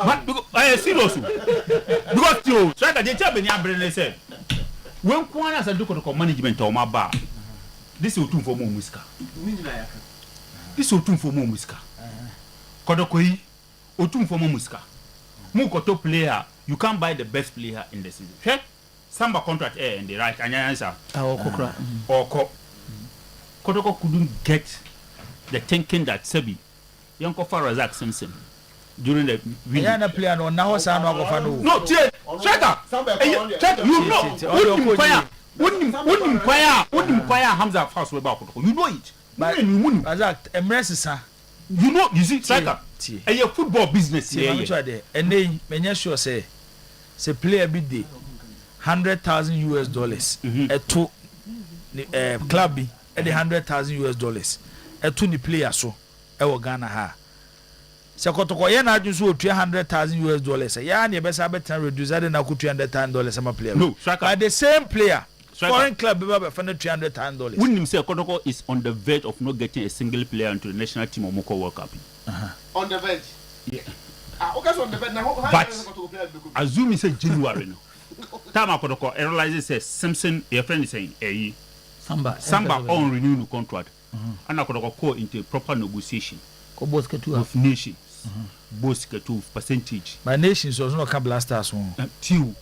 but because serious because you try to tell me abrene say when Kwana Santo Kotoko management or my bar, this will tune for more muska. This will tune for more muska. Kodokoi, or tune for more muska. Mukoto player, you can't buy the best player in the season. Okay? Samba contract air and the right answer. Or Kotoko couldn't get the thinking that Sebi, Yanko Farazak Simpson. During the Yana player no now sa no go fa no. No, striker. You know. Wouldn't choir Hamza fast way back. You know it. Azak emresa. You know, you see striker. A football business here. And they menya sure say player bid day $100,000 at two club be at the $100,000 at two the player so e Ghana ha. Sekotoko ye na adwun so $300,000 ya na be sa betan reduce that na $200,000 am player no but the same player foreign club be $300,000 wouldn't say Kotoko is on the verge of not getting a single player into the national team of Moko World Cup on the verge yeah okay so on the verge now but assume say January no time Kotoko realizes say Simpson your friend is saying Samba on renew the contract and Kotoko call into a proper negotiation of nations both percentage my nations was not blasters one two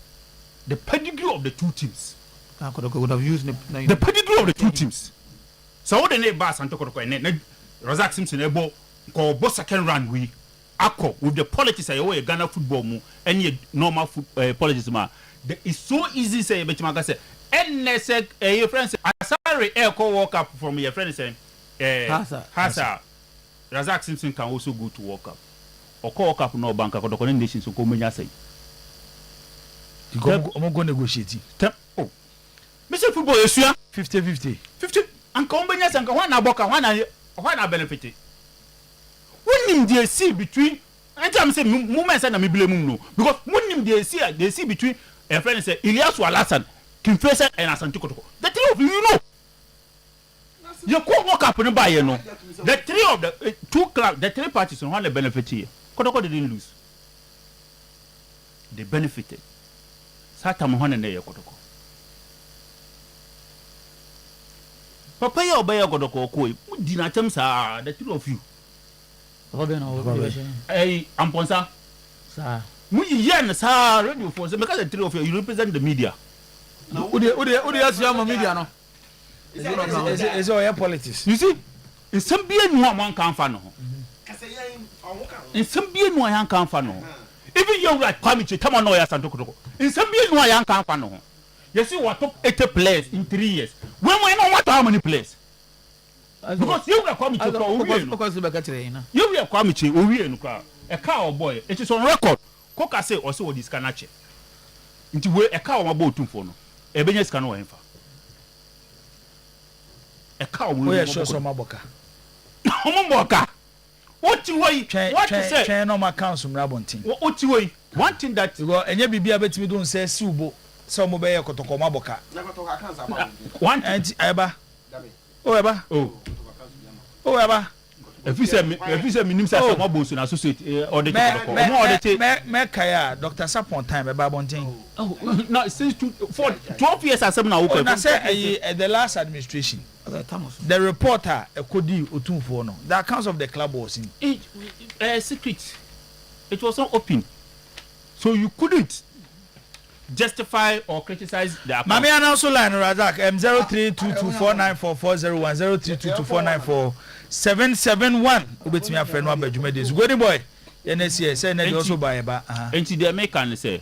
the pedigree of the two teams would have used the pedigree of the two teams so what the name bass and talk Razak Simpson ebo go boss second round we akko with the politics I Ghana football mu any normal politics ma it's so easy say betima say NSC your friend say sorry call World Cup from your friend say Hasa Razak Simpson can also go to World Cup or call World Cup no bank Kotoko nations so come menya say I'm go negotiate oh Mr. Football esua 50-50 and come menya say one na boka one na benefit when him dey see between anytime say movement say na me blame no because when him dey see between a friend say Ilyasu Alasan Kimfese and Asante Kotoko the three of you know you could walk up and buy you know the three of the two clubs the three parties on the benefit here Kotoko didn't lose they benefited Sata Mohana ne Kotoko Papa ya obaya Kotoko ko dinatem sa the three of you hey amponsa sa mu yen sa radio for say because the three of you represent the media Udi asiyama media no is all your politics you see in some be no one can fa no in some be no one can fa no even you like Kwame come on no ya Santo Kotoko in some be no ya kan kwa no ho you see what top 80 players in 3 years when we know what how many players because you like Kwame you like Kwame owie no kwa e ka o boy it is on record koka say o say o dis kanache nti we e ka o mabo otumfo no e benya sika no wenfa e ka o we so so maboka omoboka what you what you say train no ma council mrabontin what you one thing that go enye bibia betimi don say siubo so mo be ye kotoko maboka one anti eba eba if you say minim say some boss na associate or the me kaya Dr. Sapon time eba bontin no since 12 years as na wo na say the last administration the reporter Ekodi Otumfo no the accounts of the club was in secret. It was not open, so you couldn't justify or criticize the account. Mami announce line Razak 0322494401 0322494771 ubetimi afre no abajume des good boy NSC say na also buy ba and the American say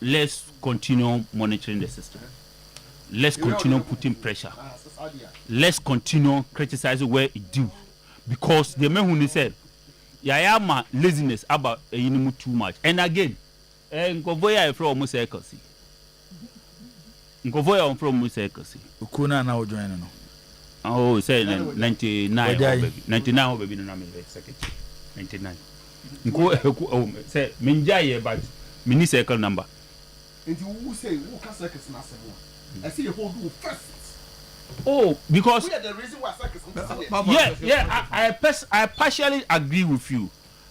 let's continue monitoring the system, let's continue putting pressure, let's continue criticizing where it do, because the man who said yayama laziness about too much. And again nkovoya from musekasi nkovoya from musekasi ukuna na ojoin no oh say 99 baby no na me second 99 nko say menjaye but mini circle number and you say who can circles na 7 I see you hold do first. Oh, because we are the reason why circles I partially agree with you,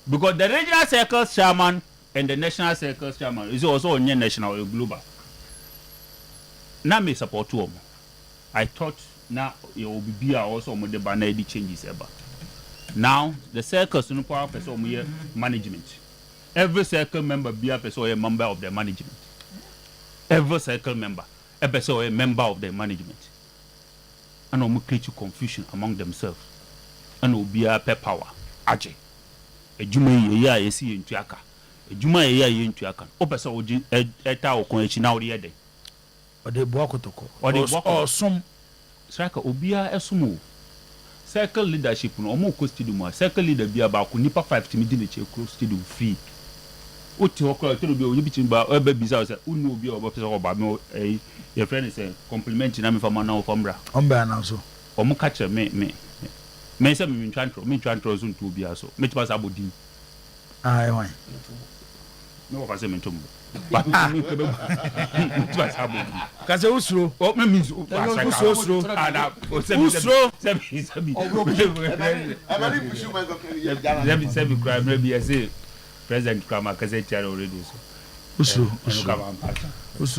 because the regional circles chairman and the national circles chairman is also on national or global. Now me support them. I thought now it will be also on the banner changes ever. Now the circles no power person management. Every circle member be a person a member of the management. Every circle member a person a member of the management. And will create confusion among themselves. And will be a power. Aje. A juma ya yesi into aka. A juma ya into aka. Opesa oji eta okonchi na ori ede. Or the Bokotoko. Or the or some striker obia esumo. Circle leadership no omo ko stadium. Circle leader bia ba ko nipa 5 timi di ne che close stadium free. Oti okra to bi oyi bitin ba eba bisa say unu obi obo pese oba me your friend is compliment na me for man na ofambra omba na so omo catch me say me twantro so ntu obi aso me tipa sa bodin ai wan me wo say me ntum but me tipa sa bodin ka say usro o me means usro ada usro se me cry me be say President Krama kase charo already so usro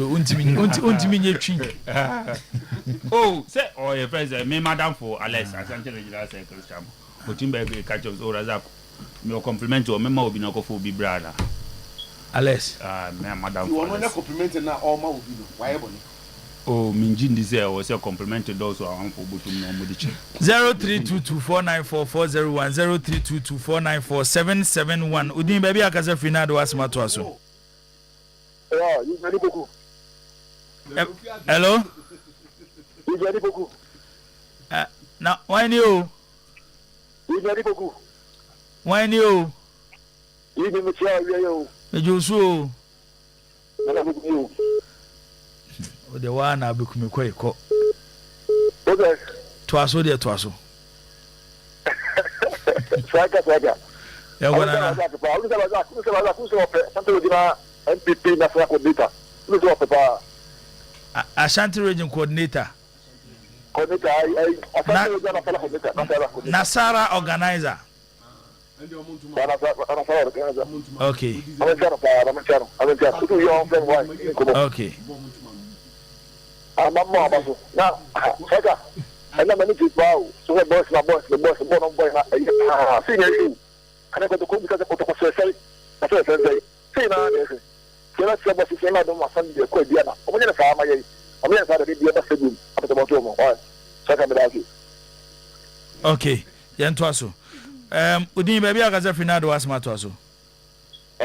untimi nyetwi oh say oh your president me madam for Alex Asante Regional Circle Cham otimba be catch up o Razak me compliment o me ma obi na ko fo bi brother Alex me madam for Alex. You compliment na all ma obi no why boni oh minji ndi say o say compliment those who am for botum no mo di che 0322494401 0322494771 udin baby akase finado asma to aso. Yeah, Eugene Adu Poku. Hello? Eugene Adu Poku. Now, why you? Eugene Adu Poku. Why you? Eugene Michelle, you so. You. The one I become quite co. Okay. Twaso, dear Twaso. Swagger. Yeah, what MPP National Coordinator. Who's your papa? Ashanti Region Coordinator. Nasara Organizer. Okay. Okay. Okay, yen to aso. Udin baby akaza finado asma to aso.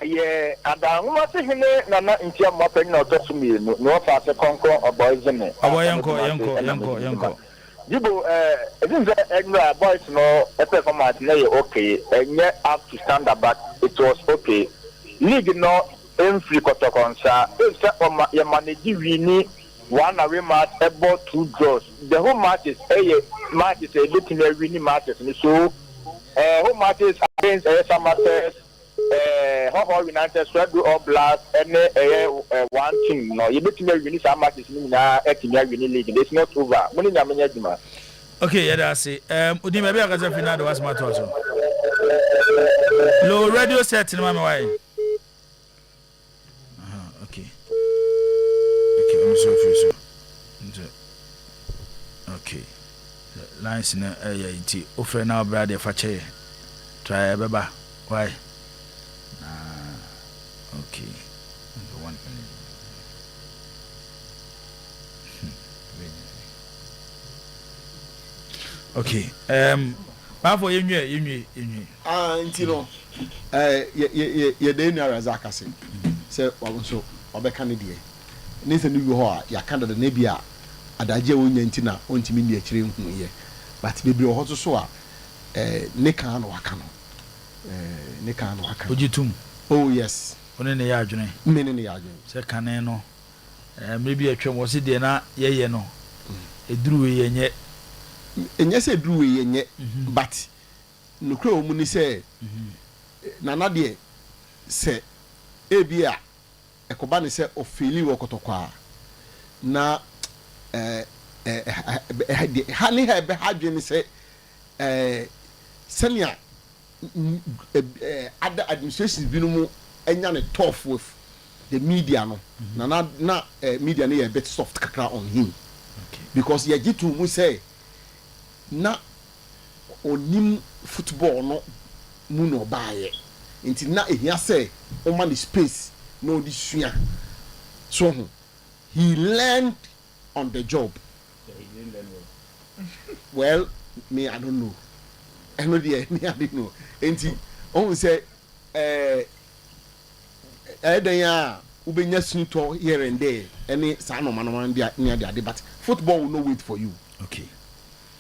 Yeah, and I'm not saying that not in Tia Mopping or Tossumi, no past a conquer or boys in it. Yanko. You isn't the boys no a performance, okay, and yet up to stand up, but it was okay. League no free Kotokonsa, if your money give you one away match about 2 draws. The whole match is a looking at winning matches, so home matches against some matches. How United spread all blast and one team. No, you bet me win some matches now. Winning league. It's not over. Okay, yeah, that's it. Udi maybe I can say final was my also. Low radio set in my way. Okay. Okay, I'm so free. Okay. Lines in it. Offer now, brother, for chair. Try baba. Why? Okay. Number 1 minute. Okay. Before you know, you dey na Razak say. Say so obeka ne die. Ne se nu ho a ya kan da na bia adaje wonya ntina ontimi ne akire hu ye. But bebre ho so a ne kan no waka no. Ne kan no waka. Ojitum. Oh yes. One ne ya adwene. Me ne ya adwene. Se kanen no. Maybe atwem wo se de na ye no. Eduru we yenye. Enye se eduru we yenye, but no kra omu ni se nana de se ebia ekoba ni se ofili wo kotokwa na hani ha be hadwene se senia other administrations binumu enya ne tough with the media no na media no a bit soft kakra on him, okay, because ye gitu mu say na onim football no mu no baaye nti na ehia say o man the space no di sua so he learned on the job. Yeah, he didn't learn well. Me I don't know. I know the me I didn't know. Nti on say then ya ubenya sunto here and there any san no man dia near the but football will not wait for you. Okay.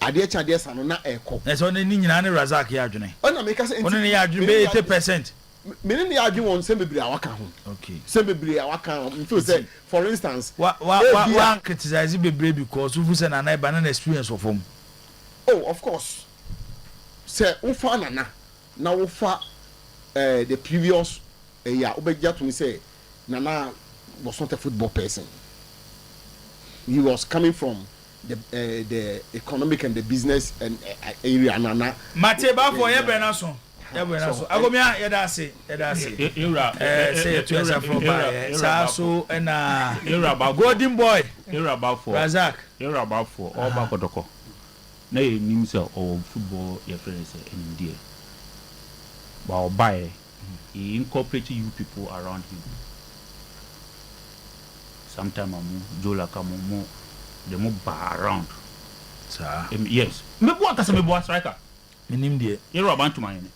Ade cha de san no na eko. Na so ni nyina ne Razak ya adwene. Ona make say ona ne ya adwene be 80%. Me ne ya adwene won se bebre awaka ho. Okay. Se bebre awaka ho. Feel say for instance wa criticize bebre because who say na banana experience of him. Oh, of course. Say ufa nana na ufa the previous yeah, Obeja to me say Nana was not a football person. He was coming from the economic and the business and area. Nana. Mate ba for ye benaso. Ye benaso. Agomia ye da se. Say to yourself from ba. So na about golden boy. Era about for Razak. Era about for all back odoko. Na ye nim say o football your friends in India. Ba buy he incorporated you people around him. Sometimes Jola Kamomo, the more around. Sir. Yes. Me what can say me boy striker? In India. You're about to mine.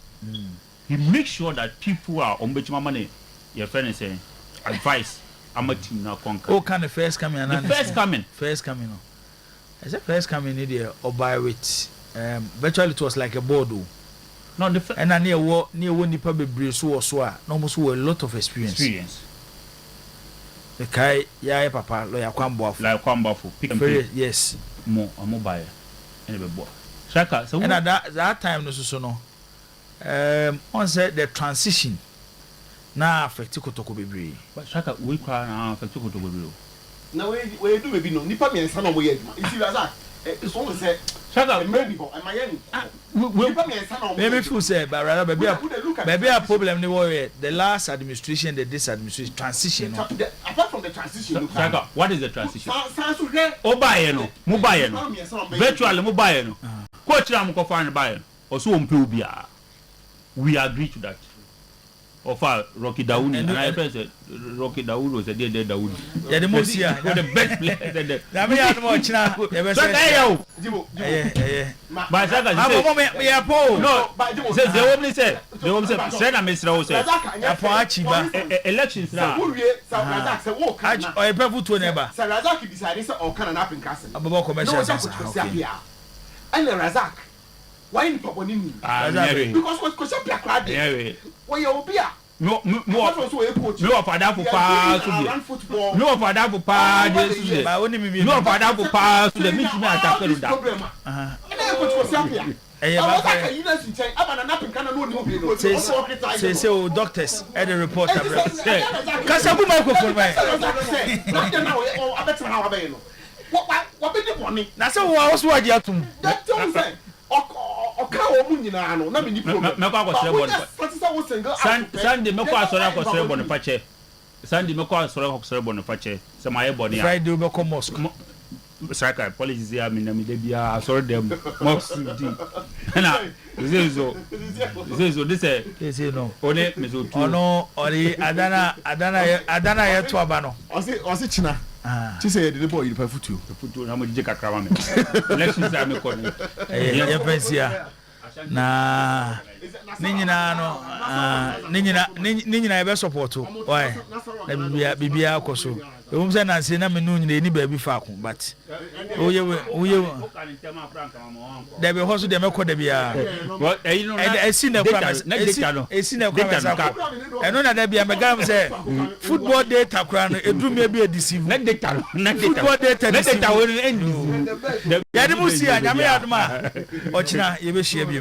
He makes sure that people are on which money. Your friend is saying advice. I'm a team now conquer. Oh, can the first coming? The first coming. First coming. Is it first coming in there or by which? Virtually it was like a board. No, and I near nipa bebre so almost a lot of experience. The kai ya papa lawyer kwambafo pick and play. Yes. More buy any be boy. Shaka so and at that time no so no. On said the transition na affect kotoko bebre. But Shaka we cry na affect kotoko bebre. Na we do maybe no nipa me nsa na mo ye aduma. Isi Razak it's almost say Shaka maybe go am I maybe feel say but rather maybe a problem ni worry the last administration this administration transition apart from the transition Shaka what is the transition obaye no mo baye no virtually mo baye no coach na mo ko find baye o so mpe obia we agree to that of Rocky Daoud and I said Rocky Daoud was a dead Daoud. Yeah, the most here. The best player. Na me had much na. My second. No, says the woman said they will say say na mesra wo say apo achiba elections na Razak say wo kan na o epefu to neba say Razak decide say o kan na pin castle ababa commercial okay and Razak why in papa ni because what question be akrade why you obi a no father for pa so dey no father for pa dey so dey ba woni mi no father for pa so dey me to me attack do that say o doctors at the report kasa bu microphone man na say wo also agi atum ọka ọmụ nyinaa no na me ni problem mekọ akọsere bọ Sunday mekọ asọrọ akọsere bọ ne fache Sunday mekọ asọrọ akọsere bọ ne fache se ma ye bọ ne ya Friday we come mosque strike police ya me na me de bia asọrọ dem mosque di na zezo this say no one me zo tu ono ori adana ye to aba no osi china ti say the boy you futu na mo dije kakra ma me elections are me ko ni ye pensia na ninyina no ninyina ebe support why na bibia akoso ewum say na say na me no nyina ni ba bi fa ko but oye there be hoso de meko de bia esi na kwa eno na de bia megam say football data kwa no edrum e bi deceive na data football data we ya de musi anyame aduma ochina ye be hia bi